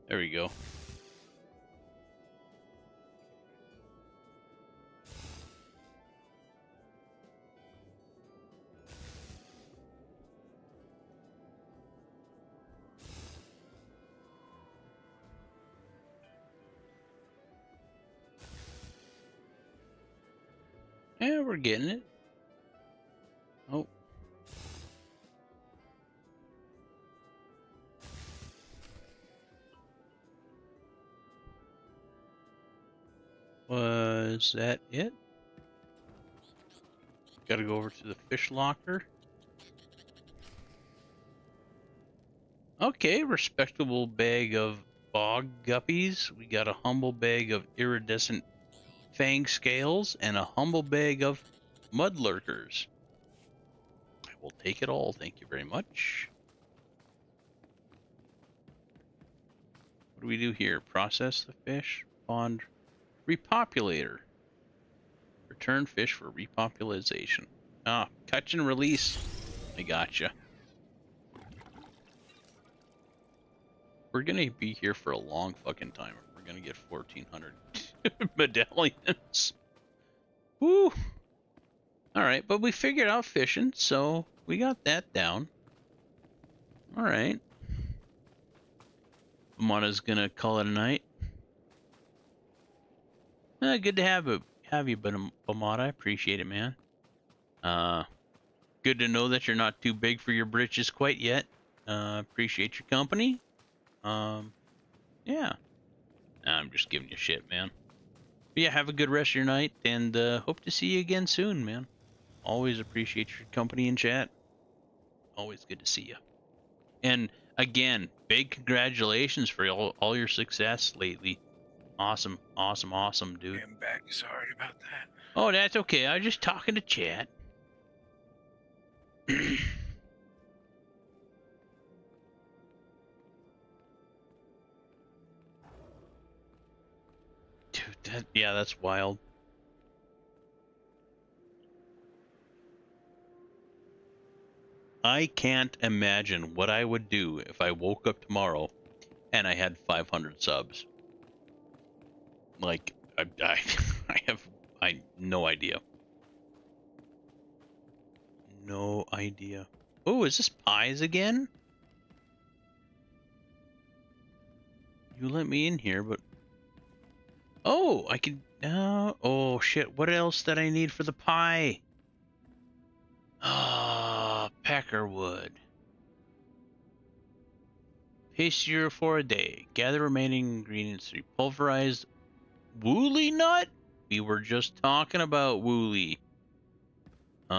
There we go. Yeah, we're getting it. Oh. Was that it? Gotta go over to the fish locker. Okay, respectable bag of bog guppies. We got a humble bag of iridescent fang scales and a humble bag of mud lurkers. I will take it all, thank you very much. What do we do here? Process the fish, pond, repopulator. Return fish for repopulation. Ah, catch and release. I gotcha. We're gonna be here for a long fucking time. We're gonna get 1,400 medallions. Woo! Alright, but we figured out fishing, so we got that down. Alright. Amana's gonna call it a night. Good to have you, Bamada. I appreciate it, man. Good to know that you're not too big for your britches quite yet. Appreciate your company. Yeah. I'm just giving you shit, man. But yeah, have a good rest of your night, and hope to see you again soon, man. Always appreciate your company in chat. Always good to see you. And again, big congratulations for all your success lately. Awesome, awesome, awesome, dude. I'm back. Sorry about that. Oh, that's okay. I was just talking to chat. Dude, yeah, that's wild. I can't imagine what I would do if I woke up tomorrow and I had 500 subs. Like, I have no idea. No idea. Oh, is this pies again? You let me in here, but... Oh, I can... oh, shit. What else did I need for the pie? Ah, peckerwood. Paste for a day. Gather remaining ingredients. Pulverized woolly nut? We were just talking about woolly. We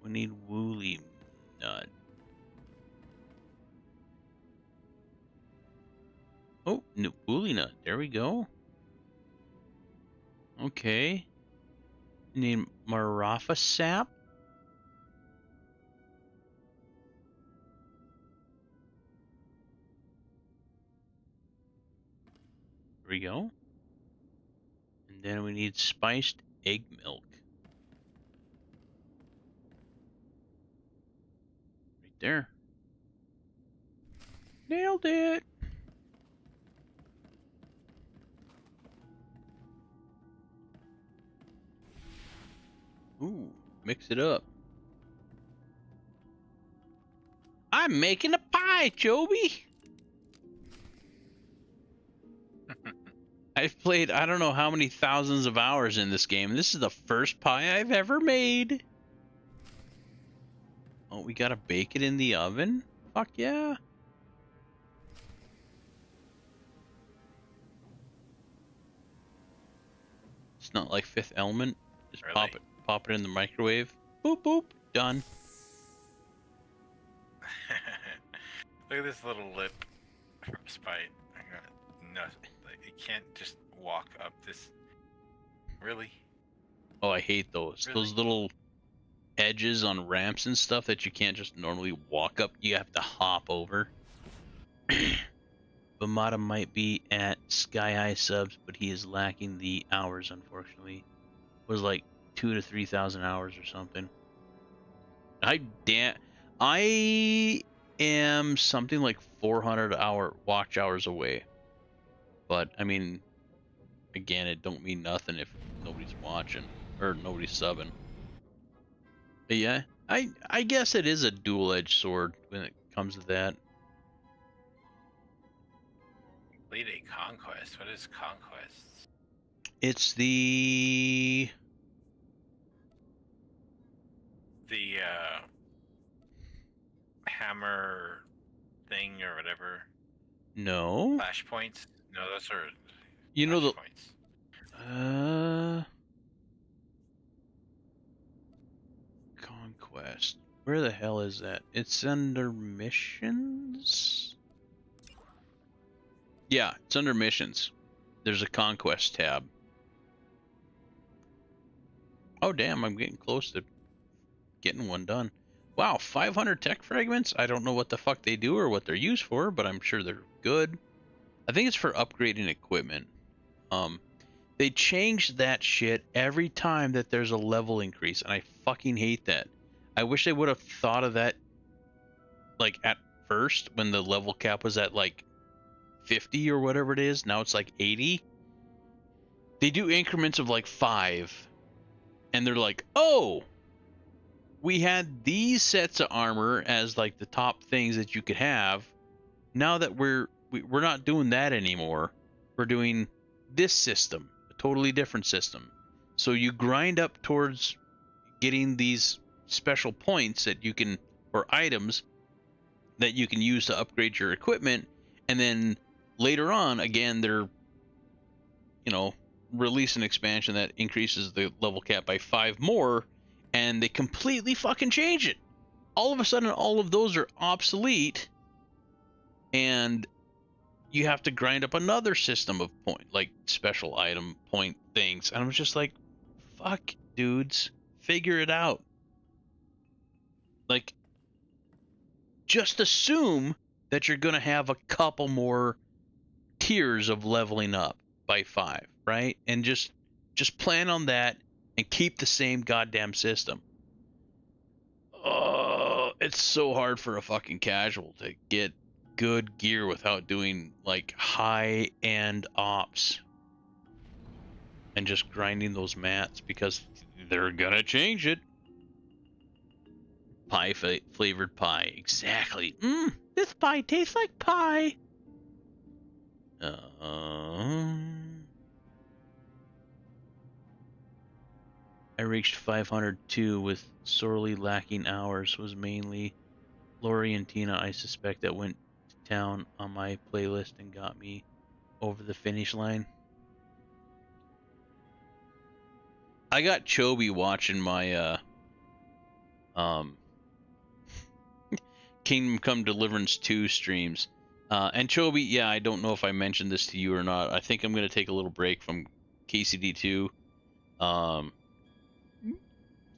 need woolly nut. Oh, no, woolly nut. There we go. Okay. Need Marafa sap. There we go. And then we need spiced egg milk. Right there. Nailed it. Ooh, mix it up. I'm making a pie, Joby. I've played I don't know how many thousands of hours in this game. This is the first pie I've ever made. Oh, we gotta bake it in the oven? Fuck yeah. It's not like Fifth Element. Just Really? pop it in the microwave. Boop boop, done. Look at this little lip from Spite. No, like, you can't just walk up this. Really? Oh, I hate those. Really? Those little edges on ramps and stuff that you can't just normally walk up. You have to hop over. Bamata might be at Sky High subs, but he is lacking the hours, unfortunately. It was like 2,000 to 3,000 hours or something. I am something like 400 watch hours away. But I mean, again, it don't mean nothing if nobody's watching or nobody's subbing. But yeah, I guess it is a dual-edged sword when it comes to that. Complete a conquest. What is conquest? It's the hammer thing or whatever. no. Flashpoints? No, those are You know the flashpoints. conquest. Where the hell is that? It's under missions? Yeah, it's under missions. There's a conquest tab. Oh damn, I'm getting close to getting one done. Wow, 500 tech fragments? I don't know what the fuck they do or what they're used for, but I'm sure they're good. I think it's for upgrading equipment. They change that shit every time that there's a level increase, and I fucking hate that. I wish they would have thought of that, like, at first, when the level cap was at, like, 50 or whatever it is. Now it's, like, 80. They do increments of, like, 5, and they're like, oh, we had these sets of armor as, like, the top things that you could have. Now that we're not doing that anymore. We're doing this system, a totally different system. So you grind up towards getting these special points that you can, or items that you can use to upgrade your equipment, and then later on, again, they're, you know, release an expansion that increases the level cap by 5 more, and they completely fucking change it. All of a sudden, all of those are obsolete, and you have to grind up another system of point, like special item point things. And I was just like, fuck, dudes, figure it out. Like, just assume that you're going to have a couple more tiers of leveling up by 5, right? And just plan on that and keep the same goddamn system. Oh, it's so hard for a fucking casual to get good gear without doing like high-end ops and just grinding those mats, because they're gonna change it. Pie flavored pie, exactly. This pie tastes like pie. I reached 502 with sorely lacking hours. Was mainly Lori and Tina, I suspect, that went to town on my playlist and got me over the finish line. I got Chobi watching my Kingdom Come Deliverance 2 streams. And Chobi, yeah, I don't know if I mentioned this to you or not. I think I'm going to take a little break from KCD2.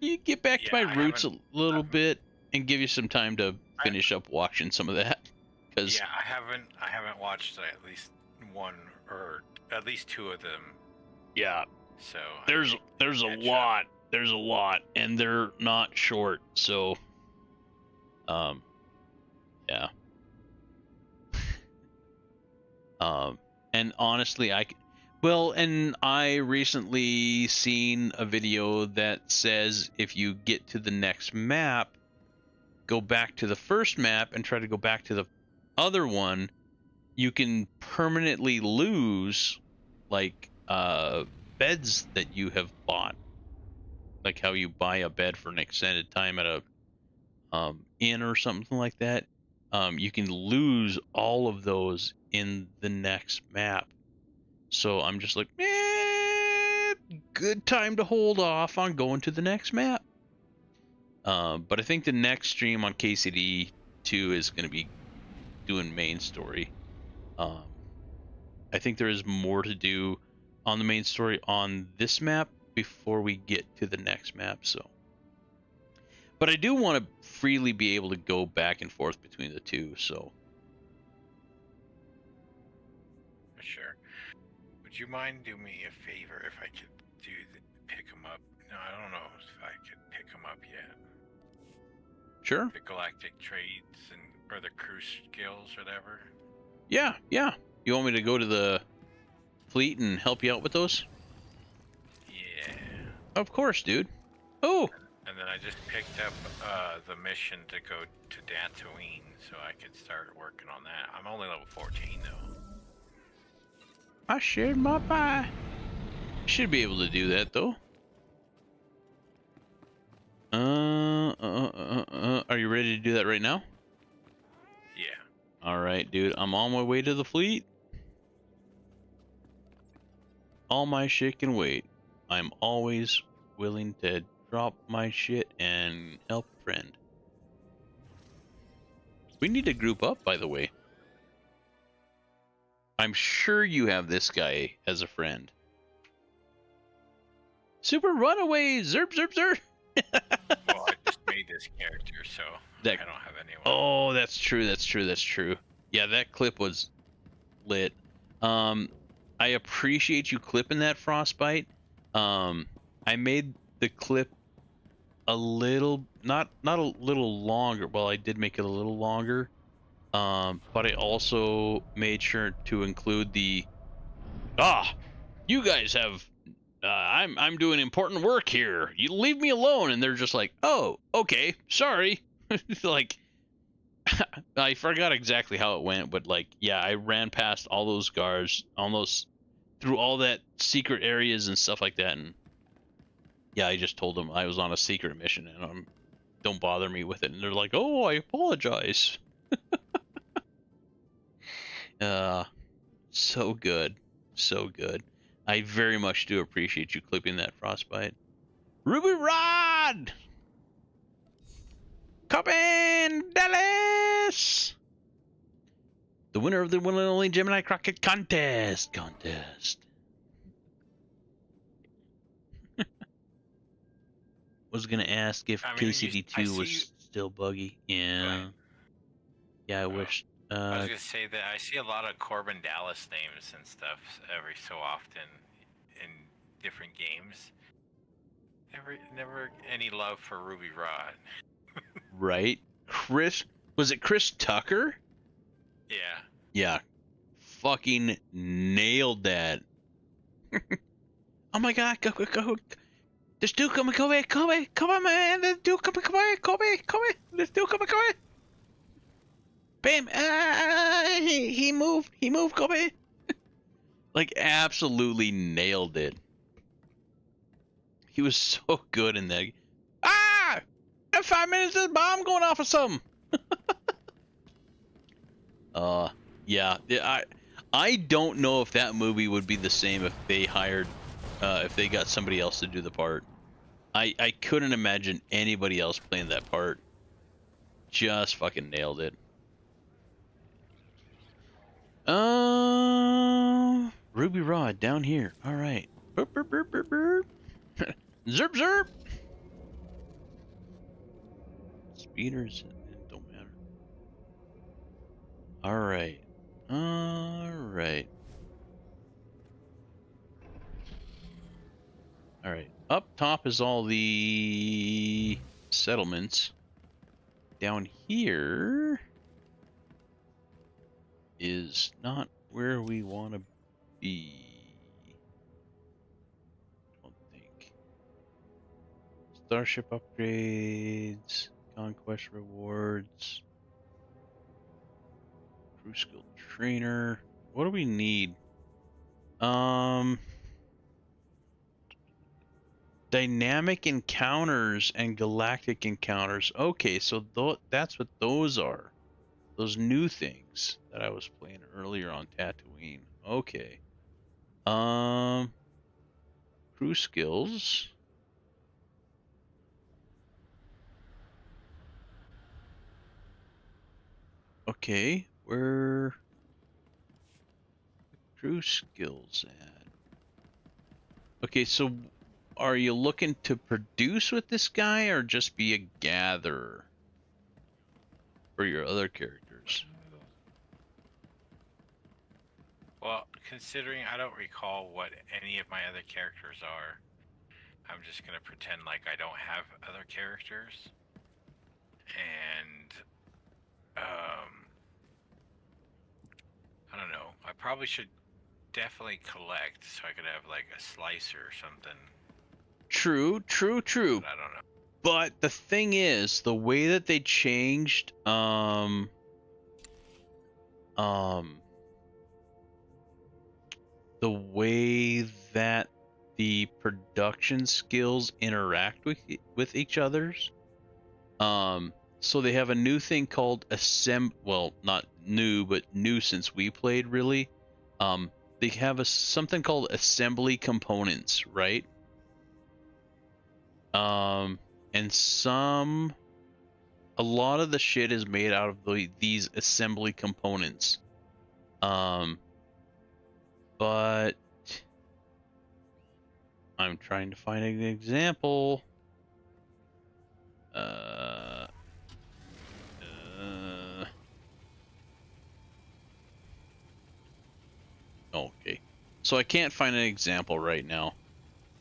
You get back to my roots a little bit and give you some time to finish up watching some of that. Cause yeah, I haven't watched at least one or at least two of them. Yeah. So there's a lot. There's a lot, and they're not short. So, yeah. And honestly, and I recently seen a video that says if you get to the next map, go back to the first map and try to go back to the other one, you can permanently lose, like, beds that you have bought. Like how you buy a bed for an extended time at a inn or something like that. You can lose all of those in the next map. So I'm just like, good time to hold off on going to the next map. But I think the next stream on KCD 2 is going to be doing main story. I think there is more to do on the main story on this map before we get to the next map. So, but I do want to freely be able to go back and forth between the two. So, for sure. Would you mind doing me a favor if I could pick them up? No, I don't know if I could pick them up yet. Sure. The galactic trades or the cruise skills or whatever. Yeah. You want me to go to the fleet and help you out with those? Yeah. Of course, dude. Oh. And then I just picked up the mission to go to Dantooine, so I could start working on that. I'm only level 14 though. I shared my pie. Should be able to do that though. Are you ready to do that right now? Yeah. All right, dude. I'm on my way to the fleet. All my shit can wait. I'm always willing to drop my shit and help a friend. We need to group up, by the way. I'm sure you have this guy as a friend. Super Runaway! Zerp, zerp, zerp! Well, I just made this character, so I don't have anyone. Oh, that's true, that's true, that's true. Yeah, that clip was lit. I appreciate you clipping that, Frostbite. I made the clip a little, not a little longer. Well, I did make it a little longer. But I also made sure to include the, you guys have, I'm doing important work here. You leave me alone. And they're just like, oh, okay, sorry. Like, I forgot exactly how it went, but like, yeah, I ran past all those guards, almost through all that secret areas and stuff like that. And yeah, I just told them I was on a secret mission and don't bother me with it. And they're like, oh, I apologize. So good. So good. I very much do appreciate you clipping that, Frostbite. Ruby Rod! Coming, Dallas! The winner of the one and only Gemini Crockett contest. Was gonna ask if KCD2 was still buggy. Yeah. Yeah, I wish. I was gonna say that I see a lot of Corbin Dallas names and stuff every so often in different games. Never any love for Ruby Rod. Right? Was it Chris Tucker? Yeah. Yeah. Fucking nailed that. Oh my god, go. There's Duke coming, come on, man. There's Duke coming, come on. There's Duke coming. Bam! He moved, Kobe. Like, absolutely nailed it. He was so good in that. 5 minutes, there's a bomb going off or something. Yeah, I don't know if that movie would be the same if they hired, if they got somebody else to do the part. I couldn't imagine anybody else playing that part. Just fucking nailed it. Ruby Rod down here. All right. Burp, burp, burp, burp, burp. Zerp, zerp. Speeders, it don't matter. All right. All right. All right. Up top is all the settlements. Down here is not where we want to be. I don't think. Starship upgrades, conquest rewards, crew skill trainer. What do we need? Dynamic encounters and galactic encounters. Okay, so that's what those are. Those new things that I was playing earlier on Tatooine. Okay. Crew skills. Okay, where crew skills at? Okay, so are you looking to produce with this guy or just be a gatherer for your other characters? Well, considering I don't recall what any of my other characters are, I'm just gonna pretend like I don't have other characters. And I don't know. I probably should definitely collect so I could have like a slicer or something. True. But I don't know. But the thing is, the way that they changed the way that the production skills interact with each other's, so they have a new thing called well, not new, but new since we played, really. They have something called assembly components, right? And a lot of the shit is made out of these assembly components. But I'm trying to find an example. Okay. So I can't find an example right now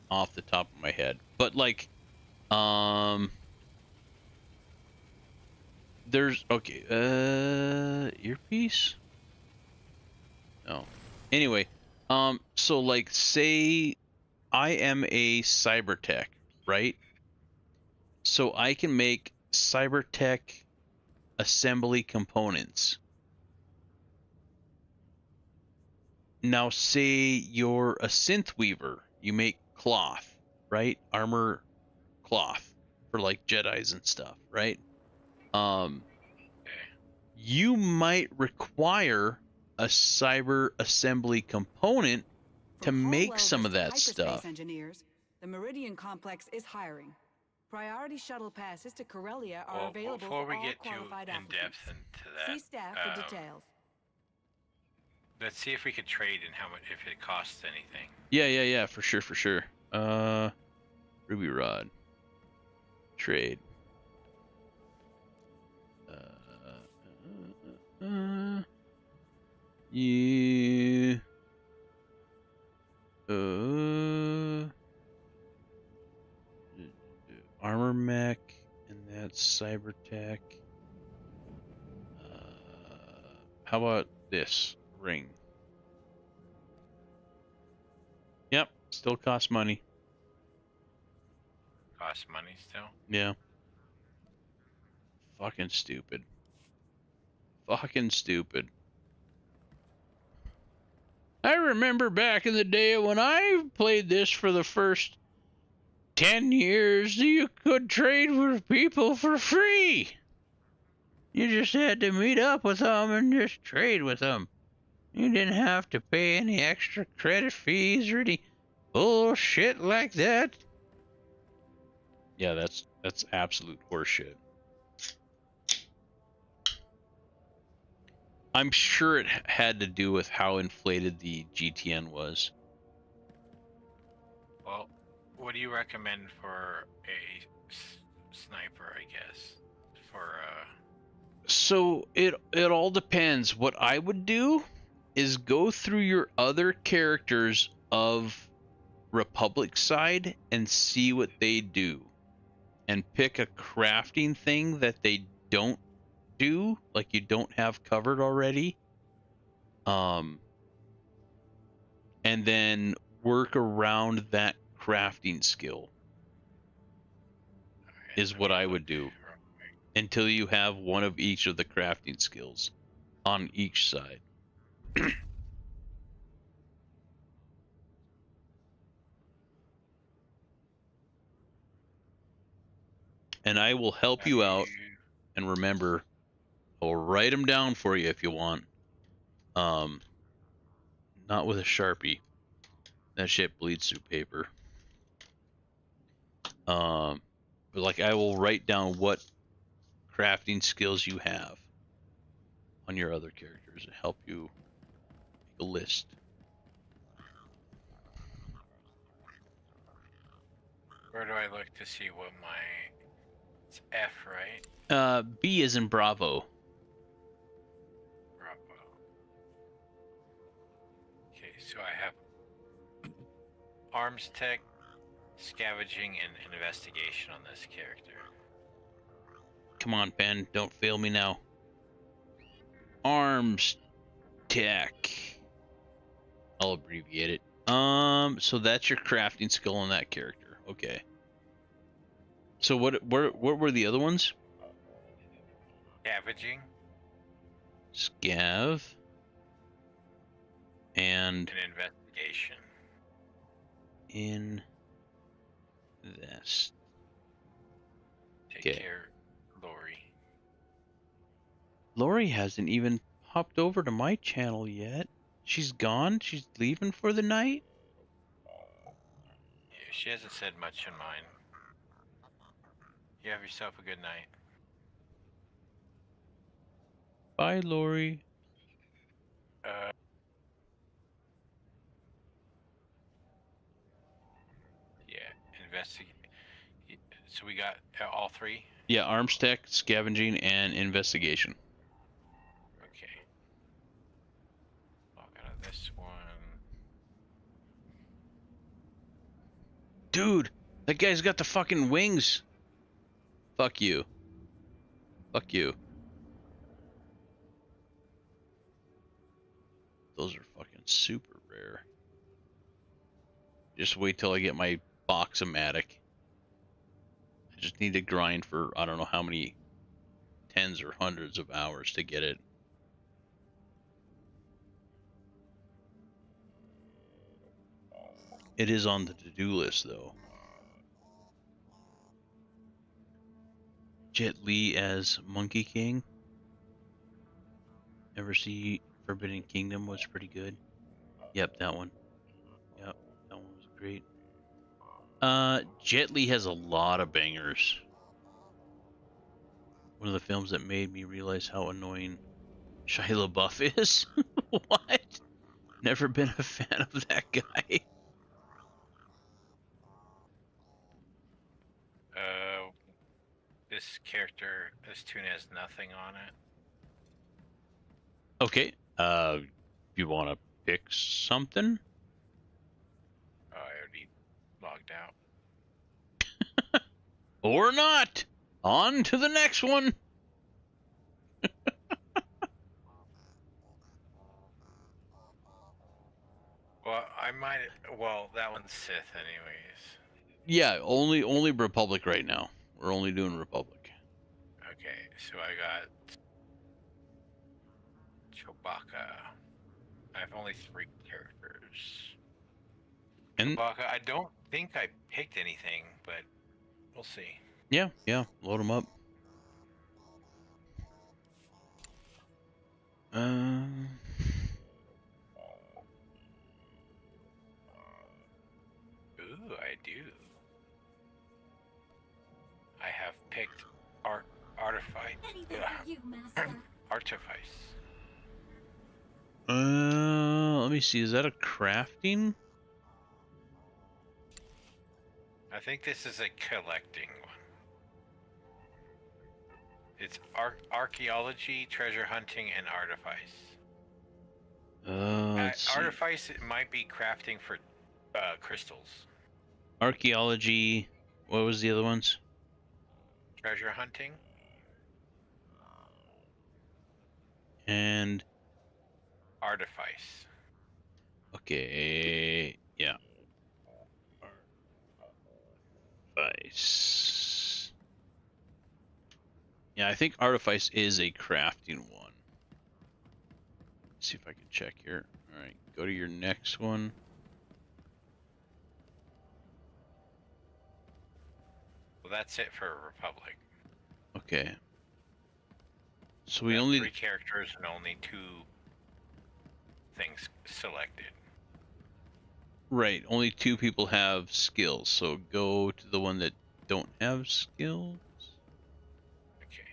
off the top of my head. But like, there's, okay, earpiece? No. Anyway, so like, say I am a cybertech, right? So I can make cybertech assembly components. Now, say you're a synth weaver, you make cloth, right? Armor cloth for like Jedis and stuff, right? You might require a cyber assembly component to make some of that stuff. Engineers, the Meridian Complex is hiring. Priority shuttle passes to Corellia are available before we for all get too qualified in depth into that. See staff for details. Let's see if we could trade and how much, if it costs anything. Yeah, for sure. Ruby Rod. Trade. Yeah. Armor mech, and that's cybertech. How about this ring? Yep, still costs money. Costs money still? Yeah. Fucking stupid. Fucking stupid. I remember back in the day when I played this for the first 10 years, you could trade with people for free. You just had to meet up with them and just trade with them. You didn't have to pay any extra credit fees or any bullshit like that. Yeah, that's absolute horseshit. I'm sure it had to do with how inflated the GTN was. Well, what do you recommend for a sniper, I guess? So it all depends. What I would do is go through your other characters of Republic side and see what they do. And pick a crafting thing that they don't do, like you don't have covered already. And then work around that crafting skill is what I would do until you have one of each of the crafting skills on each side. And I will help you out. And remember, I'll write them down for you if you want. Not with a Sharpie. That shit bleeds through paper. But like I will write down what crafting skills you have on your other characters and help you make a list. Where do I look to see what my... It's F, right? B is in Bravo. Bravo. Okay, so I have arms tech, scavenging, and investigation on this character. Come on, Ben, don't fail me now. Arms tech. I'll abbreviate it. So that's your crafting skill on that character. Okay. So what were the other ones? Scavenging. Scav. And investigation. Invest. Take care, Lori. Lori hasn't even hopped over to my channel yet. She's gone? She's leaving for the night? Yeah, she hasn't said much in mine. You have yourself a good night. Bye, Lori. Yeah, investigate. So we got all three? Yeah, arms tech, scavenging, and investigation. Okay. Log out of this one. Dude, that guy's got the fucking wings. Fuck you. Fuck you. Those are fucking super rare. Just wait till I get my Box-O-Matic. I just need to grind for I don't know how many tens or hundreds of hours to get it. It is on the to-do list though. Jet Li as Monkey King. Ever see Forbidden Kingdom? Was pretty good. Yep, that one. Yep, that one was great. Jet Li has a lot of bangers. One of the films that made me realize how annoying Shia LaBeouf is. What? Never been a fan of that guy. This character, this tune has nothing on it. Okay. You want to pick something? Oh, I already logged out. Or not. On to the next one. Well, I might. Well, that one's Sith, anyways. Yeah, only Republic right now. We're only doing Republic. Okay, so I got Chewbacca. I have only 3 characters. And Chewbacca, I don't think I picked anything, but we'll see. yeah, load them up. Um. Ooh, I do. I have picked artifice. Artifice. Let me see. Is that a crafting? I think this is a collecting one. It's archaeology, treasure hunting, and artifice. Let's see. Artifice it might be crafting for crystals. Archaeology. What was the other ones? Treasure hunting. And Artifice. okay, yeah. Artifice. Yeah, I think artifice is a crafting one. Let's see if I can check here. All right, go to your next one. Well, that's it for Republic. Okay. So we have only 3 characters and only 2 things selected. right, only 2 people have skills. So go to the one that don't have skills. Okay.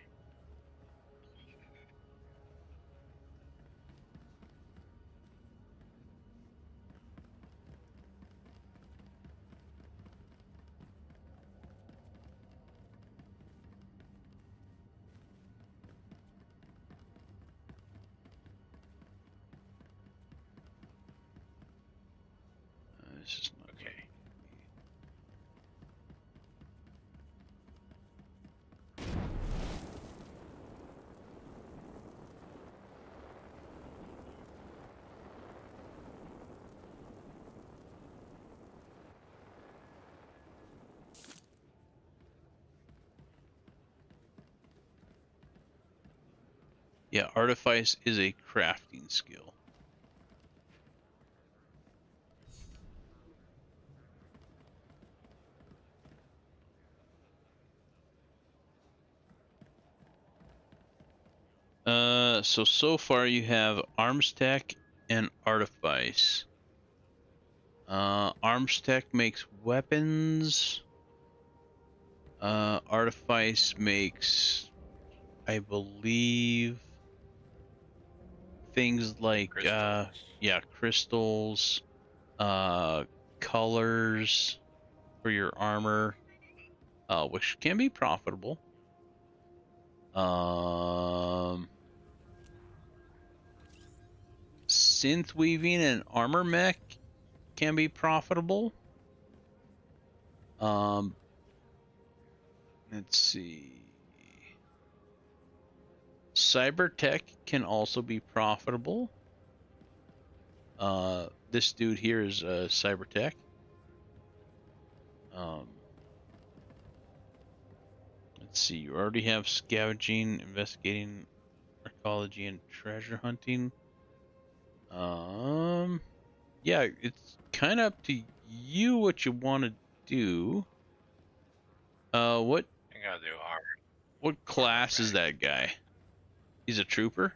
This is not Okay. Yeah, artifice is a crafting skill. So far you have arms tech and artifice. Arms tech makes weapons. Artifice makes, I believe, things like Crystals. yeah, crystals, colors for your armor, which can be profitable. Synth weaving and armor mech can be profitable. Let's see. Cybertech can also be profitable. This dude here is Cybertech. Let's see. You already have scavenging, investigating, archaeology, and treasure hunting. Yeah, it's kind of up to you what you want to do. What I gotta do armor. what class is that guy? He's a trooper?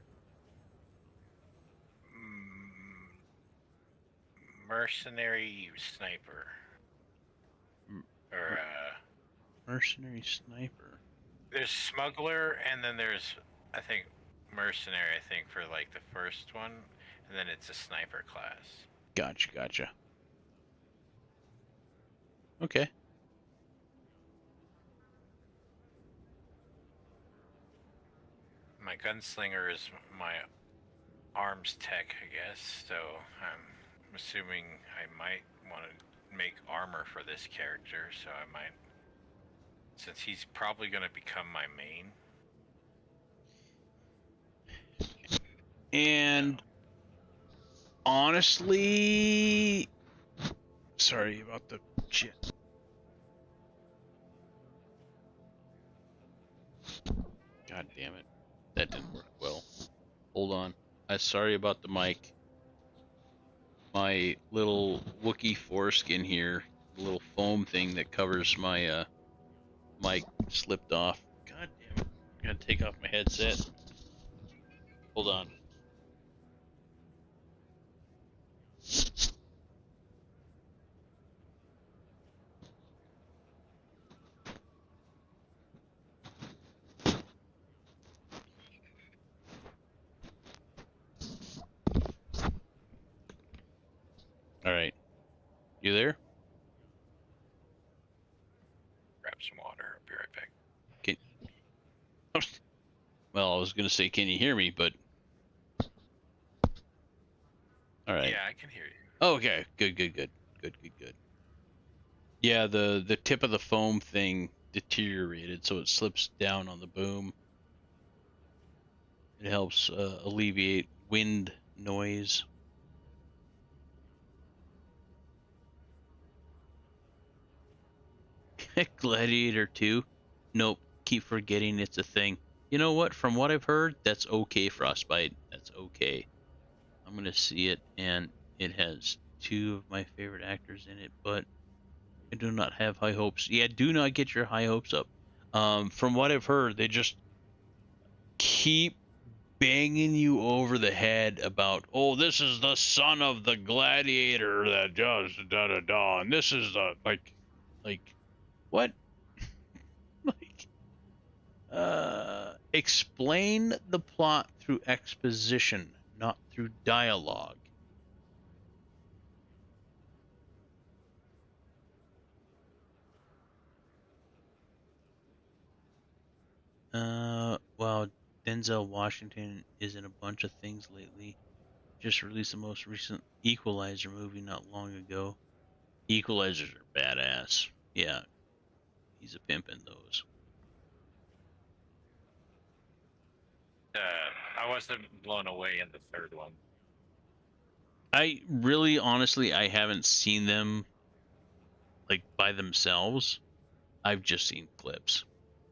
Mercenary sniper. Or mercenary sniper. there's smuggler, and then there's, I think, mercenary, I think, for like the first one, and then it's a sniper class. Gotcha. Okay. My gunslinger is my arms tech, I guess, so I'm assuming I might want to make armor for this character, so I might, since he's probably going to become my main. And honestly, sorry about the shit. God damn it. That didn't work well. Hold on. I'm sorry about the mic. My little Wookiee foreskin here, the little foam thing that covers my mic slipped off. God damn it. I gotta take off my headset. Hold on. You there? Grab some water. I'll be right back. Well, I was gonna say, can you hear me? But all right. Yeah, I can hear you. Okay. Good. Yeah, the tip of the foam thing deteriorated, so it slips down on the boom. It helps alleviate wind noise. Gladiator 2? Nope. Keep forgetting it's a thing. You know what? From what I've heard, that's okay, Frostbite. That's okay. I'm gonna see it, and it has two of my favorite actors in it, but I do not have high hopes. Yeah, do not get your high hopes up. From what I've heard, they just keep banging you over the head about, oh, this is the son of the gladiator that does da da da, and this is the like, what? Like, explain the plot through exposition, not through dialogue. Well, Denzel Washington is in a bunch of things lately. Just released the most recent Equalizer movie not long ago. Equalizers are badass. Yeah, he's a pimp in those. I wasn't blown away in the third one. I really, honestly, I haven't seen them like by themselves. I've just seen clips.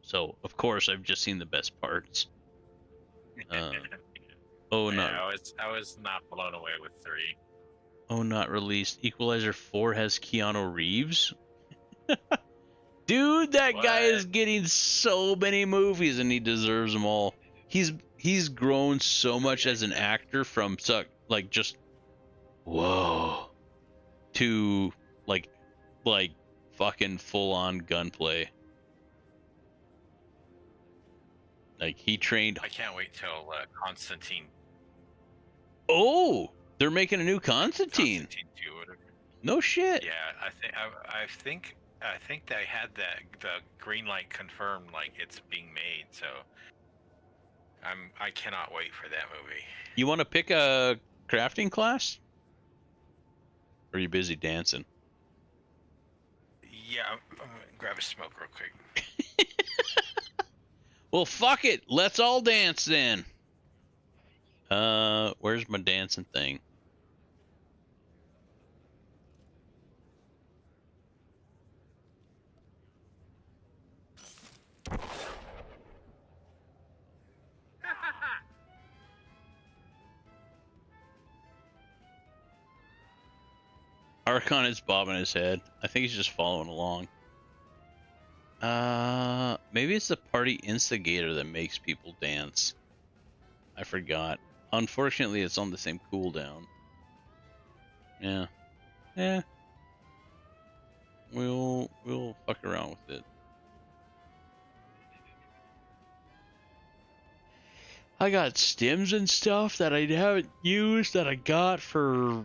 So, of course, I've just seen the best parts. I was not blown away with 3. Oh, not released. Equalizer 4 has Keanu Reeves. Dude, that guy is getting so many movies, and he deserves them all. He's grown so much as an actor from like just whoa to like fucking full on gunplay. Like, he trained. I can't wait till Constantine. Oh, they're making a new Constantine. Constantine 2, whatever. No shit. Yeah, I think they had the green light confirmed, like it's being made. So I cannot wait for that movie. You want to pick a crafting class? Or are you busy dancing? Yeah, I'm gonna grab a smoke real quick. Well, fuck it. Let's all dance then. Where's my dancing thing? Archon is bobbing his head. I think he's just following along. Maybe it's the party instigator that makes people dance. I forgot. Unfortunately, it's on the same cooldown. Yeah. Yeah. We'll fuck around with it. I got stims and stuff that I haven't used that I got for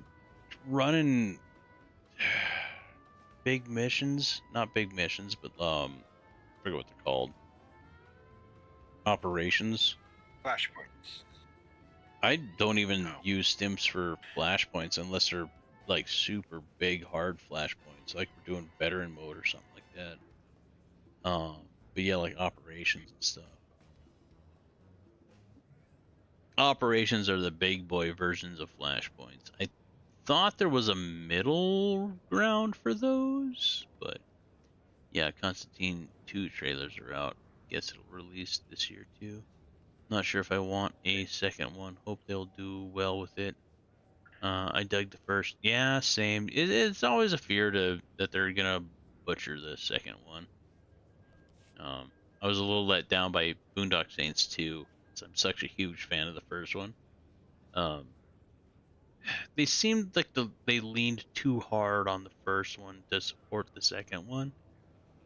running big missions. Not big missions, but I forget what they're called. Operations. Flashpoints. I don't even use stims for flashpoints unless they're like super big hard flashpoints, like we're doing veteran mode or something like that. But yeah, like operations and stuff. Operations are the big boy versions of flashpoints. I thought there was a middle ground for those, but yeah, Constantine 2 trailers are out. Guess it'll release this year too. Not sure if I want a second one. Hope they'll do well with it. I dug the first. Yeah, same. It's always a fear that they're gonna butcher the second one. I was a little let down by Boondock Saints 2. I'm such a huge fan of the first one. They seemed like they leaned too hard on the first one to support the second one.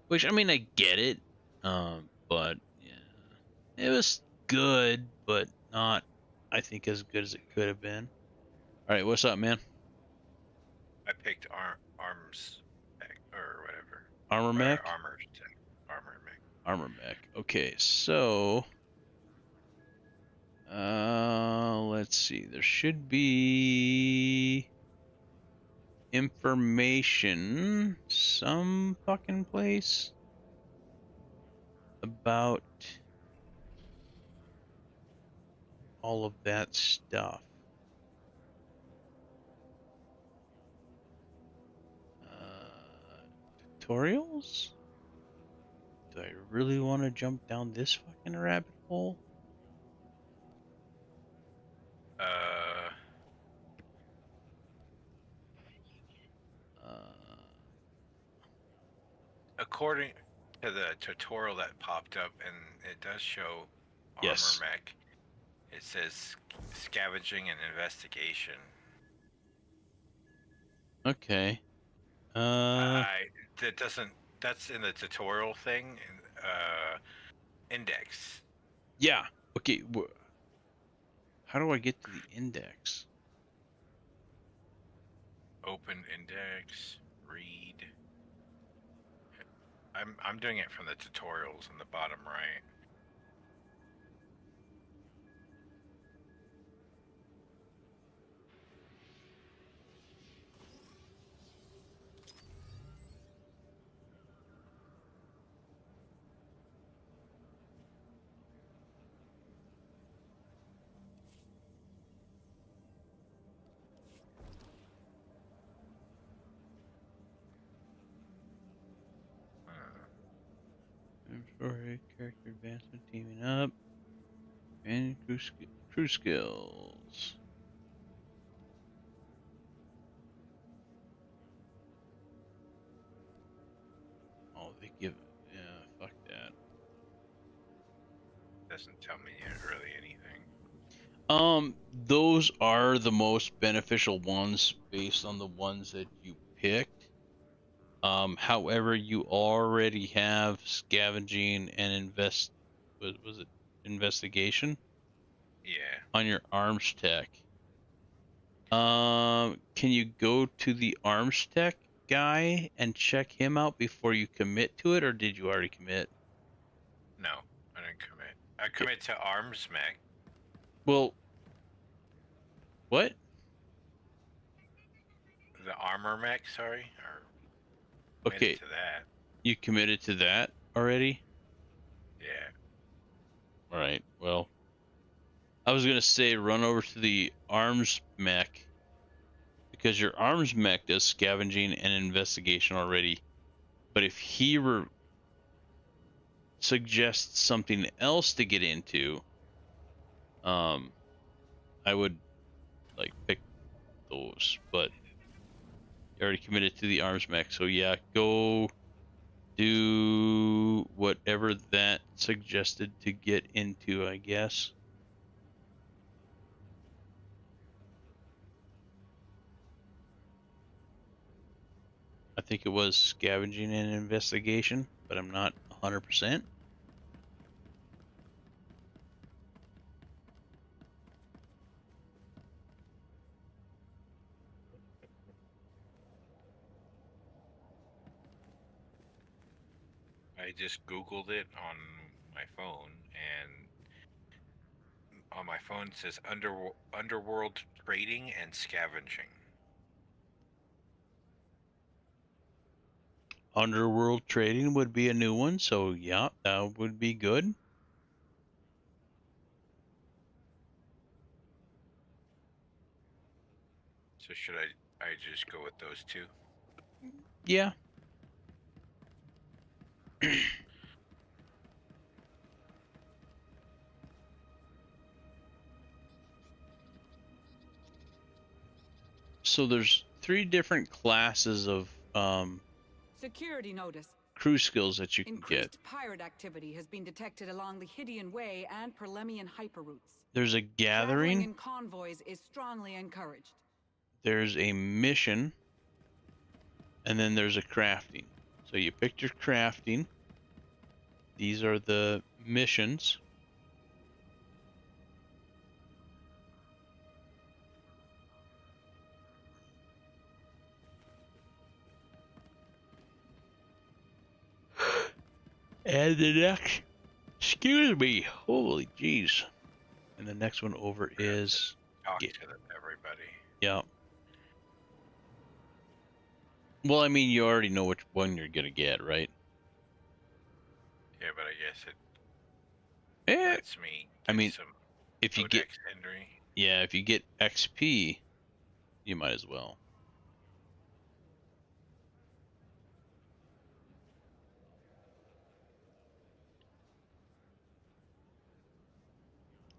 Which, I mean, I get it. But yeah, it was good, but not, I think, as good as it could have been. All right, what's up, man? I picked arms mech or whatever. Armor Or mech? armor tech. Armor mech. Armor mech. Okay, so let's see. There should be information some fucking place about all of that stuff. Tutorials? Do I really want to jump down this fucking rabbit hole? According to the tutorial that popped up, and it does show Yes. armor mech. It says scavenging and investigation. Okay. That doesn't. That's in the tutorial thing. Index. Yeah. Okay. How do I get to the index? Open index. Read. I'm doing it from the tutorials in the bottom right. Story, character advancement, teaming up, and crew skills. Oh, they give. Yeah, fuck that. Doesn't tell me really anything. Those are the most beneficial ones based on the ones that you picked. However, you already have scavenging and was it investigation? Yeah. On your arms tech. Can you go to the arms tech guy and check him out before you commit to it, or did you already commit? No, I didn't commit. I commit to arms mech. Well, what? The armor mech, sorry, or Okay, to that. you committed to that already? Yeah. All right. Well, I was gonna say run over to the arms mech because your arms mech does scavenging and investigation already. But if he suggests something else to get into, I would like pick those. But you already committed to the arms mech, so yeah, go do whatever that suggested to get into, I guess. I think it was scavenging and investigation, but I'm not 100%. I just Googled it on my phone, and on my phone it says underworld trading and scavenging. Underworld trading would be a new one, so yeah, that would be good. So should I just go with those two? Yeah. So there's 3 different classes of Security notice. crew skills that you can Increased get. pirate activity has been detected along the Hydian Way and Perlemian hyperroutes. There's a Traveling gathering, in convoys is strongly encouraged. there's a mission, and then there's a crafting. So you picked your crafting. These are the missions. And the next, excuse me, holy jeez. And the next one over is, Talk to everybody. yeah. Well, I mean, you already know which one you're gonna get, right? Yeah, but I guess it lets me get I mean, some if you get, Codex Henry. yeah, if you get XP, you might as well.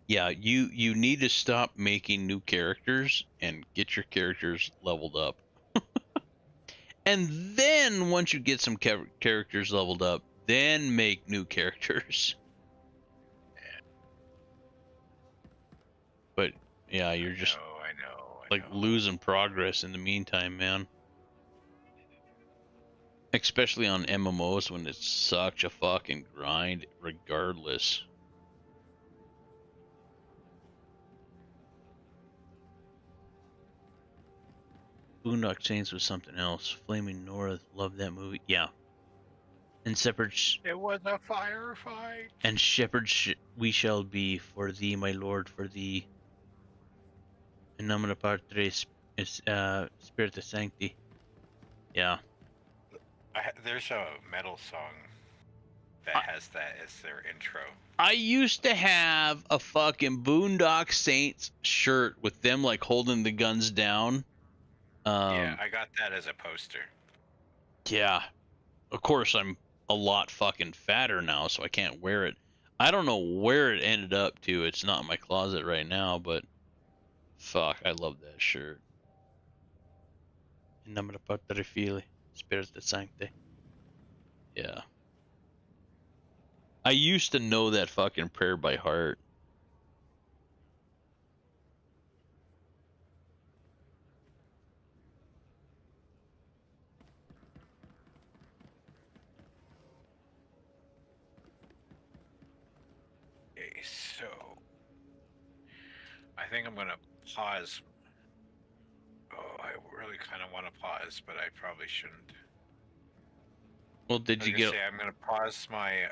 Yeah, you need to stop making new characters and get your characters leveled up. And then once you get some characters leveled up, then make new characters. But yeah, you're just I like losing progress in the meantime, man. Especially on MMOs when it's such a fucking grind regardless. Boondock Saints was something else. Flaming North, love that movie. Yeah. And Shepherds. It was a firefight. And shepherds we shall be for thee, my lord, for thee. In nomine Patris, Spiritus Sancti. Yeah. There's a metal song that has that as their intro. I used to have a fucking Boondock Saints shirt with them like holding the guns down. Yeah, I got that as a poster. Yeah. Of course, I'm a lot fucking fatter now, so I can't wear it. I don't know where it ended up to. It's not in my closet right now, but fuck, I love that shirt. In nomine Patris Filii, Spiritus Sancti. Yeah. I used to know that fucking prayer by heart. Okay, so I think I'm gonna pause. Oh, I really kind of want to pause, but I probably shouldn't. Well, did you get? I'm gonna pause my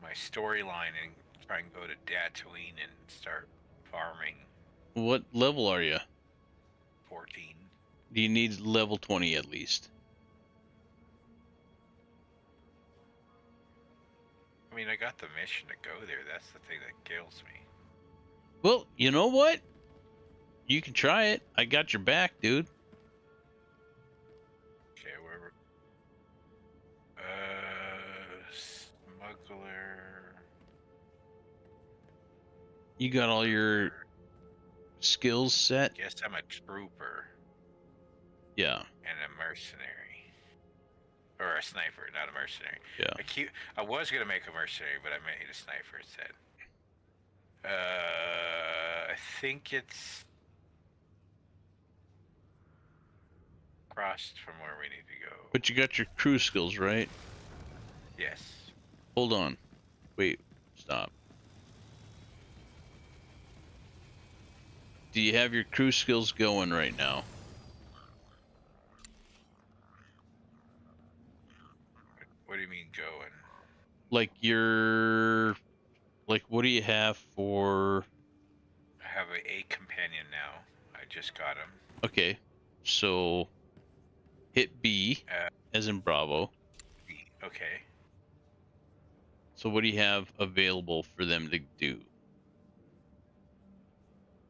my storyline and try and go to Tatooine and start farming. What level are you? 14. Do you need level 20 at least? I mean, I got the mission to go there. That's the thing that kills me. Well, you know what? You can try it. I got your back, dude. Okay, where? Smuggler. You got all your skills set? Guess I'm a trooper. Yeah. And a mercenary. Or a sniper, not a mercenary. Yeah. I was gonna make a mercenary, but I made a sniper instead. I think it's crossed from where we need to go. But you got your crew skills, right? Yes. Hold on. Wait. Stop. Do you have your crew skills going right now? What do you mean going? Like what do you have for? I have a companion now. I just got him. Okay, so hit B as in Bravo. B. Okay. So what do you have available for them to do?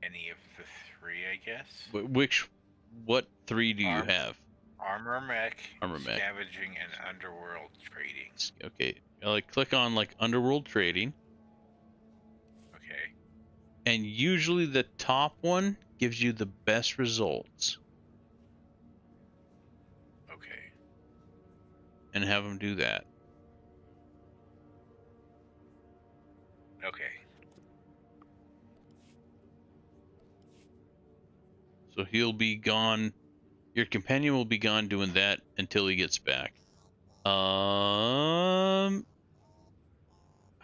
Any of the three, I guess. What three do you have? Armor mech, Armor-mech. scavenging, and underworld trading. Okay, click on like underworld trading. Okay. And usually the top one gives you the best results. Okay. And have them do that. Okay. So he'll be gone. Your companion will be gone doing that until he gets back. How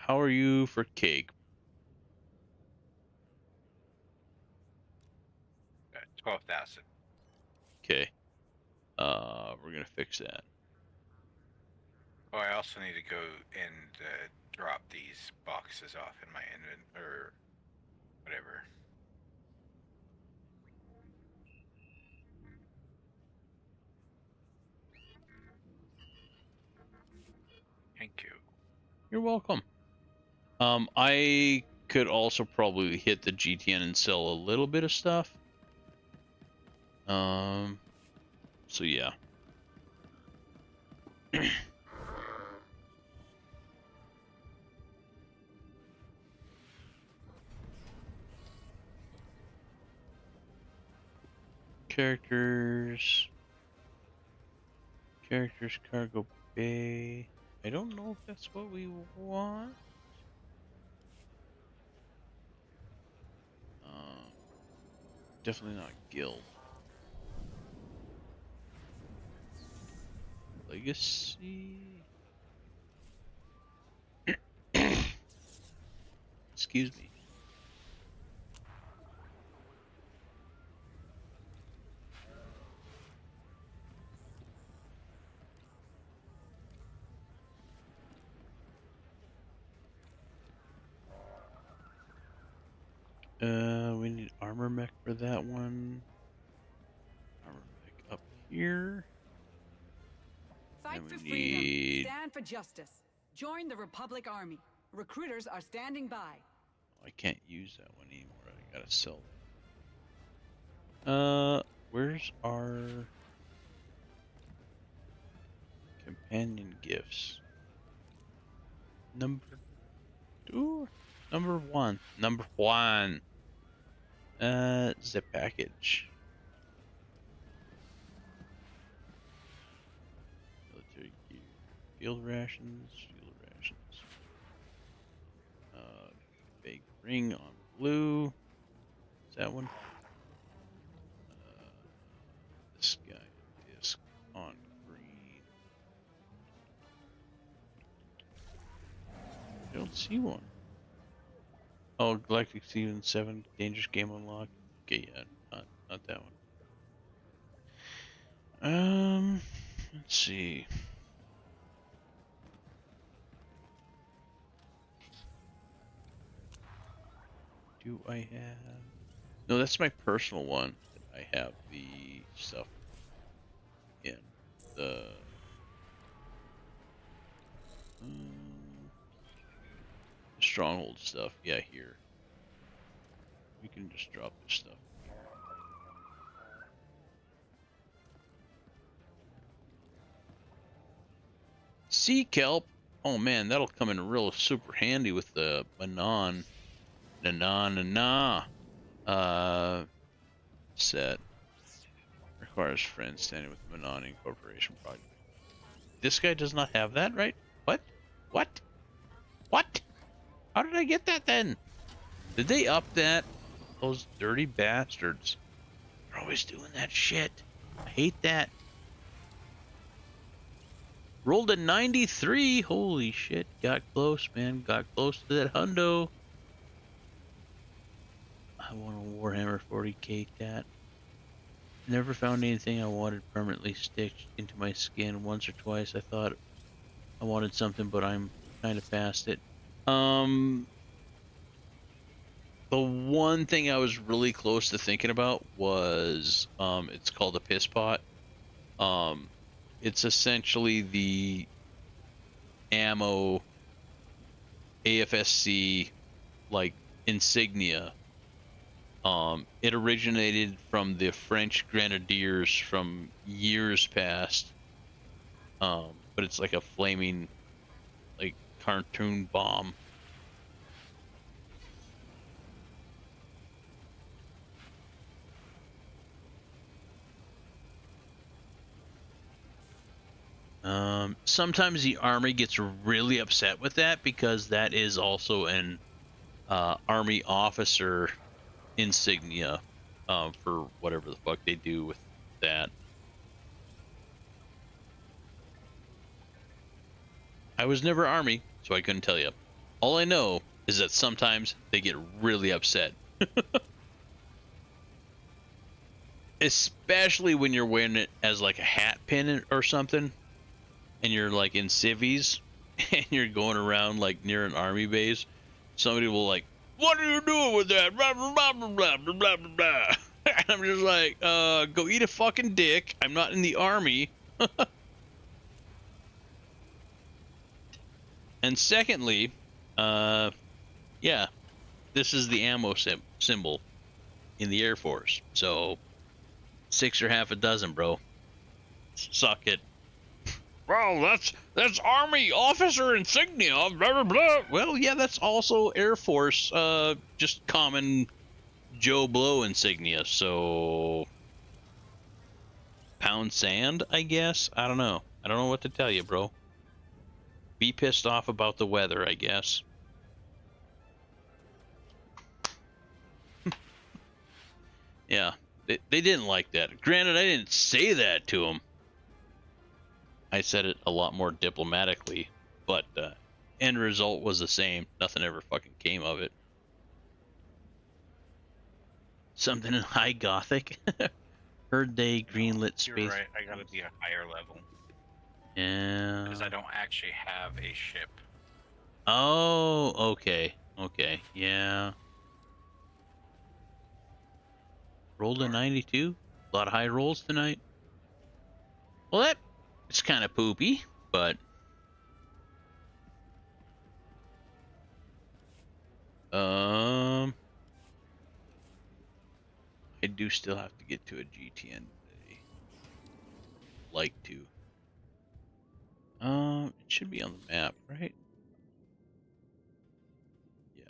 are you for cake? 12,000. Okay. We're gonna fix that. Oh, I also need to go and drop these boxes off in my inventory, or whatever. Thank you. You're welcome. I could also probably hit the GTN and sell a little bit of stuff. So yeah. Characters, cargo bay. I don't know if that's what we want. Definitely not guild. Legacy. Excuse me. We need armor mech for that one. Armor mech up here. Fight And for we freedom. need... Stand for justice. Join the Republic Army. Recruiters are standing by. I can't use that one anymore. I gotta sell that. Where's our companion gifts? Number 2? Number 1. Number 1. The package. Military gear. Field rations. Big ring on blue. Is that one? This guy. Disc on green. I don't see one. Oh, Galactic Season 7 Dangerous Game Unlocked. Okay, yeah, not that one. Let's see. Do I have... No, that's my personal one. I have the stuff in the... Stronghold stuff. Yeah, here. We can just drop this stuff. Sea kelp. Oh man, that'll come in real super handy with the Manon. Set. Requires friends standing with the Manon Incorporation project. This guy does not have that, right? What? What? How did I get that then? Did they up that? Those dirty bastards. They're always doing that shit. I hate that. Rolled a 93. Holy shit. Got close, man. Got close to that hundo. I want a Warhammer 40k cat. Never found anything I wanted permanently stitched into my skin. Once or twice I thought I wanted something, but I'm kind of past it. The one thing I was really close to thinking about was, it's called a piss pot. It's essentially the ammo AFSC, like, insignia. It originated from the French Grenadiers from years past. But it's like a flaming, like, cartoon bomb. Sometimes the army gets really upset with that because that is also an army officer insignia for whatever the fuck they do with that. I was never army, so I couldn't tell you. All I know is that sometimes they get really upset. Especially when you're wearing it as like a hat pin or something. and you're like in civvies and you're going around like near an army base, somebody will like, "What are you doing with that?" Blah blah blah blah blah blah blah blah blah. And I'm just like, go eat a fucking dick. I'm not in the army. And secondly, yeah, this is the ammo symbol in the Air Force. So 6 or half a dozen, bro. Suck it. Well, that's Army officer insignia. Blah blah blah. Well, yeah, that's also Air Force. Just common Joe Blow insignia. So pound sand, I guess. I don't know. I don't know what to tell you, bro. Be pissed off about the weather, I guess. Yeah, they didn't like that. Granted, I didn't say that to them. I said it a lot more diplomatically, but end result was the same. Nothing ever fucking came of it. Something in high gothic. Heard they greenlit space. You're right. I gotta be a higher level. Yeah. Because I don't actually have a ship. Oh, okay. Okay, yeah. Rolled a 92. A lot of high rolls tonight. Well, that it's kind of poopy, but I do still have to get to a GTN today. Like to. It should be on the map, right? Yeah.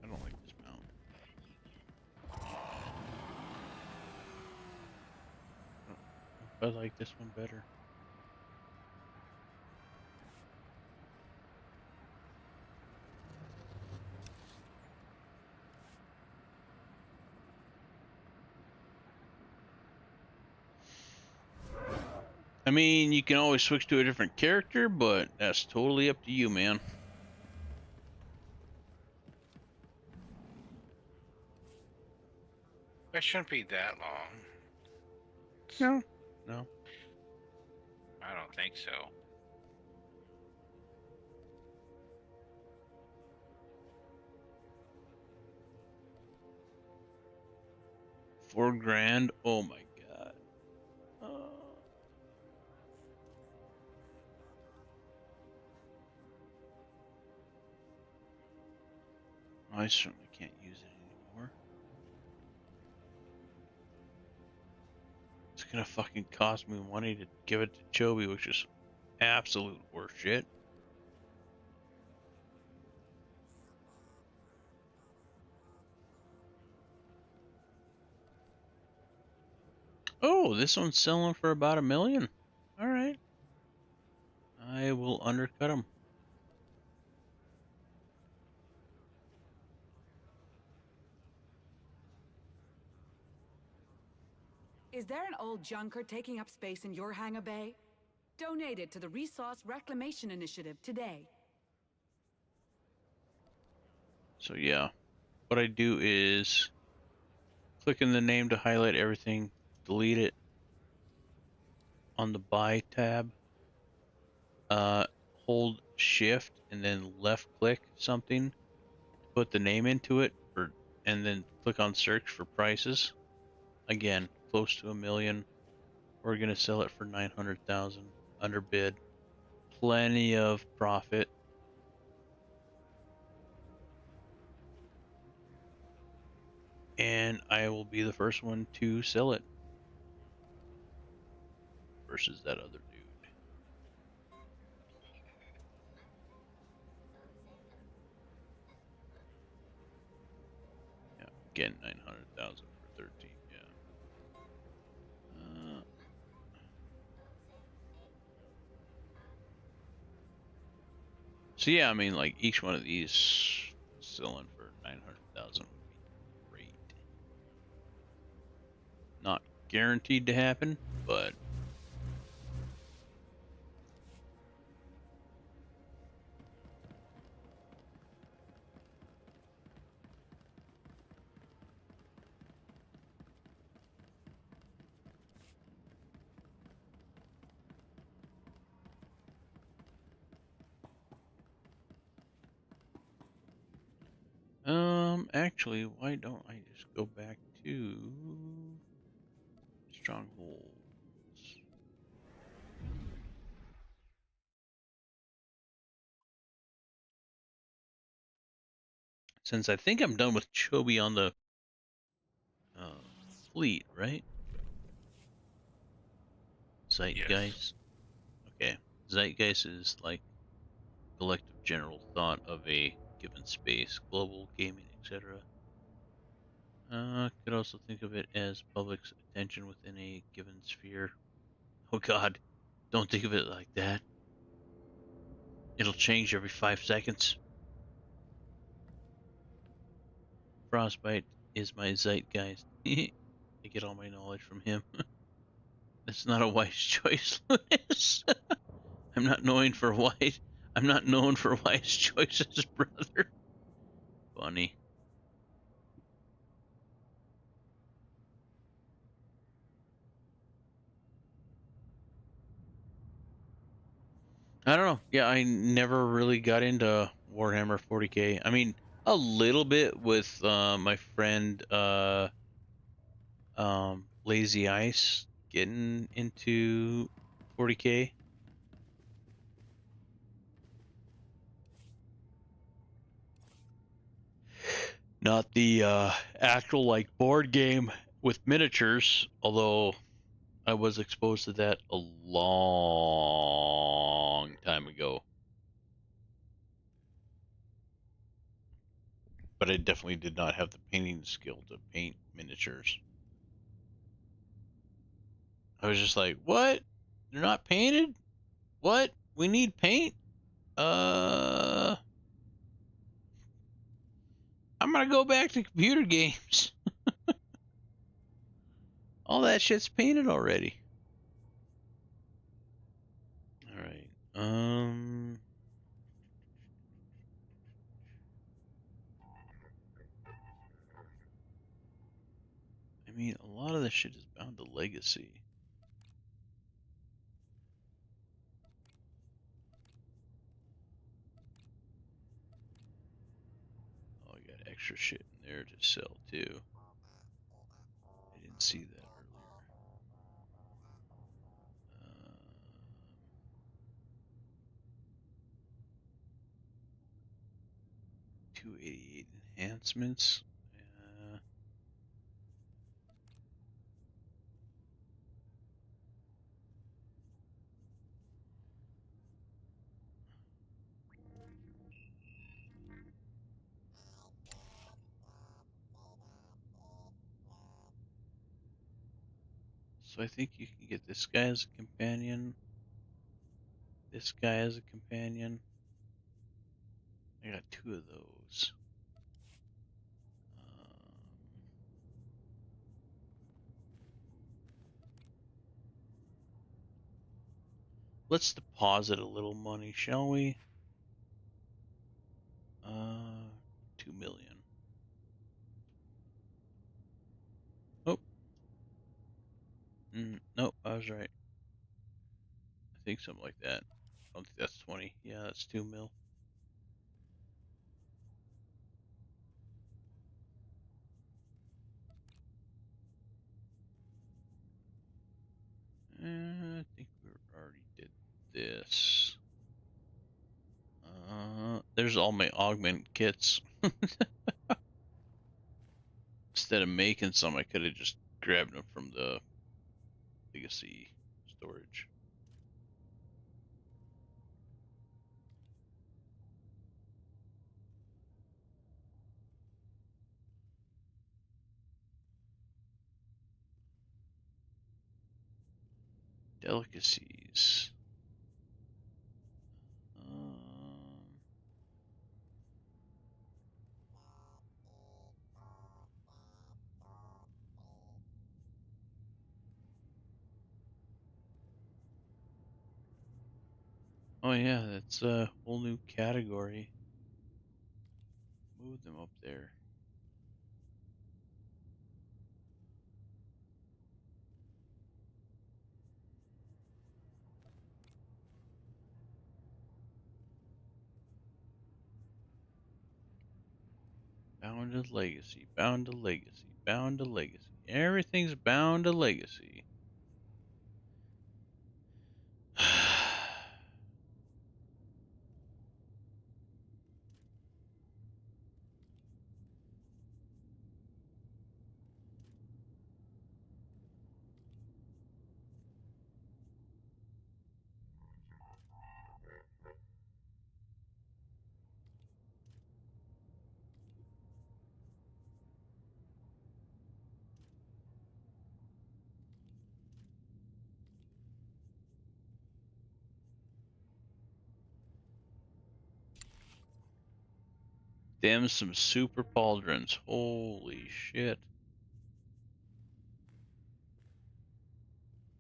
I don't like this mount. I like this one better. I mean, you can always switch to a different character, but that's totally up to you, man. That shouldn't be that long. No. No. I don't think so. $4,000. Oh my god. I certainly can't use it anymore. It's gonna fucking cost me money to give it to Chobi, which is absolute horseshit. Oh, this one's selling for about $1 million. All right. I will undercut them. Is there an old junker taking up space in your hangar bay? Donate it to the Resource Reclamation Initiative today. So yeah, what I do is click in the name to highlight everything, delete it on the buy tab, hold shift and then left click something, put the name into it, and then click on search for prices. Again, close to $1 million. We're gonna sell it for 900,000 under bid. Plenty of profit. And I will be the first one to sell it versus that other dude. Yeah, again 900,000 for 13. Yeah. So yeah, I mean, like each one of these selling for 900,000 would be great. Not guaranteed to happen, but actually, why don't I just go back to strongholds? Since I think I'm done with Chobi on the fleet, right? Zeitgeist. Yes. Okay. Zeitgeist is like collective general thought of a given space, global gaming, etc. Could also think of it as public's attention within a given sphere. Oh God, don't think of it like that. It'll change every 5 seconds. Frostbite is my zeitgeist. I get all my knowledge from him. That's not a wise choice, Lewis. I'm not known for wise choices, brother. Funny. I don't know. Yeah, I never really got into Warhammer 40k. I mean, a little bit with my friend Lazy Ice getting into 40k. Not the actual like board game with miniatures, although I was exposed to that a long time ago. But I definitely did not have the painting skill to paint miniatures. I was just like, what? They're not painted? What? We need paint? I'm gonna go back to computer games. All that shit's painted already. Alright. I mean, a lot of this shit is bound to legacy. Oh, I got extra shit in there to sell too. I didn't see that earlier. 288 enhancements. So I think you can get this guy as a companion. This guy as a companion. I got 2 of those. Let's deposit a little money, shall we? 2 million. Oh. Nope, I was right. I think something like that. I don't think that's 20. Yeah, that's 2 mil. I think we already did this. There's all my augment kits. Instead of making some, I could have just grabbed them from the legacy storage. Delicacies. Oh yeah, that's a whole new category. Move them up there. Bound to legacy, bound to legacy, bound to legacy. Everything's bound to legacy. Them some super pauldrons. Holy shit.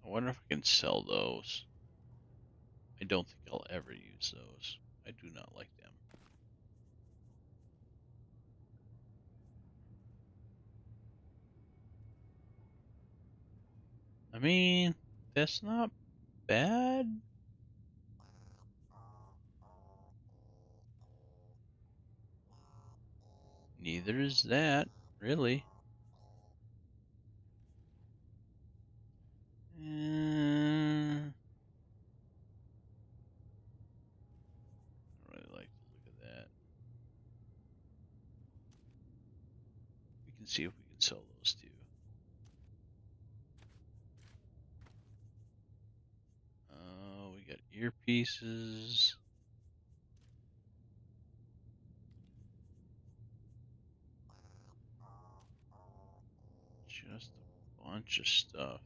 I wonder if I can sell those. I don't think I'll ever use those. I do not like them. I mean, that's not bad. Neither is that, really. I don't really like the look of that. We can see if we can sell those too. We got earpieces. Just a bunch of stuff.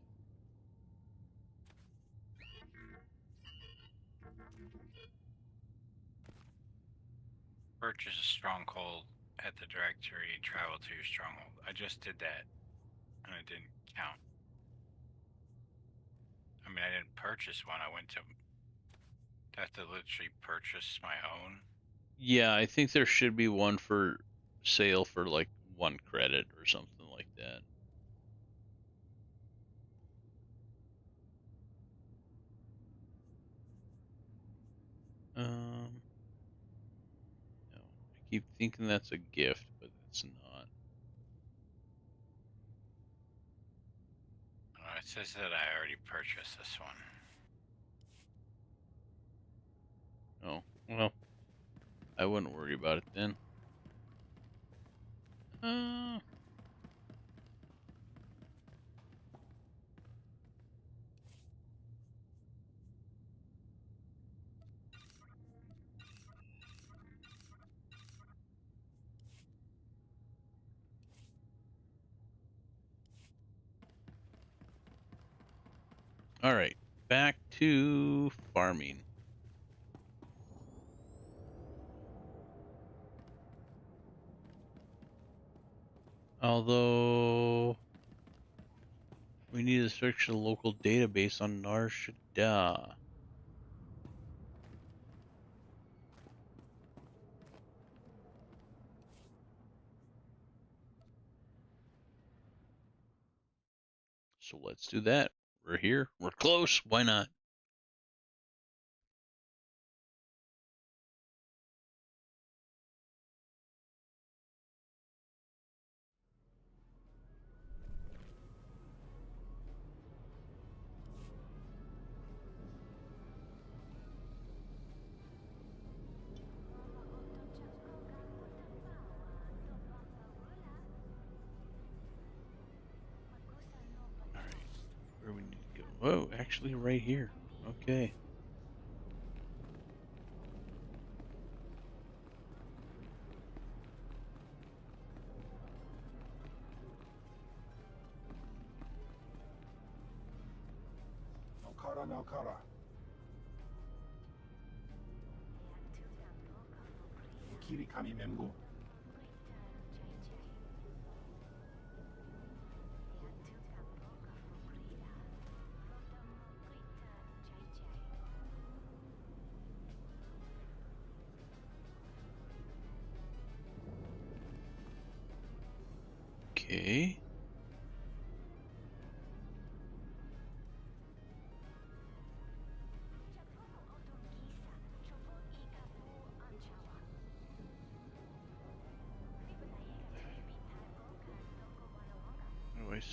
Purchase a stronghold at the directory, travel to your stronghold. I just did that, and it didn't count. I mean, I didn't purchase one. I went to have to literally purchase my own. Yeah, I think there should be one for sale for like 1 credit or something like that. No, I keep thinking that's a gift, but it's not. Oh, it says that I already purchased this one. Oh, well, I wouldn't worry about it then. All right, back to farming. Although we need to search the local database on Nar Shaddaa. So let's do that. We're here. We're close. Why not? All right. Where we need to go? Whoa, actually right here. Okay. Nokara. Kiri kami memgo. Okay.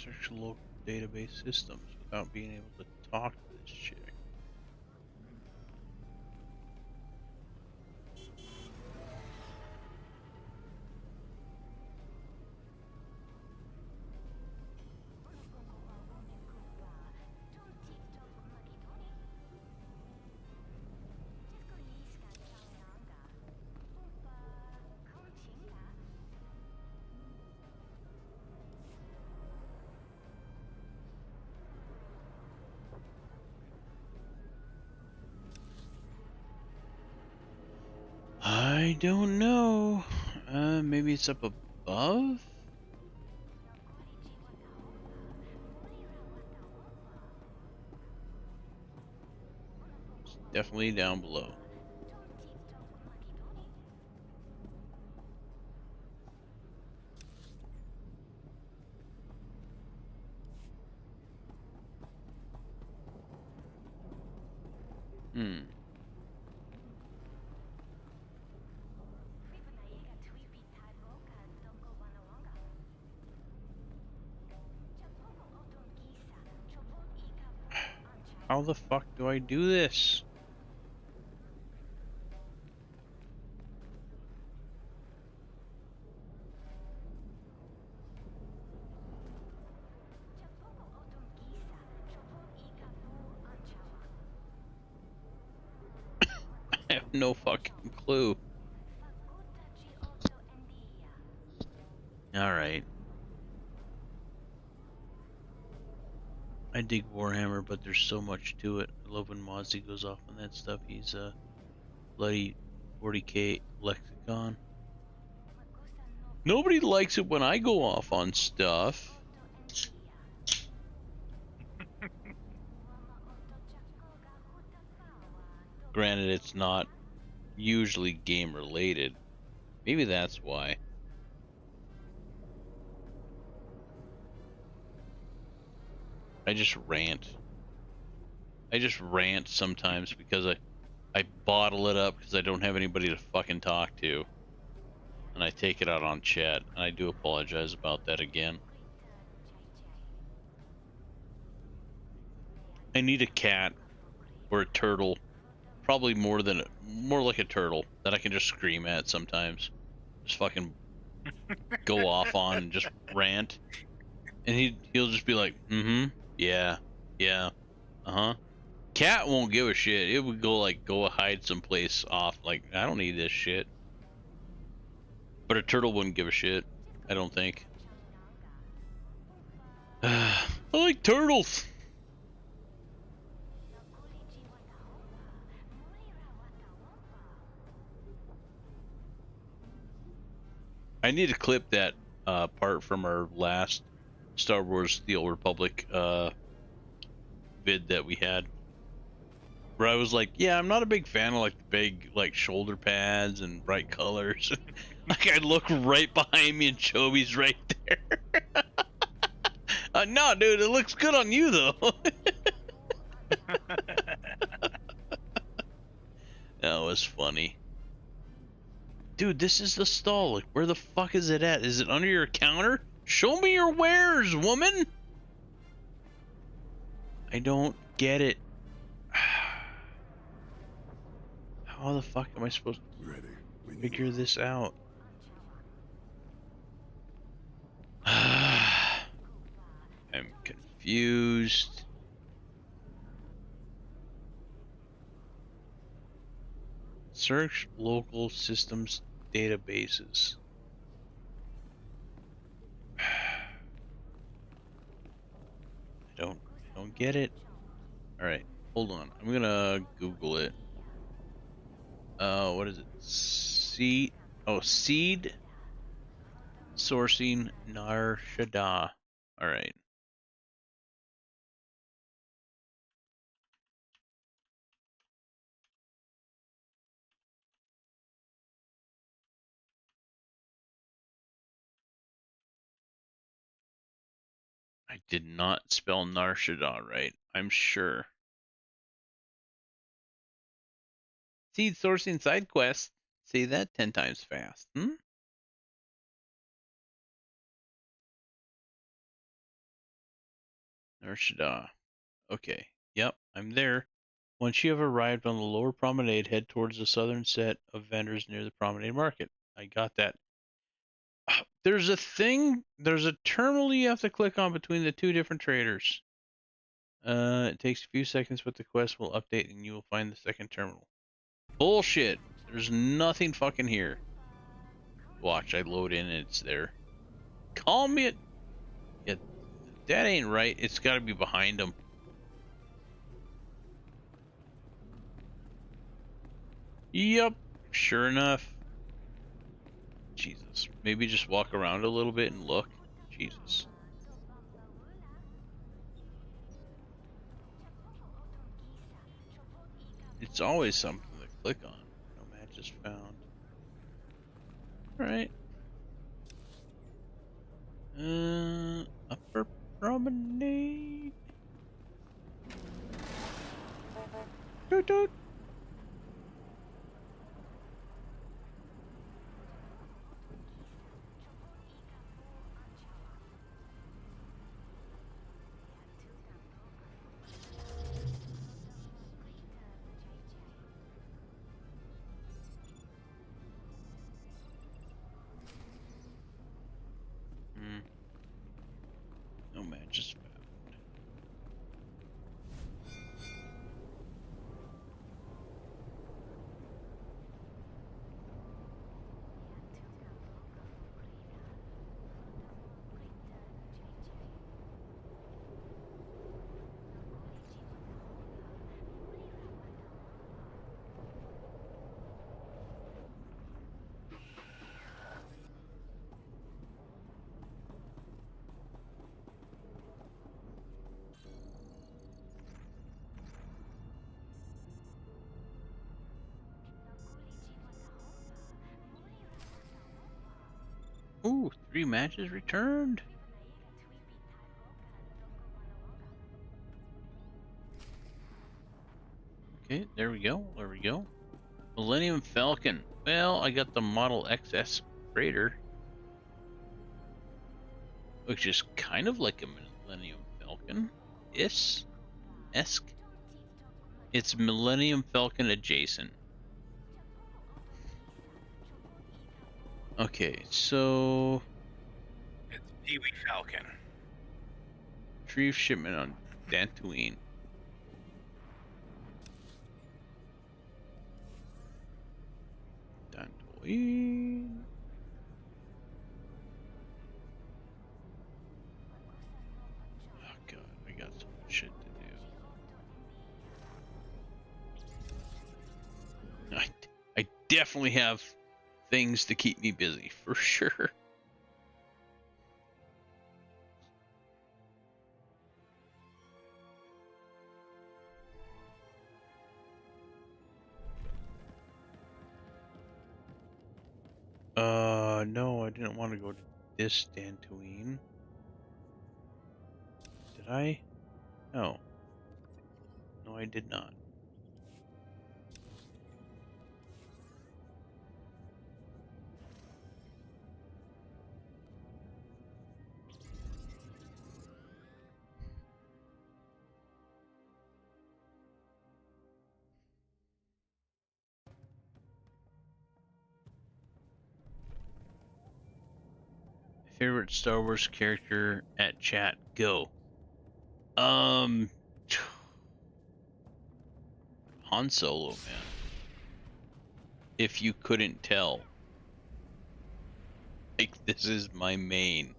Search local database systems without being able to talk to this chick. I don't know. Maybe it's up above? It's definitely down below. Hmm. How the fuck do I do this? I have no fucking clue. Alright. I dig Warhammer, but there's so much to it. I love when Mozzie goes off on that stuff. He's a bloody 40k lexicon. Nobody likes it when I go off on stuff. Granted, it's not usually game related. Maybe that's why. I just rant. I just rant sometimes because I bottle it up because I don't have anybody to fucking talk to. And I take it out on chat. And I do apologize about that again. I need a cat or a turtle. Probably more like a turtle that I can just scream at sometimes. Just fucking go off on and just rant. And he'll just be like, yeah, Cat won't give a shit. It would go hide someplace off. Like, I don't need this shit. But a turtle wouldn't give a shit. I don't think. I like turtles. I need to clip that part from our last Star Wars The Old Republic vid that we had. Where I was like, yeah, I'm not a big fan of like the big like shoulder pads and bright colors. Like I look right behind me and Chobi's right there. No, dude, it looks good on you though. That was funny. Dude, this is the stall. Like, where the fuck is it at? Is it under your counter? Show me your wares, woman. I don't get it. How the fuck am I supposed to figure this out? I'm confused. Search local systems databases. I don't get it. All right, hold on. I'm gonna Google it. What is it? Seed sourcing Nar Shaddaa. All right. I did not spell Nar Shaddaa right, I'm sure. Seed sourcing side quest. Say that 10 times fast. Narshada. Okay. Yep, I'm there. Once you have arrived on the lower promenade, head towards the southern set of vendors near the promenade market. I got that. There's a thing, there's a terminal you have to click on between the two different traders. It takes a few seconds, but the quest will update and you will find the second terminal. Bullshit. There's nothing fucking here. Watch, I load in and it's there. Call me it. Yeah, that ain't right. It's got to be behind them. Yep, sure enough. Jesus, maybe just walk around a little bit and look. Jesus. It's always something to click on. No matches found. Alright. Upper promenade. Doot doot. No matches found. Ooh, 3 matches returned. Okay, there we go. There we go. Millennium Falcon. Well, I got the Model XS Freighter, which is kind of like a Millennium Falcon. Esque. It's Millennium Falcon adjacent. Okay, so It's Pee-wee Falcon. retrieve shipment on Dantooine. Dantooine. Oh god, I got so much shit to do. I definitely have things to keep me busy, for sure. No, I didn't want to go to this Dantooine. Did I? No. No, I did not. Favorite Star Wars character at chat, go. Han Solo, man. If you couldn't tell. Like, this is my main.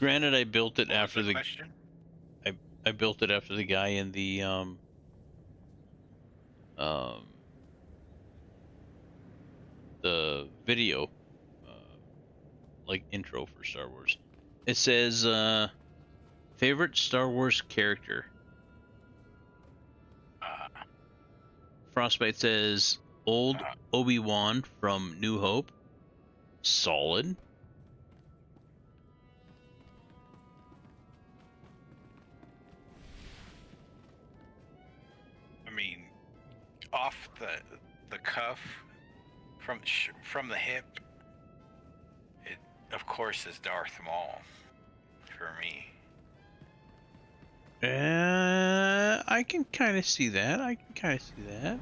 Granted, I built it after the question? I built it after the guy in the video, like intro for Star Wars. It says favorite Star Wars character. Frostbite says old Obi-Wan from New Hope. Solid. I mean, off the cuff, from the hip, it of course is Darth Maul. for me. I can kind of see that. I can kind of see that.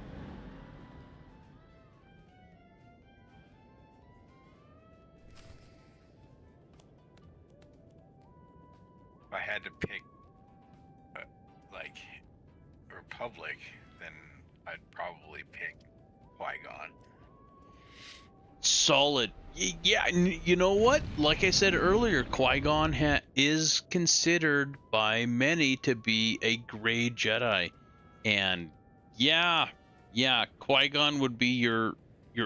If I had to pick, like, Republic, then I'd probably pick Qui-Gon. Solid. Yeah, you know what? Like I said earlier, Qui-Gon is considered by many to be a gray Jedi. And yeah, Qui-Gon would be your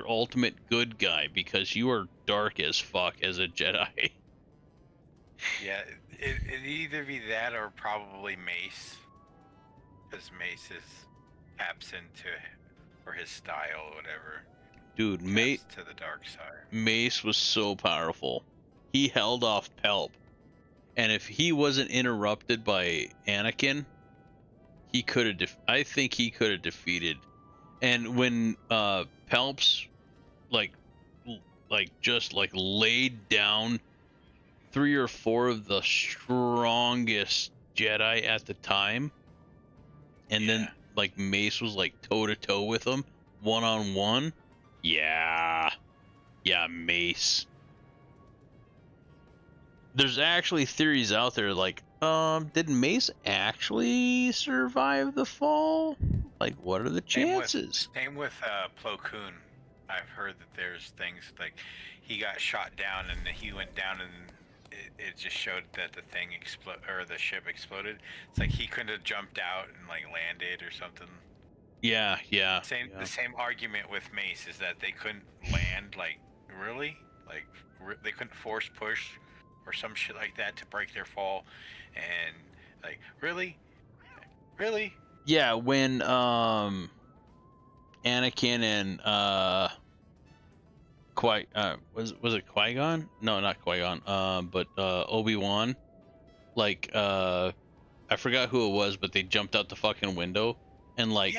ultimate good guy because you are dark as fuck as a Jedi. Yeah, it'd either be that or probably Mace. Because Mace is absent or his style or whatever. Dude, To the dark side. Mace was so powerful. He held off Pelp. And if he wasn't interrupted by Anakin, he could have I think he could have defeated. And when Pelps just laid down 3 or 4 of the strongest Jedi at the time, and then like Mace was like toe to toe with him, 1-on-1. Yeah, Mace. There's actually theories out there like, did Mace actually survive the fall? Like, what are the chances? Same with Plo Koon. I've heard that there's things like he got shot down and he went down and it just showed that the thing the ship exploded. It's like he couldn't have jumped out and like landed or something. Yeah. The same argument with Mace is that they couldn't land. Like, really? Like, they couldn't force push or some shit like that to break their fall. And like, really? Yeah, when Anakin and was it Qui-Gon? No, not Qui-Gon. But Obi-Wan. Like, I forgot who it was, but they jumped out the fucking window and like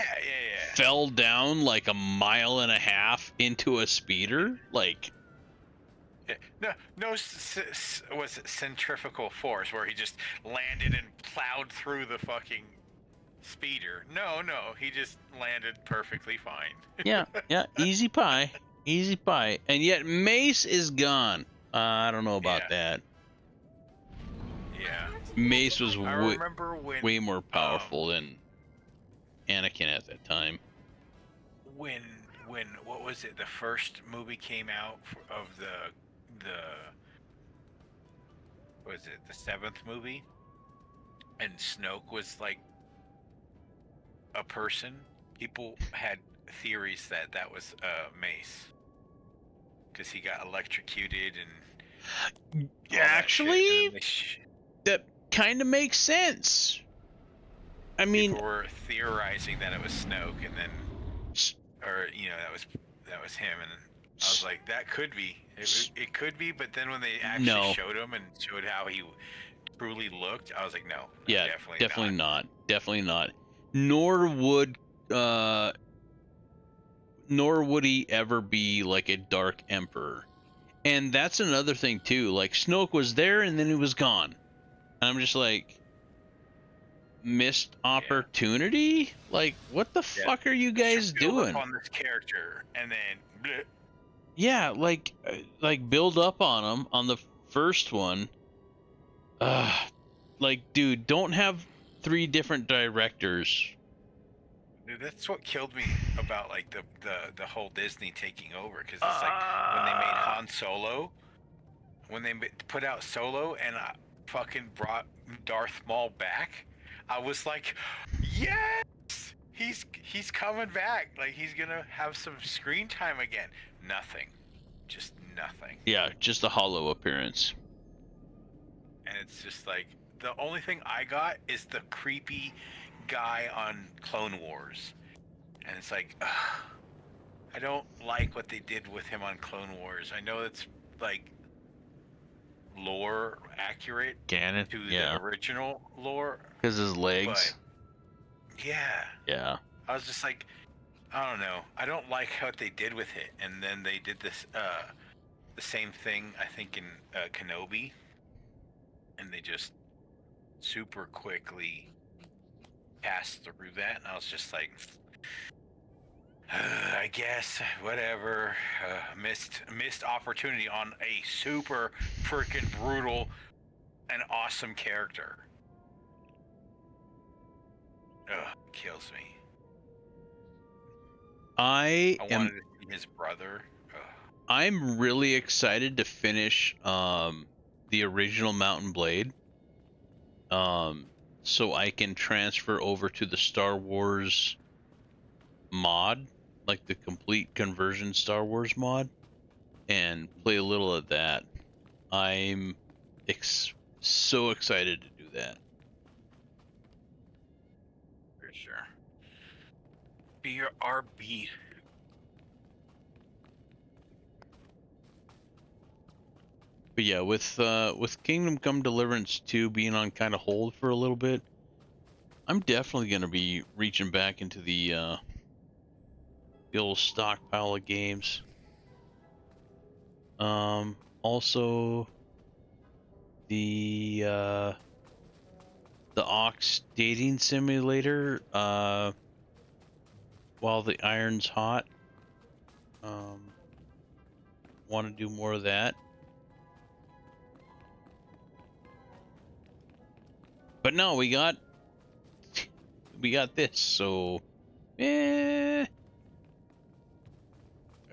fell down like 1.5 miles into a speeder. Like, no, was it centrifugal force where he just landed and plowed through the fucking speeder? No, he just landed perfectly fine. yeah, easy pie. And yet Mace is gone. I don't know about that. Yeah. Mace was way more powerful than Anakin at that time. When what was it? The first movie came out of the what was it? The 7th movie, and Snoke was like a person. People had theories that was Mace because he got electrocuted and actually that kind of makes sense. I mean, people were theorizing that it was Snoke, and then, or that was him, and I was like, that could be. It could be, but then when they actually showed him and showed how he truly looked, I was like, no. Yeah, definitely not. Nor would he ever be like a Dark Emperor. And that's another thing too. Like, Snoke was there and then he was gone. And I'm just like, missed opportunity? Like, what the fuck are you guys doing? On this character, and then bleh. Yeah, like build up on him on the first one. Like, dude, don't have 3 different directors. Dude, that's what killed me about like the whole Disney taking over, because it's like when they made Han Solo, when they put out Solo and fucking brought Darth Maul back, I was like, yes, he's coming back. Like, he's gonna have some screen time again. Nothing, just nothing. Yeah, just a hollow appearance. And it's just like, the only thing I got is the creepy guy on Clone Wars, and it's like, I don't like what they did with him on Clone Wars. I know it's like lore accurate Canon to the original lore, because his legs. But yeah. I was just like, I don't know. I don't like what they did with it. And then they did this, the same thing, I think, in Kenobi. and they just super quickly passed through that, and I was just like, I guess whatever. Missed opportunity on a super freaking brutal and awesome character. Kills me. I wanted to see his brother. I'm really excited to finish the original Mountain Blade. So I can transfer over to the Star Wars mod, like the complete conversion Star Wars mod, and play a little of that. I'm so excited to do that. For sure. Be your RB. But yeah, with Kingdom Come Deliverance 2 being on kind of hold for a little bit, I'm definitely gonna be reaching back into the old stockpile of games. Also the Ox dating simulator, while the iron's hot. Want to do more of that. But no, we got this, so I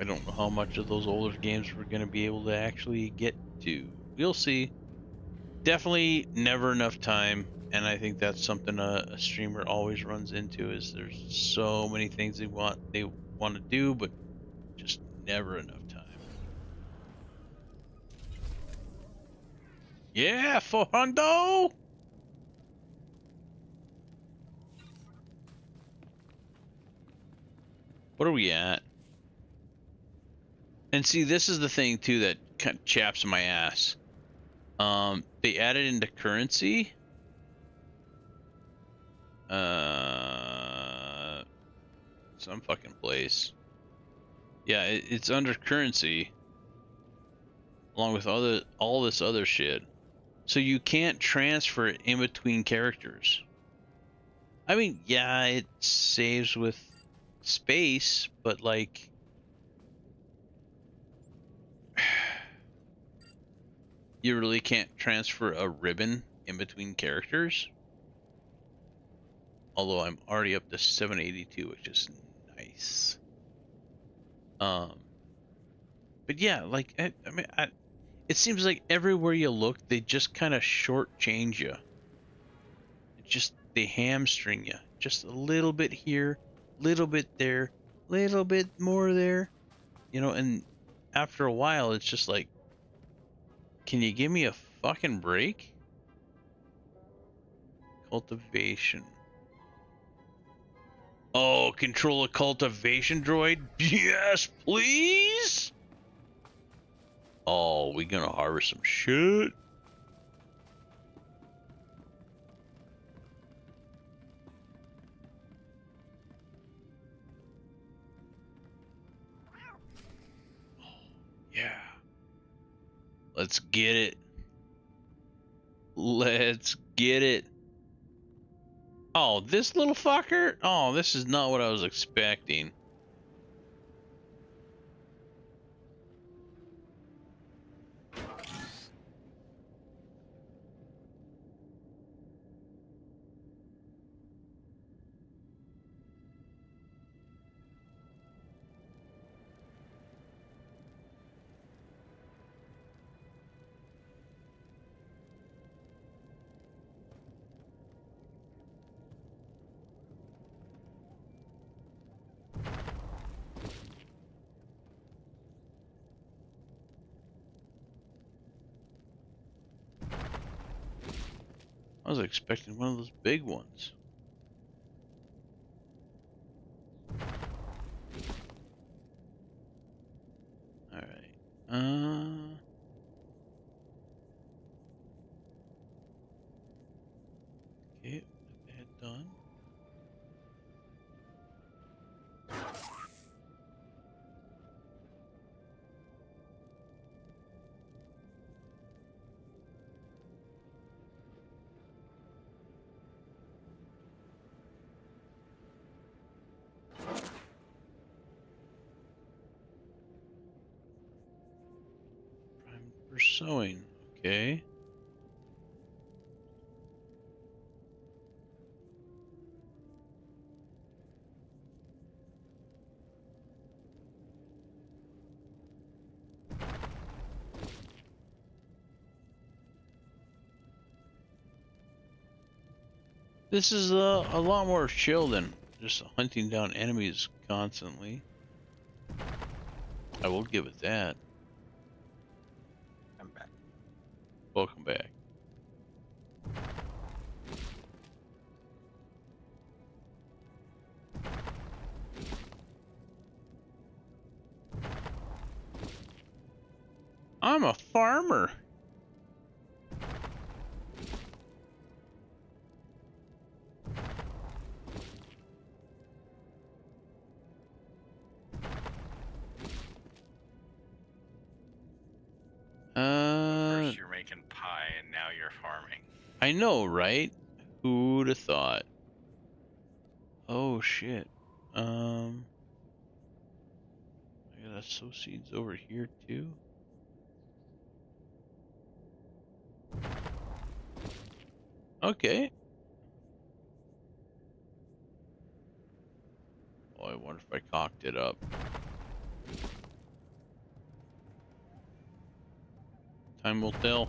don't know how much of those older games we're gonna be able to actually get to. We'll see. Definitely never enough time, and I think that's something a streamer always runs into, is there's so many things they want to do, but just never enough time. Yeah, for Hundo! What are we at? And see, this is the thing too that kind of chaps my ass. They added into currency. Some fucking place. Yeah, it's under currency, along with all this other shit. So you can't transfer it in between characters. I mean, yeah, it saves with space, but like, you really can't transfer a ribbon in between characters. Although I'm already up to 782, which is nice. But yeah, like I mean, it seems like everywhere you look, they just kind of shortchange you. They hamstring you, just a little bit here, little bit there, little bit more there, and after a while, it's just like, can you give me a fucking break? Cultivation. Oh, control a cultivation droid? Yes, please? Oh, we gonna harvest some shit? Yeah. Let's get it. Let's get it. Oh, this little fucker? Oh, this is not what I was expecting. I was expecting one of those big ones. Alright. Okay, get that done. sewing. Okay. This is a lot more chill than just hunting down enemies constantly. I will give it that. I'm back. Welcome back. I'm a farmer. First you're making pie and now you're farming. I know, right? Who'd have thought? Oh shit. I gotta sow seeds over here too. Okay. Oh, I wonder if I cocked it up. Time will tell.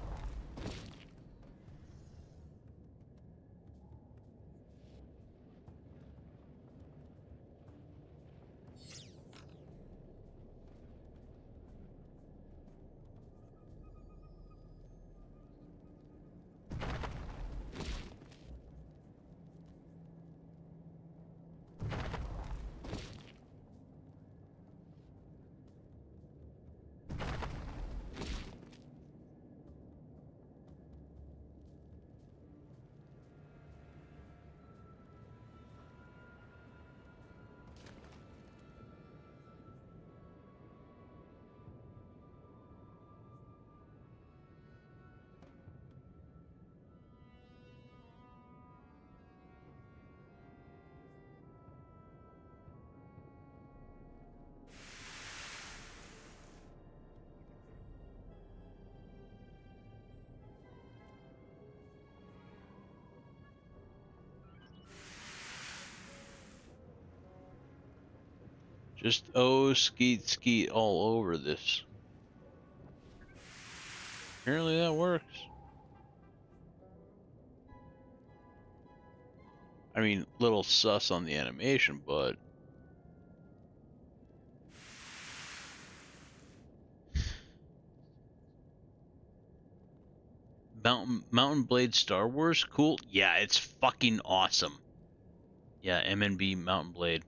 Just skeet skeet all over this. Apparently that works. I mean, little sus on the animation, but Mountain Blade Star Wars, cool. Yeah, it's fucking awesome. Yeah, MNB Mountain Blade.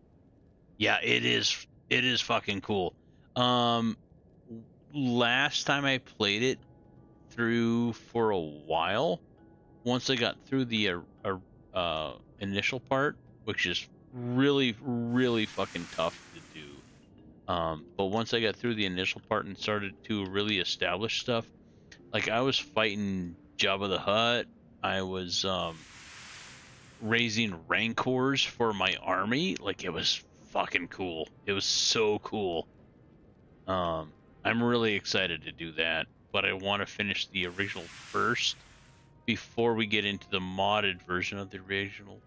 Yeah, it is fucking cool. Last time I played it through for a while, once I got through the initial part, which is really fucking tough to do. But once I got through the initial part and started to really establish stuff, like I was fighting Jabba the Hutt, I was raising Rancors for my army. Like, it was fucking cool. It was so cool. I'm really excited to do that, but I want to finish the original first before we get into the modded version of the original.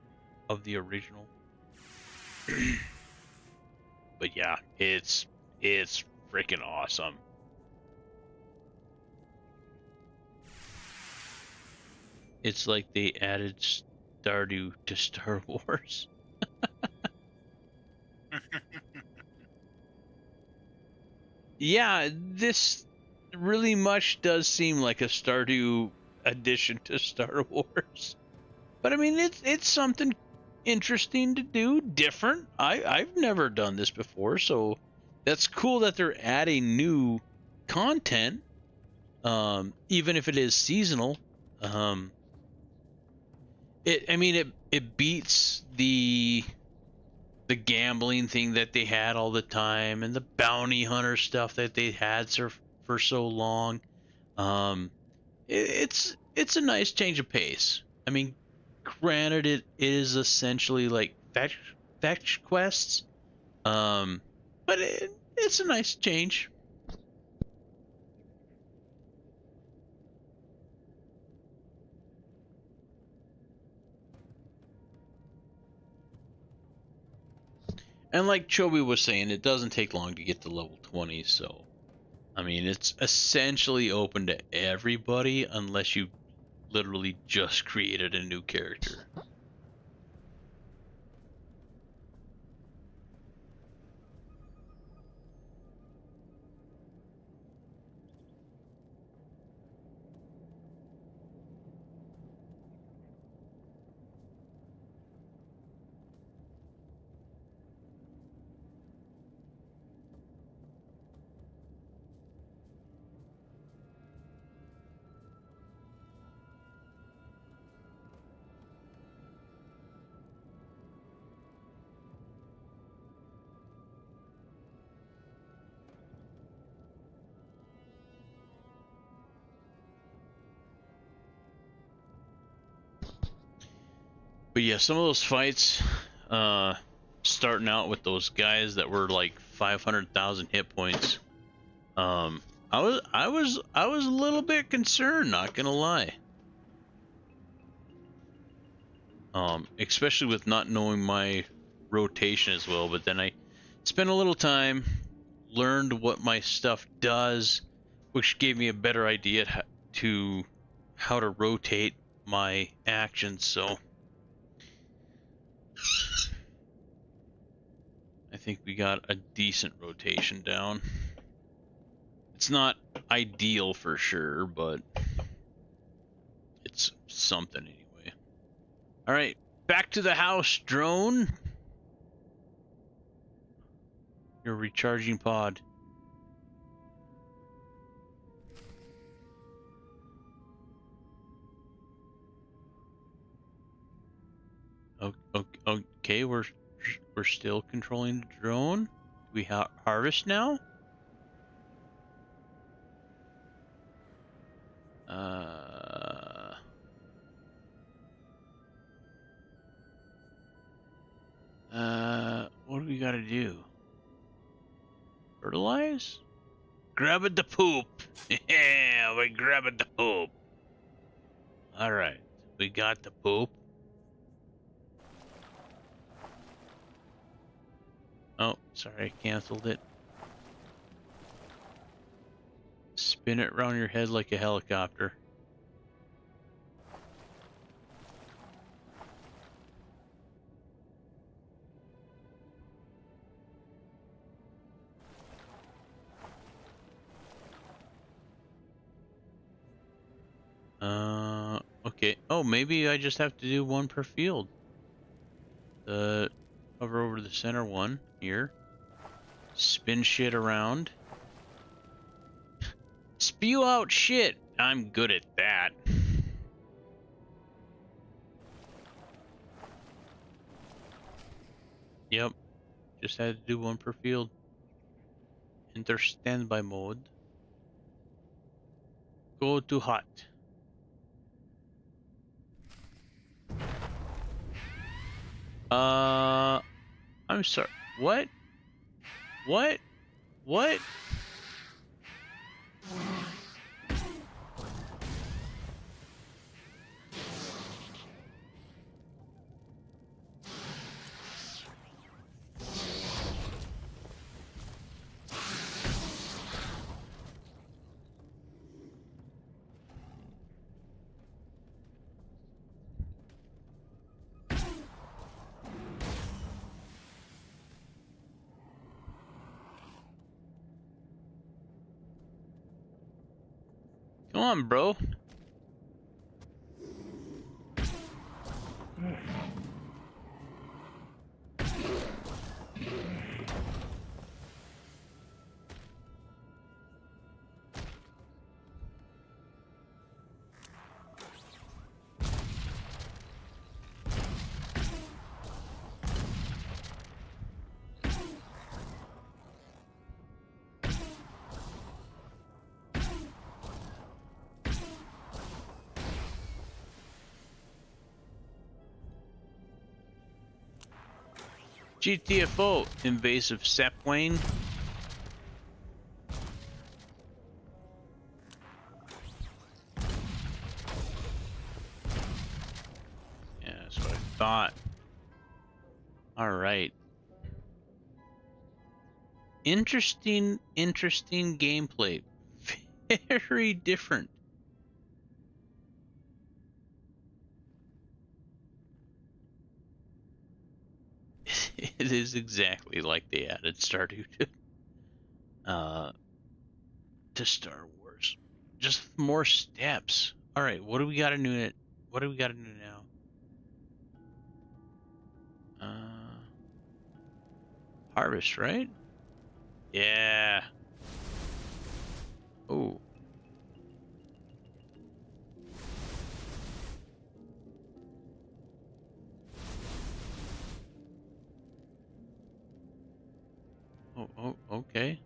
But yeah, it's freaking awesome. It's like they added Stardew to Star Wars. Yeah, this really much does seem like a Stardew addition to Star Wars. But I mean, it's something interesting to do, different. I've never done this before, so that's cool that they're adding new content, even if it is seasonal. It beats the gambling thing that they had all the time and the bounty hunter stuff that they had for so long. It's a nice change of pace. I mean, granted, it is essentially like fetch quests, but it's a nice change. And like Chobi was saying, it doesn't take long to get to level 20, so I mean, it's essentially open to everybody unless you literally just created a new character. But yeah, some of those fights, starting out with those guys that were like 500,000 hit points, I was a little bit concerned, not gonna lie. Especially with not knowing my rotation as well. But then I spent a little time, learned what my stuff does, which gave me a better idea how to rotate my actions. So I think we got a decent rotation down. It's not ideal for sure, but it's something anyway. All right, back to the house, drone. Your recharging pod. Okay, we're still controlling the drone. We harvest now. What do we gotta do? Fertilize? Grabbing the poop. Yeah, we're grabbing the poop. All right, we got the poop. Oh, sorry, I canceled it. Spin it around your head like a helicopter. Okay. Oh, maybe I just have to do one per field. Hover over the center one here. Spin shit around. Spew out shit. I'm good at that. Yep. Just had to do one per field. Enter standby mode. Go to hot. I'm sorry. What? What? What? Come on, bro. GTFO, invasive sapwing. Yeah, that's what I thought. All right. Interesting gameplay. Very different. It is exactly like they added Stardew to Star Wars. Just more steps. All right, what do we got to do? What do we got to do now? Harvest, right? Yeah. Oh. Oh, okay.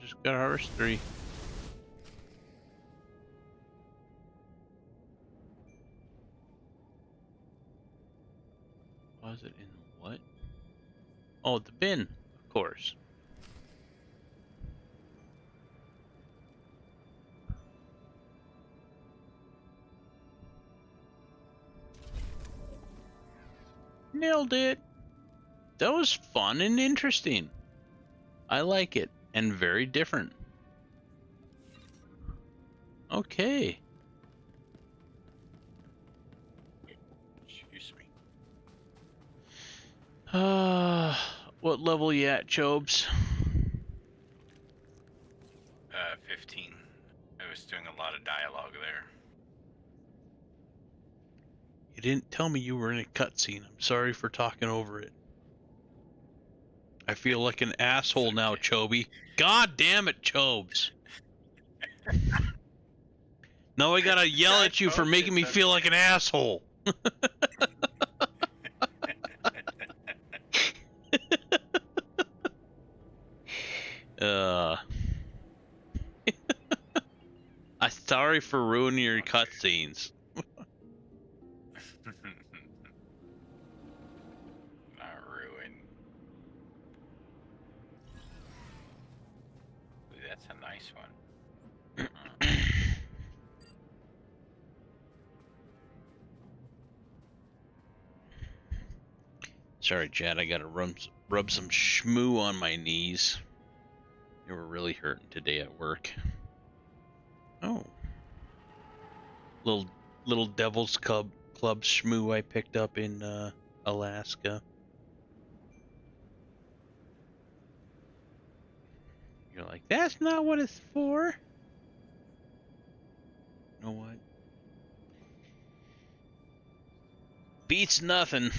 Just got harvest 3. Was it in what? Oh, the bin, of course. Nailed it. That was fun and interesting. I like it, and very different. Okay. Excuse me. What level you at, Chobes? 15. I was doing a lot of dialogue there. You didn't tell me you were in a cutscene. I'm sorry for talking over it. I feel like an asshole now, Choby. God damn it, Chobes. Now I gotta yell at you for making me feel like an asshole. I'm sorry for ruining your cutscenes. Not ruin. Ooh, that's a nice one. Sorry, Chad, I gotta rub some shmoo on my knees. They were really hurting today at work. Oh. Little Devil's Club shmoo I picked up in Alaska. You're like, that's not what it's for. You know what? Beats nothing.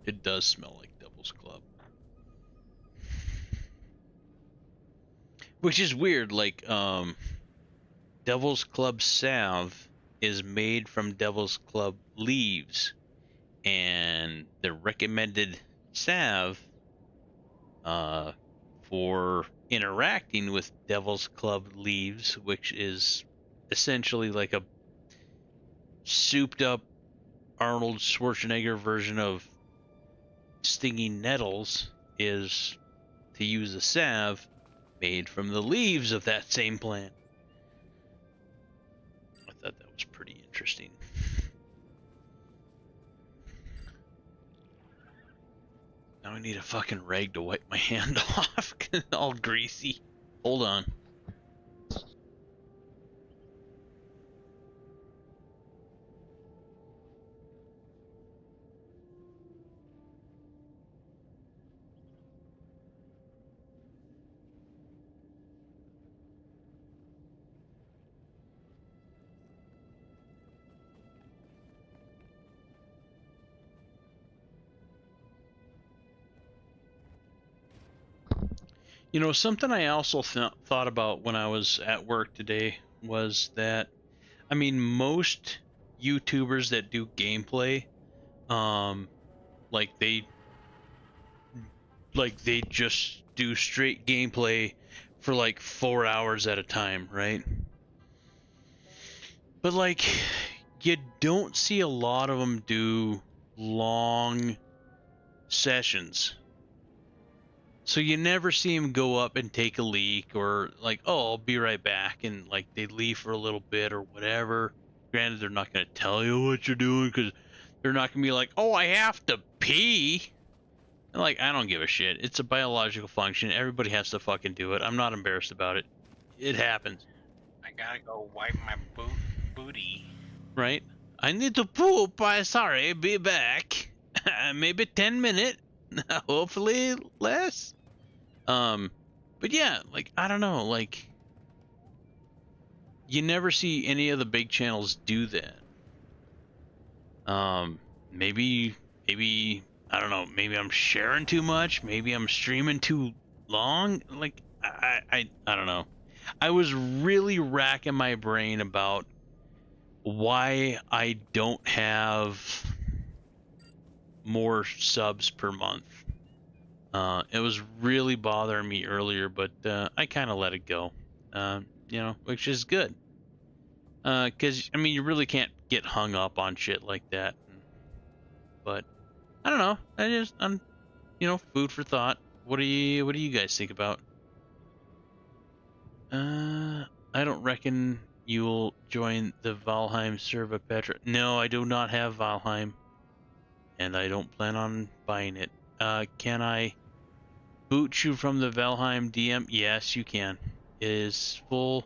It does smell like Devil's Club. Which is weird, like, Devil's Club salve is made from Devil's Club leaves, and the recommended salve for interacting with Devil's Club leaves, which is essentially like a souped up Arnold Schwarzenegger version of stinging nettles, is to use a salve made from the leaves of that same plant. I thought that was pretty interesting. Now I need a fucking rag to wipe my hand off. All greasy. Hold on. You know, something I also thought about when I was at work today was that, I mean, most YouTubers that do gameplay, like they just do straight gameplay for like 4 hours at a time, right? But like, you don't see a lot of them do long sessions. So you never see them go up and take a leak, or like, oh, I'll be right back, and like they leave for a little bit or whatever. Granted, they're not going to tell you what you're doing, because they're not going to be like, oh, I have to pee. And like, I don't give a shit. It's a biological function. Everybody has to fucking do it. I'm not embarrassed about it. It happens. I gotta go wipe my booty. Right? I need to poop. Sorry, be back. Maybe 10 minutes. Hopefully less. But yeah, like, I don't know, like, you never see any of the big channels do that. Maybe, I don't know, maybe I'm sharing too much, maybe I'm streaming too long, like, I don't know. I was really racking my brain about why I don't have more subs per month. It was really bothering me earlier, but I kind of let it go, you know, which is good. Because, I mean, you really can't get hung up on shit like that. But, I don't know. I'm, you know, food for thought. What do you guys think about? I don't reckon you'll join the Valheim server, Petra. No, I do not have Valheim. And I don't plan on buying it. Can I boot you from the Valheim DM? Yes, you can. It is full,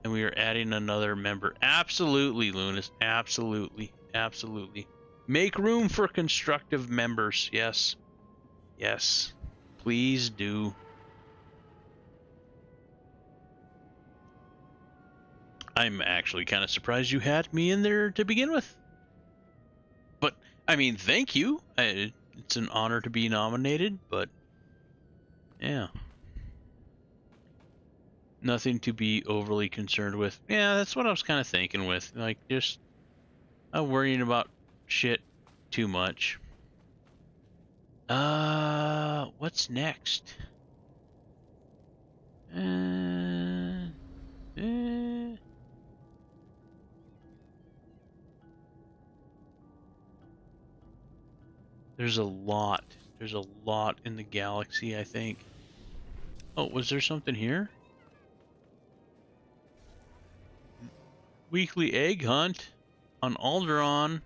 and we are adding another member. Absolutely, Lunas. Absolutely. Absolutely. Make room for constructive members. Yes. Yes. Please do. I'm actually kind of surprised you had me in there to begin with. But, I mean, thank you. It's an honor to be nominated, but yeah. Nothing to be overly concerned with. Yeah, that's what I was kind of thinking with. Like, just not worrying about shit too much. What's next? There's a lot. There's a lot in the galaxy, I think. Oh, was there something here? Weekly egg hunt on Alderaan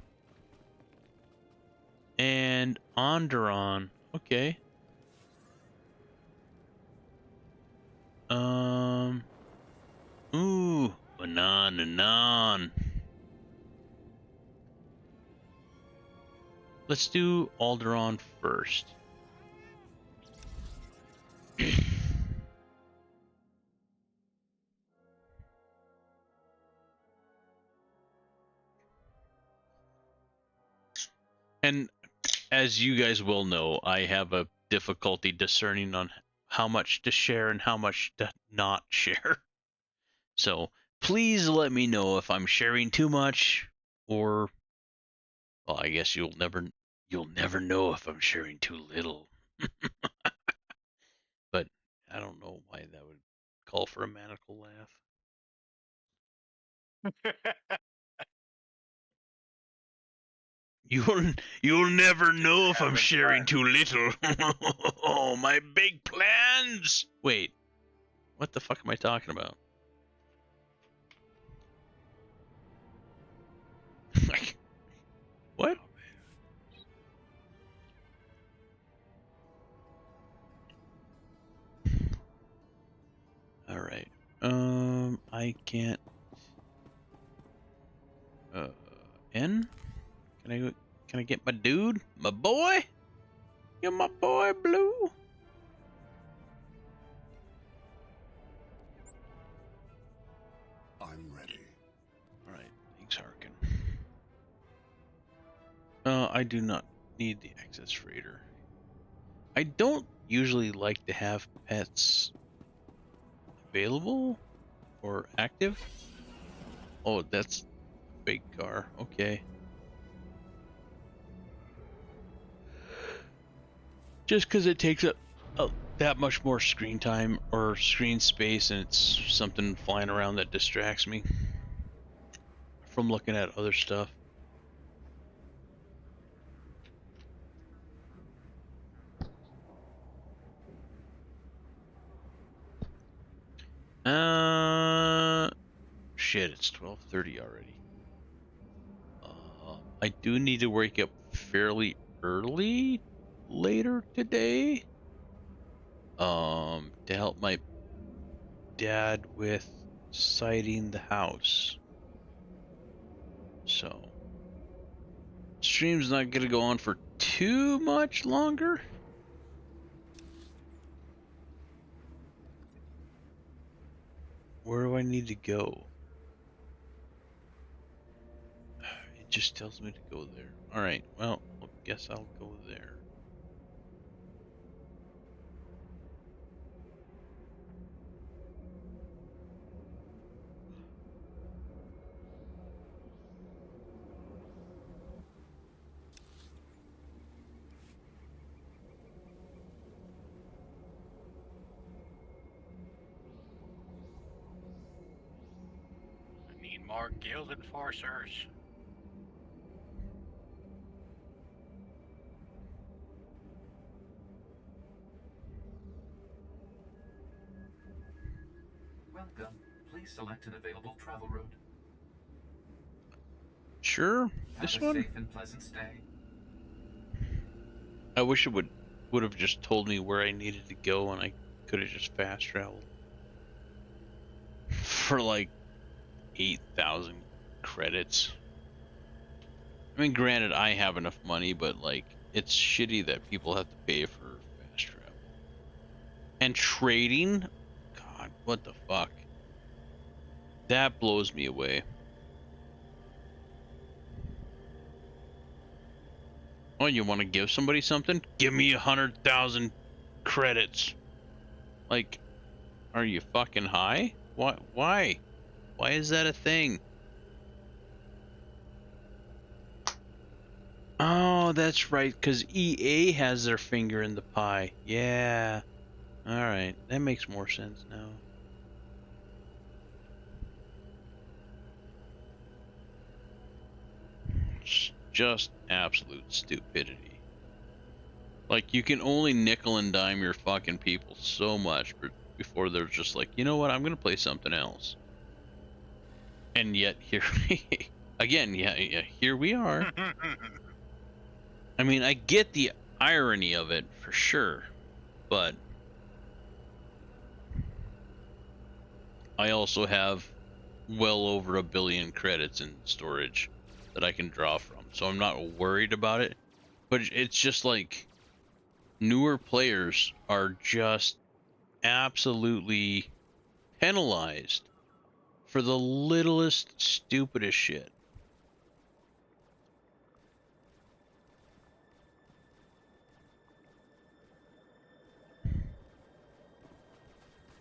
and Onderon. Okay. Ooh, Anon. Let's do Alderaan first. And as you guys will know, I have a difficulty discerning on how much to share and how much to not share. So please let me know if I'm sharing too much, or, well, I guess you'll never know if I'm sharing too little. But I don't know why that would call for a maniacal laugh. You'll never know if I'm sharing too little. Oh, my big plans. Wait, what the fuck am I talking about? What? All right. I can't. N? Can I get my dude? My boy? You're my boy, Blue? I'm ready. Alright, thanks, Harkin. I do not need the access freighter. I don't usually like to have pets available or active. Oh, that's a big car. Okay. Just because it takes up that much more screen time or screen space, and it's something flying around that distracts me from looking at other stuff. Shit, it's 12:30 already. I do need to wake up fairly early later today. To help my dad with siding the house. So, stream's not gonna go on for too much longer. Where do I need to go? It just tells me to go there. Alright, well, I guess I'll go there. I need more guild enforcers. Welcome. Please select an available travel route. Sure, this Have a one? safe and pleasant stay. I wish it would have just told me where I needed to go and I could have just fast traveled. For like 8,000 credits. I mean, granted, I have enough money, but like, it's shitty that people have to pay for fast travel. And trading? God, what the fuck? That blows me away. Oh, you want to give somebody something? Give me 100,000 credits. Like, are you fucking high? What? Why? Why is that a thing? Oh, that's right, because EA has their finger in the pie. Yeah. Alright, that makes more sense now. It's just absolute stupidity. Like, you can only nickel and dime your fucking people so much before they're just like, you know what, I'm gonna play something else. And yet, here, again, yeah, here we are. I mean, I get the irony of it, for sure, but I also have well over 1 billion credits in storage that I can draw from, so I'm not worried about it. But it's just like, newer players are just absolutely penalized for the littlest, stupidest shit.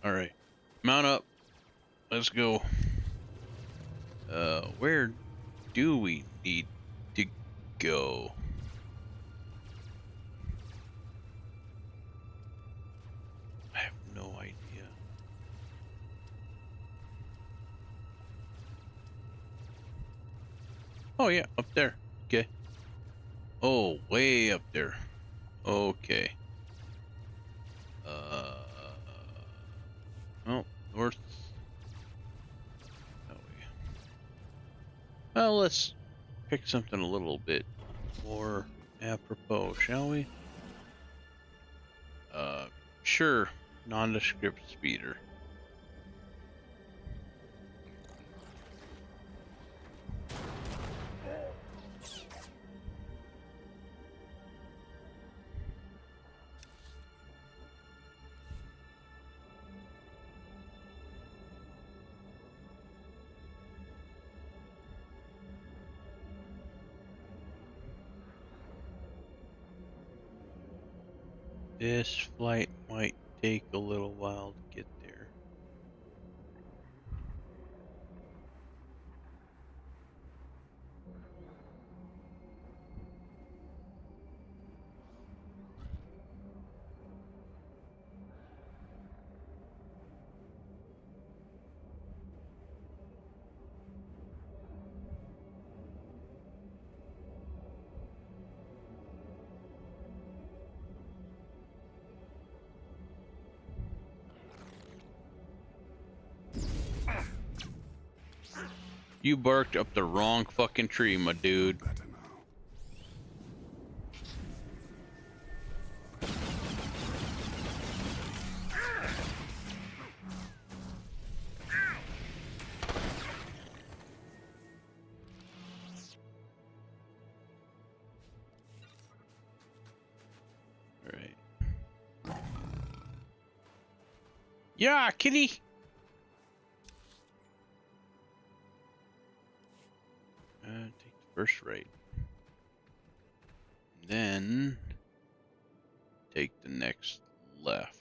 Alright, mount up. Let's go. Where do we need to go? I have no idea. Oh yeah, up there. Okay. Oh, way up there. Okay. Oh, north. That way. Well, let's pick something a little bit more apropos, shall we? Sure. Nondescript speeder. This flight might take a little while to get there. You barked up the wrong fucking tree, my dude. Better now. All right. Yeah, kitty. Take the first right. Then take the next left.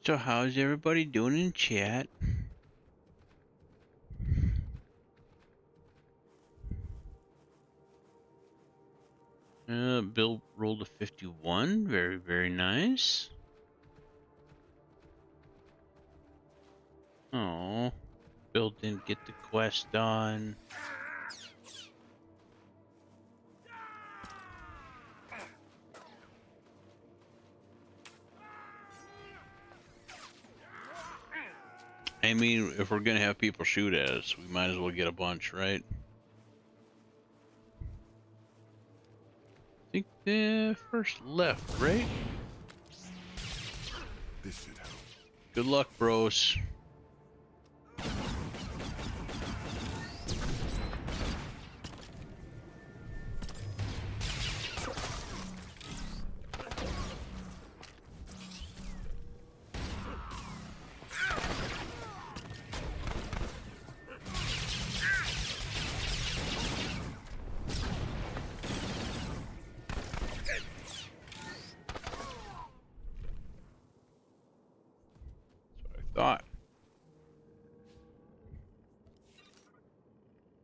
So how's everybody doing in chat? Bill rolled a 51. Very, very nice. Oh, Bill didn't get the quest done. I mean, if we're gonna have people shoot at us, we might as well get a bunch, right? I think the first left, right? This should help. Good luck, bros. Thought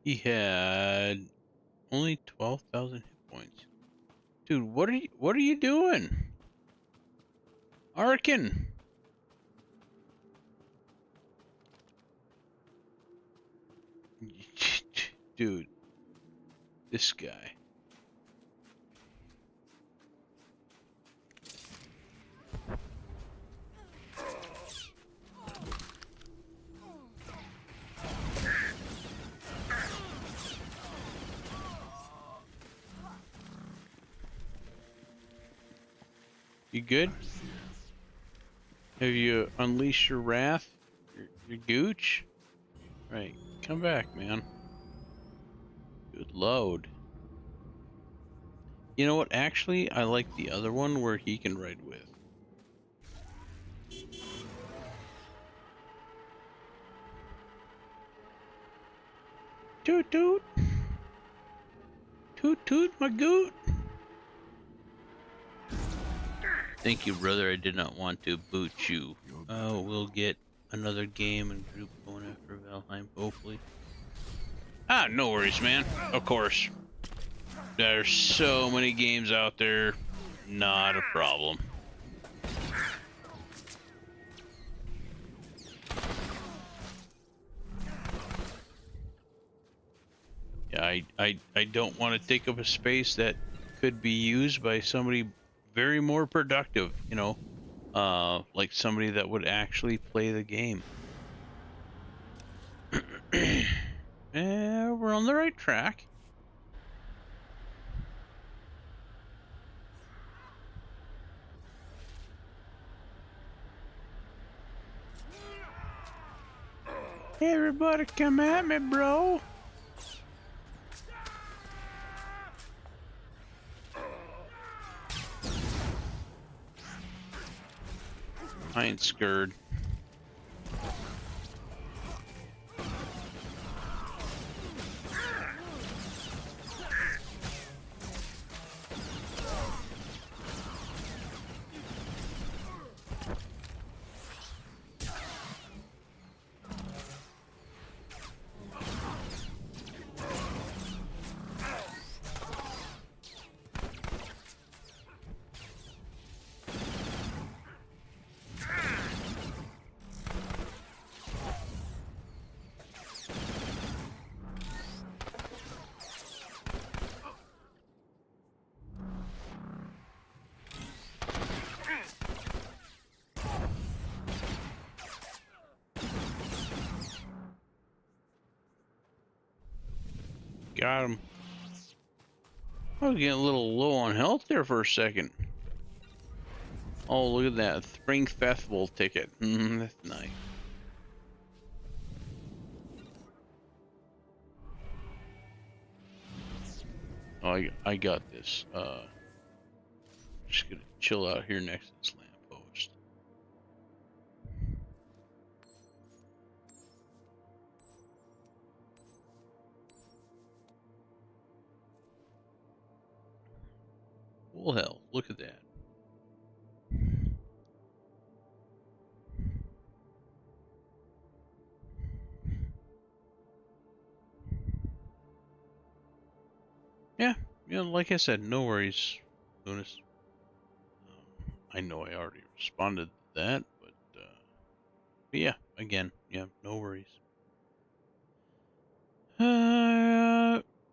he had only 12,000 hit points. Dude, what are you doing? Arkin. Dude, this guy. You good? Have you unleashed your wrath? Your gooch? Right, come back, man. Good load. You know what? Actually, I like the other one where he can ride with. Toot toot. Toot toot, my goot. Thank you, brother. I did not want to boot you. Oh, we'll get another game and group going after Valheim, hopefully. Ah, no worries, man. Of course. There's so many games out there. Not a problem. Yeah, I don't want to take up a space that could be used by somebody very more productive, you know, like somebody that would actually play the game. We're on the right track. Hey, everybody, come at me, bro. I ain't scared. Got him. I was getting a little low on health there for a second. Oh, look at that. Spring Festival ticket. That's nice. Oh, I got this. Just gonna chill out here next to this lamppost. Full health. Look at that. Yeah, like I said, no worries, Lunas. I know I already responded to that, but yeah, again, yeah, no worries.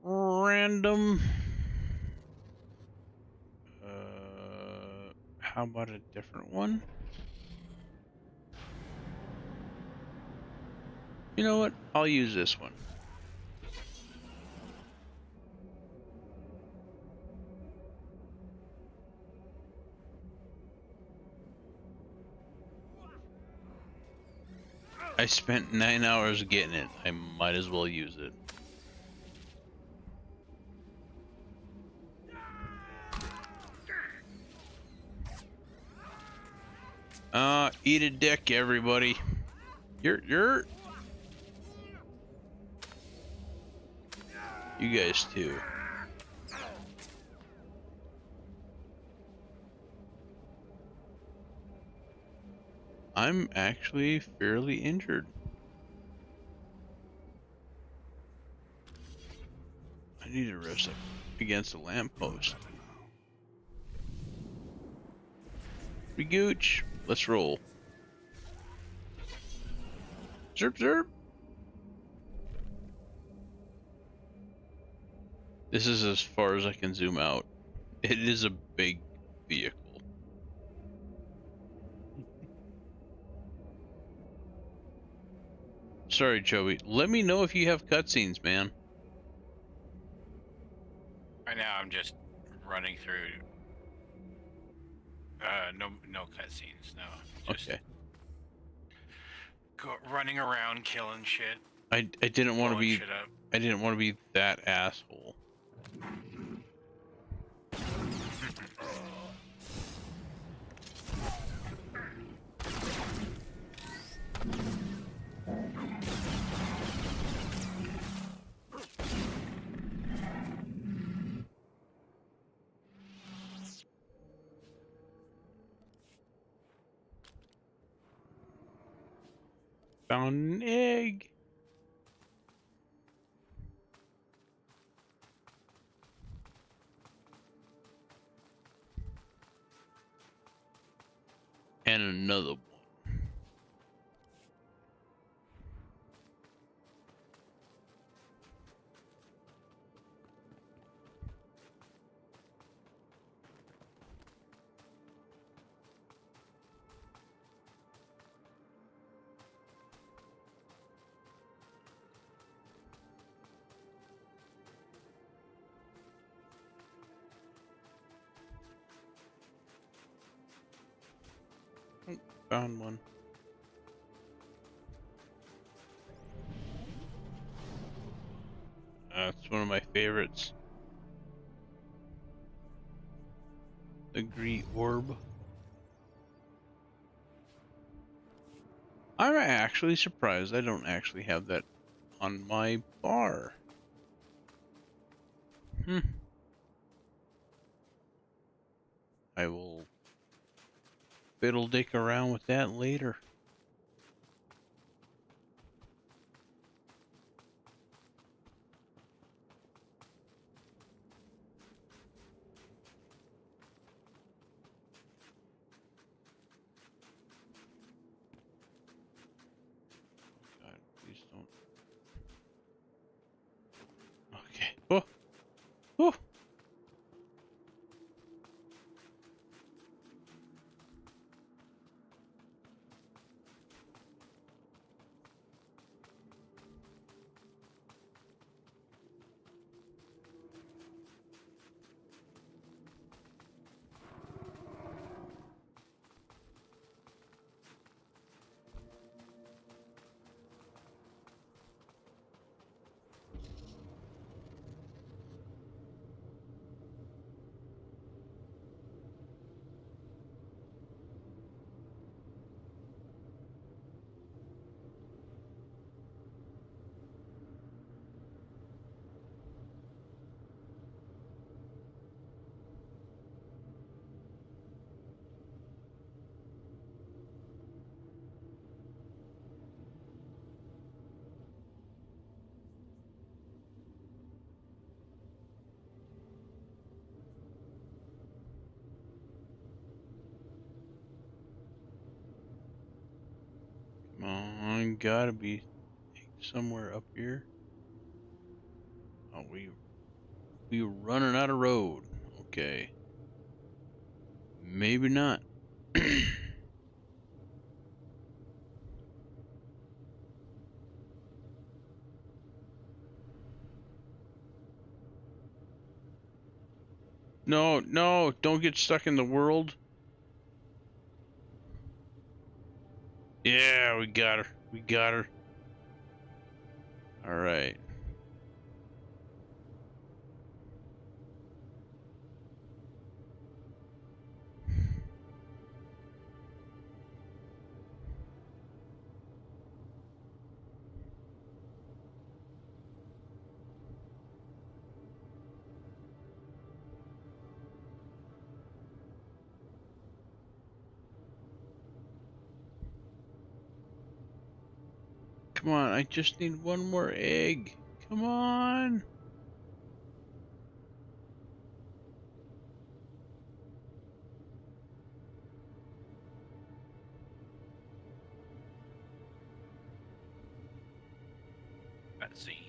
Random. How about a different one? You know what? I'll use this one. I spent 9 hours getting it. I might as well use it. Eat a dick, everybody. You're. You guys too. I'm actually fairly injured. I need to rest up against a lamppost. Gooch, let's roll. Zerp zerp. This is as far as I can zoom out. It is a big vehicle. Sorry, Joey. Let me know if you have cutscenes, man. Right now, I'm just running through. No cutscenes. No. Just Okay. running around, killing shit. I didn't want to be. Shit up. I didn't want to be that asshole. Found an egg. And another one. Found one. It's one of my favorites. The Green Orb. I'm actually surprised I don't actually have that on my bar. I will fiddle dick around with that later. God, please don't. Okay. Oh. Oh. on, gotta be somewhere up here. Oh, we running out of road. Okay. Maybe not. No, no, don't get stuck in the world. Yeah, we got her. We got her. All right. Come on, I just need one more egg. Come on. Cutscene.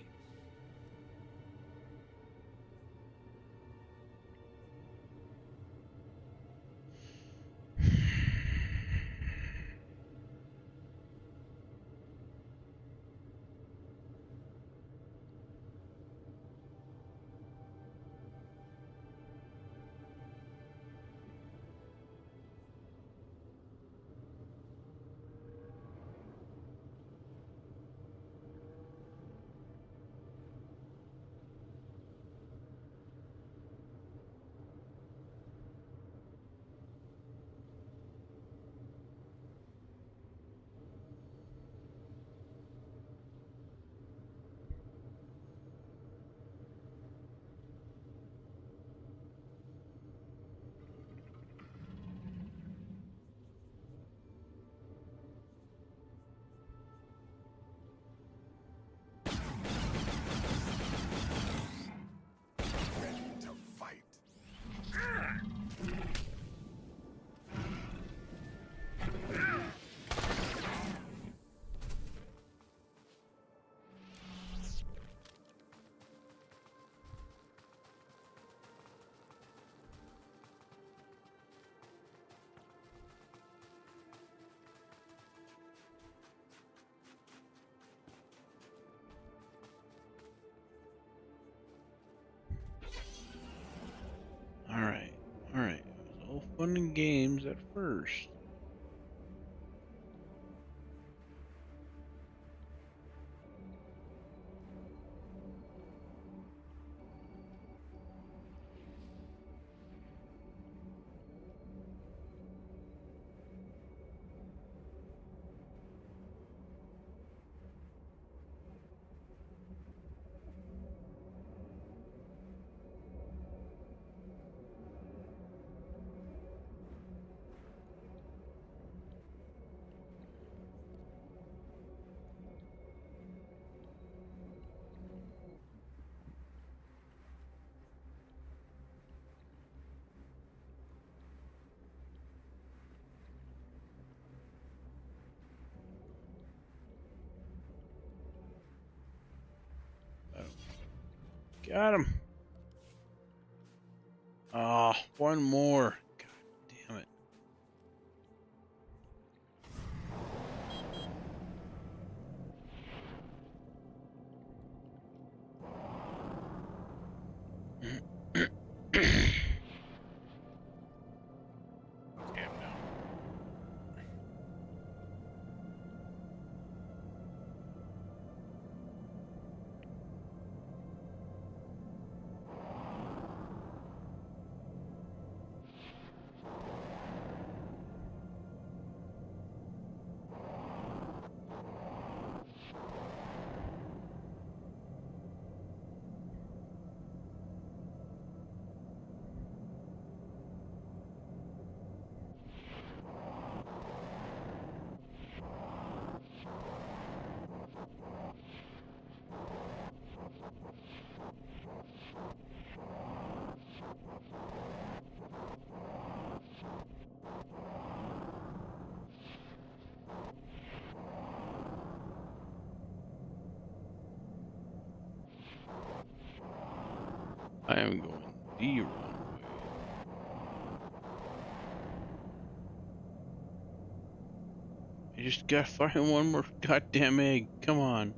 Ready to fight. All right. All right. It was all fun and games at first. Got him. Ah, one more. God damn it. Damn no. B runway. I just gotta find one more goddamn egg. Come on.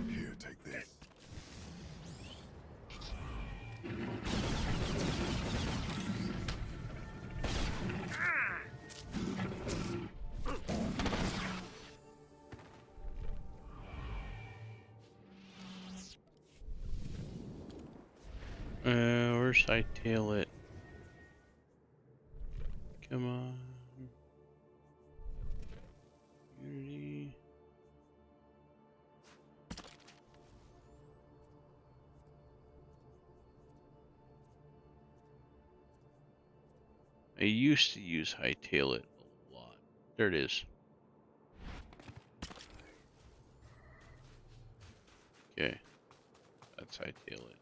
Here, take this. Where's Hightail it? Come on. Unity. I used to use Hightail it a lot. There it is. Okay. That's Hightail it.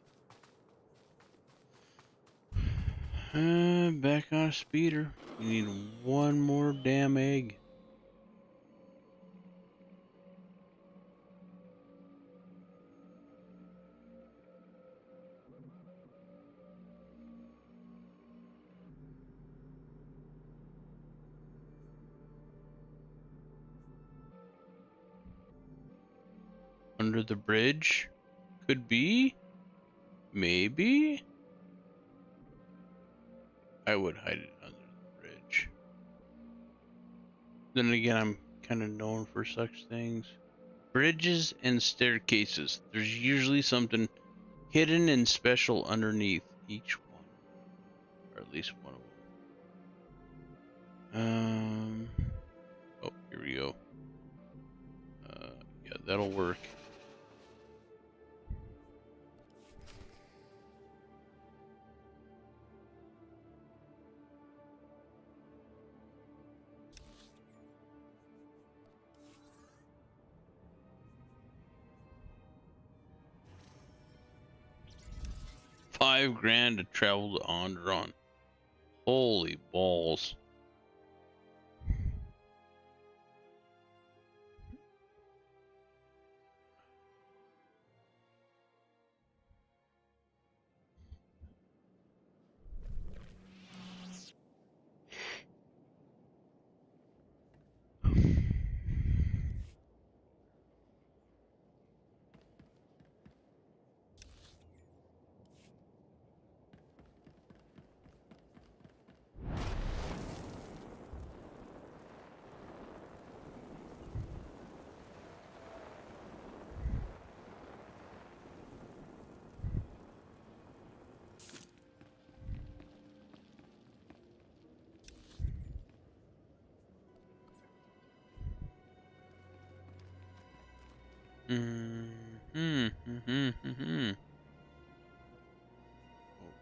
Back on a speeder. You need one more damn egg. Under the bridge? Could be? Maybe? I would hide it under the bridge. Then again, I'm kind of known for such things. Bridges and staircases. There's usually something hidden and special underneath each one. Or at least one of them. Oh, here we go. Yeah, that'll work. $5,000 to travel to Onderon. Holy balls.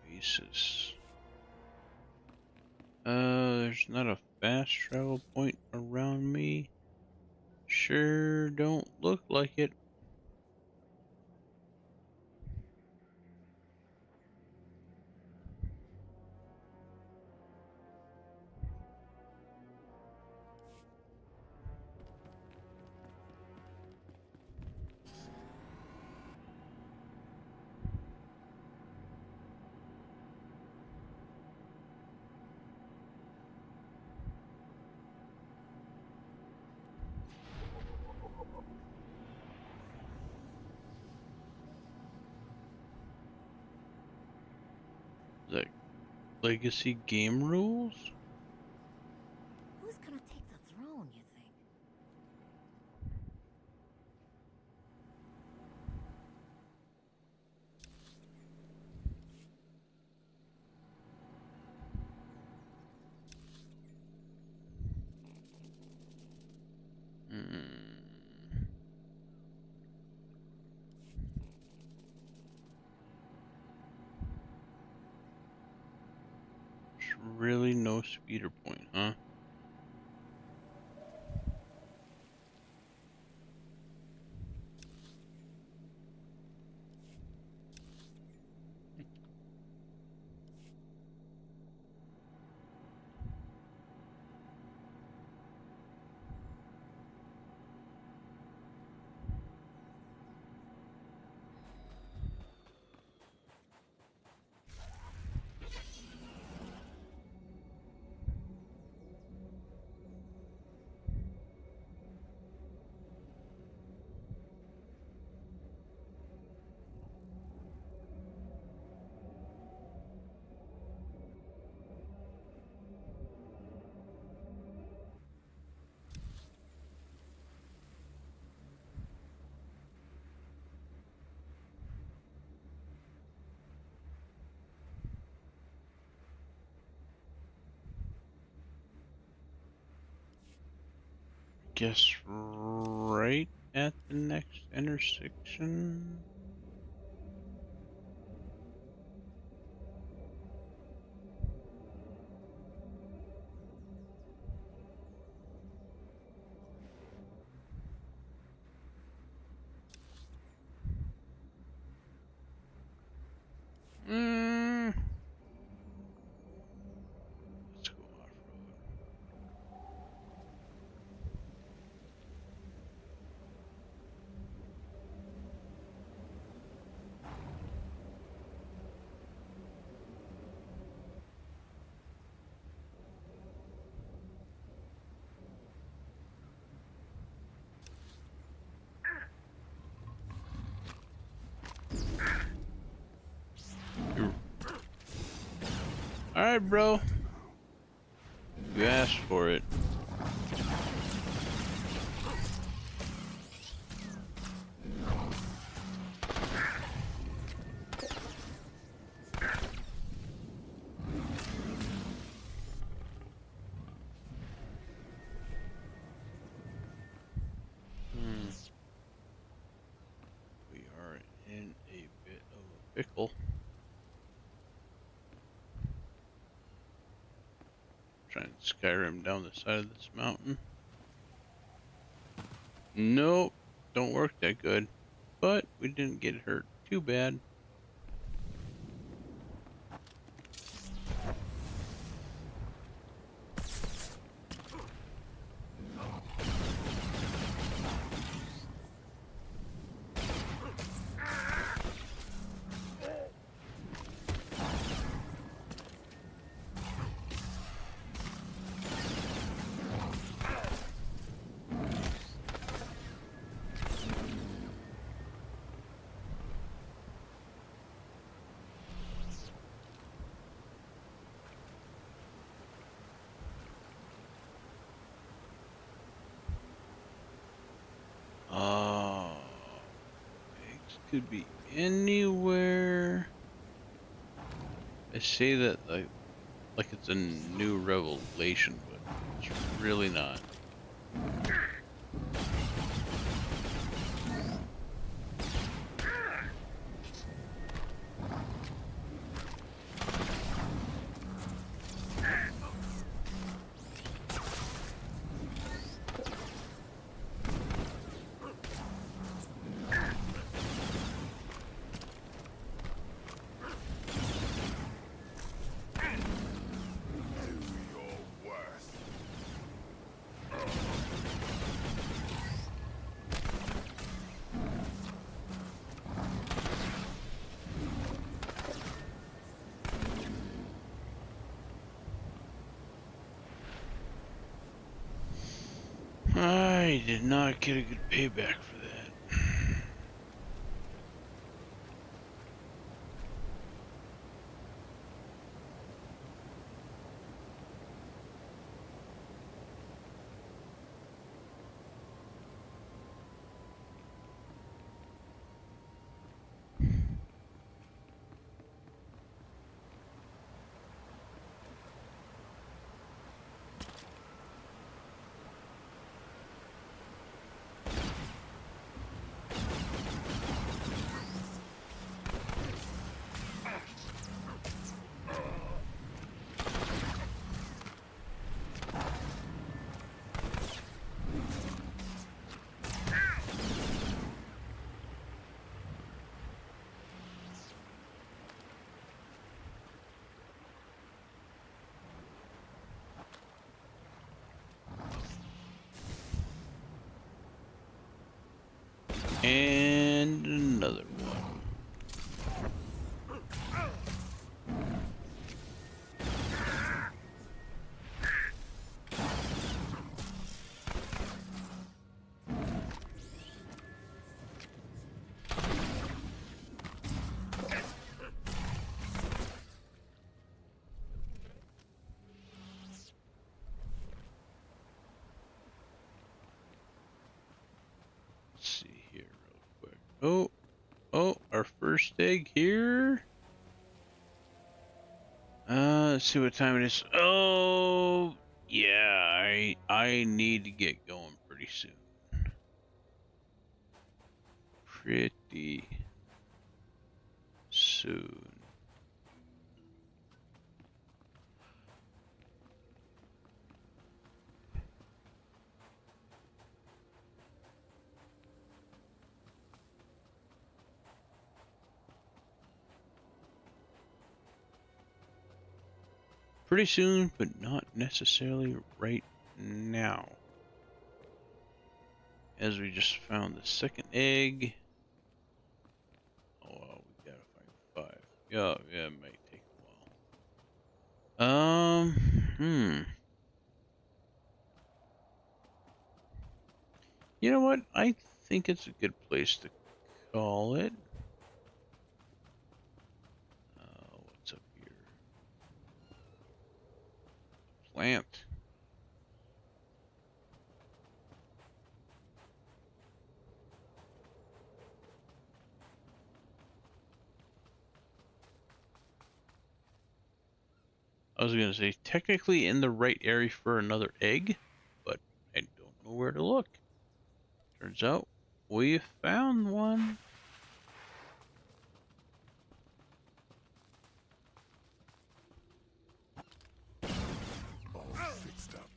Oasis. There's not a fast travel point around me. Sure don't look like it. Like legacy game rules? Who's gonna take the throne, you think? really no speeder point, huh? Guess right at the next intersection. Let's go off-road. Alright, bro. You asked for it. We are in a bit of a pickle. Trying to Skyrim down the side of this mountain. Nope, don't work that good. But we didn't get hurt too bad. Eggs could be anywhere. I say that like it's a new revelation, but it's really not. I did not get a good payback for that. first egg here. Let's see what time it is. Oh, yeah, I need to get going pretty soon. Pretty soon. Pretty soon, but not necessarily right now. As we just found the second egg. Oh, well, we gotta find 5. Yeah, it might take a while. You know what? I think it's a good place to call it. What's up here? Plant. I was gonna say technically in the right area for another egg, but I don't know where to look. Turns out we found one. All fixed up.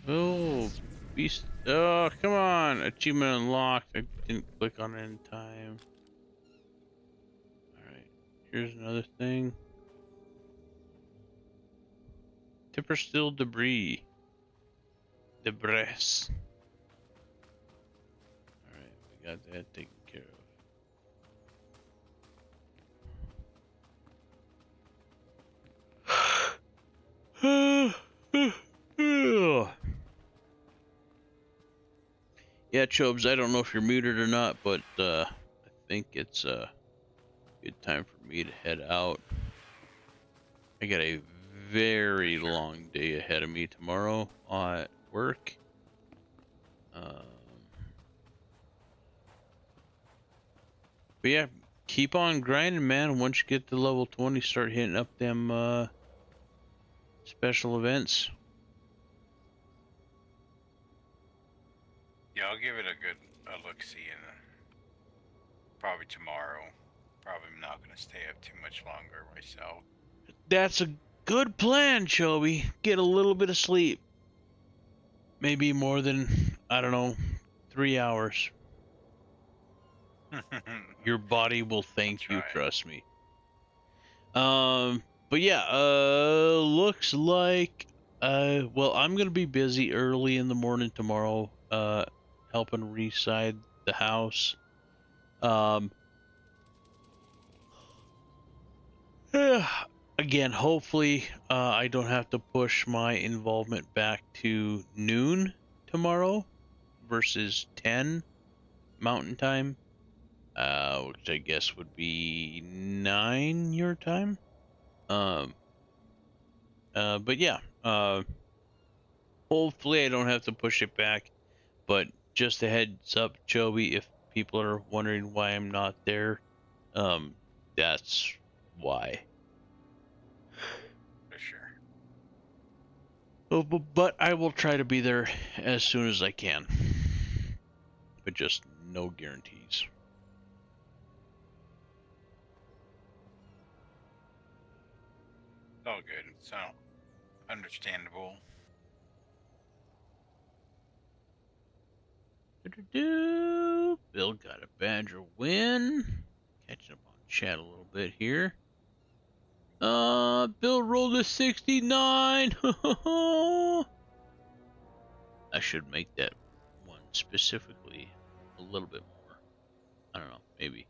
Oh, beast. Oh, come on. Achievement unlocked. I didn't click on it in time. Alright. Here's another thing. Tipper still debris. Debris. Alright, we got that taken care of. Yeah, Chobes, I don't know if you're muted or not, but I think it's a good time for me to head out. I got a very long day ahead of me tomorrow at work. But yeah, keep on grinding, man. Once you get to level 20, start hitting up them special events. Yeah, I'll give it a look-see and probably tomorrow. Probably not going to stay up too much longer myself. That's a good plan, Choby. Get a little bit of sleep. Maybe more than, I don't know, 3 hours. Your body will thank you, trust me. But yeah, looks like, well, I'm gonna be busy early in the morning tomorrow, helping reside the house. Again, hopefully, I don't have to push my involvement back to noon tomorrow versus 10 Mountain Time. Which I guess would be 9 your time. But yeah, hopefully I don't have to push it back. But just a heads up, Joey, if people are wondering why I'm not there, that's why. For sure. Oh, but I will try to be there as soon as I can. But just no guarantees. All good. So, understandable. Bill got a Badger win. Catching up on chat a little bit here. Bill rolled a 69. I should make that one specifically a little bit more. I don't know, maybe.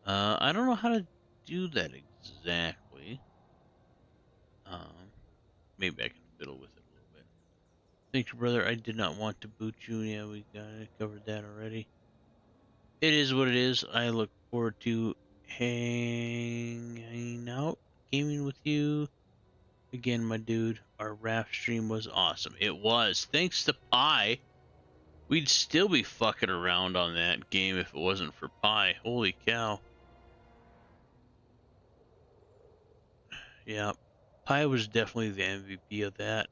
I don't know how to do that exactly. Maybe I can fiddle with it a little bit. Thank you, brother. I did not want to boot you. Yeah, we covered that already. It is what it is. I look forward to hanging out, gaming with you. Again, my dude, our raft stream was awesome. It was. Thanks to Pi. We'd still be fucking around on that game if it wasn't for Pi. Holy cow. Yeah. Pi was definitely the MVP of that.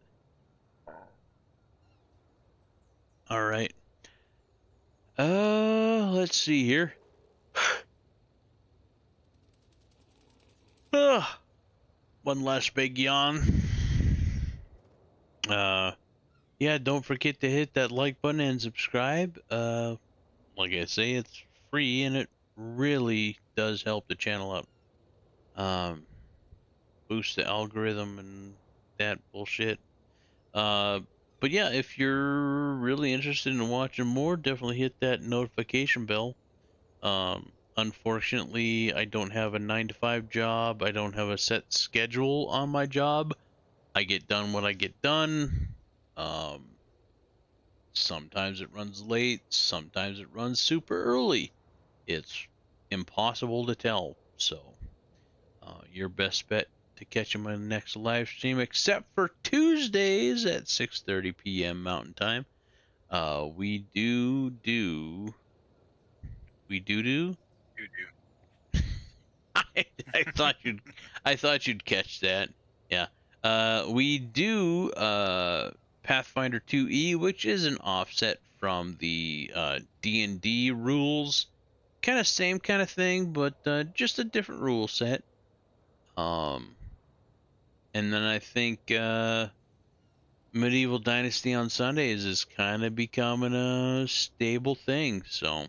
Alright. Let's see here. One last big yawn. Yeah, don't forget to hit that like button and subscribe. Like I say, it's free and it really does help the channel out. Boost the algorithm and that bullshit. But yeah, if you're really interested in watching more, definitely hit that notification bell. Unfortunately, I don't have a 9-to-5 job. I don't have a set schedule on my job. I get done when I get done. Sometimes it runs late, sometimes it runs super early. It's impossible to tell. So, your best bet to catch my next live stream, except for Tuesdays at 6:30 p.m. Mountain Time. We do. I thought you'd catch that. Yeah. We do Pathfinder 2E, which is an offset from the D&D rules. Kind of same kind of thing, but just a different rule set. And then I think Medieval Dynasty on Sundays is kind of becoming a stable thing, so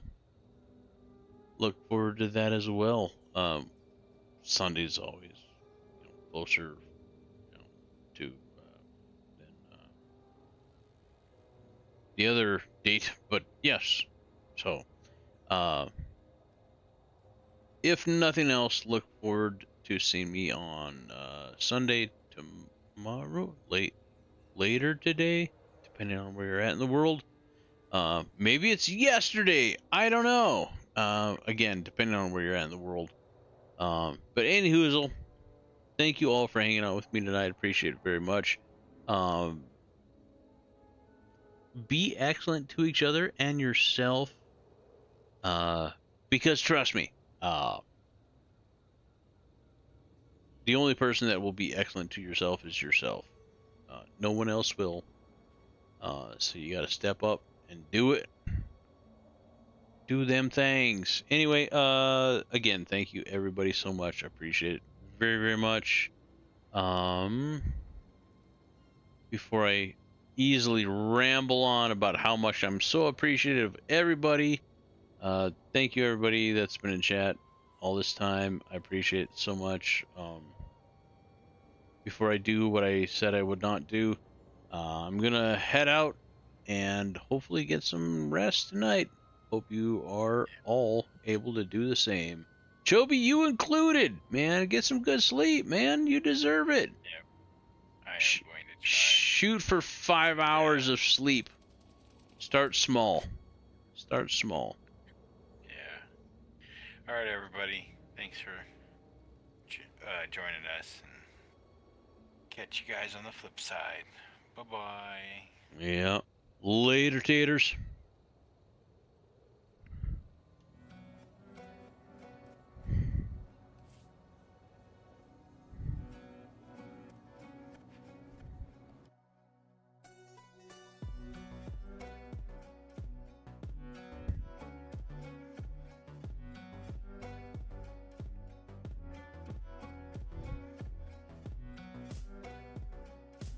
look forward to that as well. Sunday's always closer to than the other date, but yes. So, if nothing else, look forward to seeing me on Sunday tomorrow, later today, depending on where you're at in the world. Maybe it's yesterday. I don't know. Again, depending on where you're at in the world. But anywhoozle, thank you all for hanging out with me tonight. I appreciate it very much. Be excellent to each other and yourself. Because trust me, the only person that will be excellent to yourself is yourself. No one else will. So you got to step up and do it. Do them things. Anyway, again, thank you everybody so much. I appreciate it very, very much. Before I easily ramble on about how much I'm so appreciative of everybody, thank you everybody that's been in chat all this time. I appreciate it so much. Before I do what I said I would not do, I'm gonna head out and hopefully get some rest tonight. Hope you are all able to do the same. Chobi, you included, man. Get some good sleep, man. You deserve it. Yep. I am going to try. Shoot for 5 hours of sleep. Start small. Start small. Yeah. All right, everybody. Thanks for joining us. And catch you guys on the flip side. Bye-bye. Yeah. Later, taters.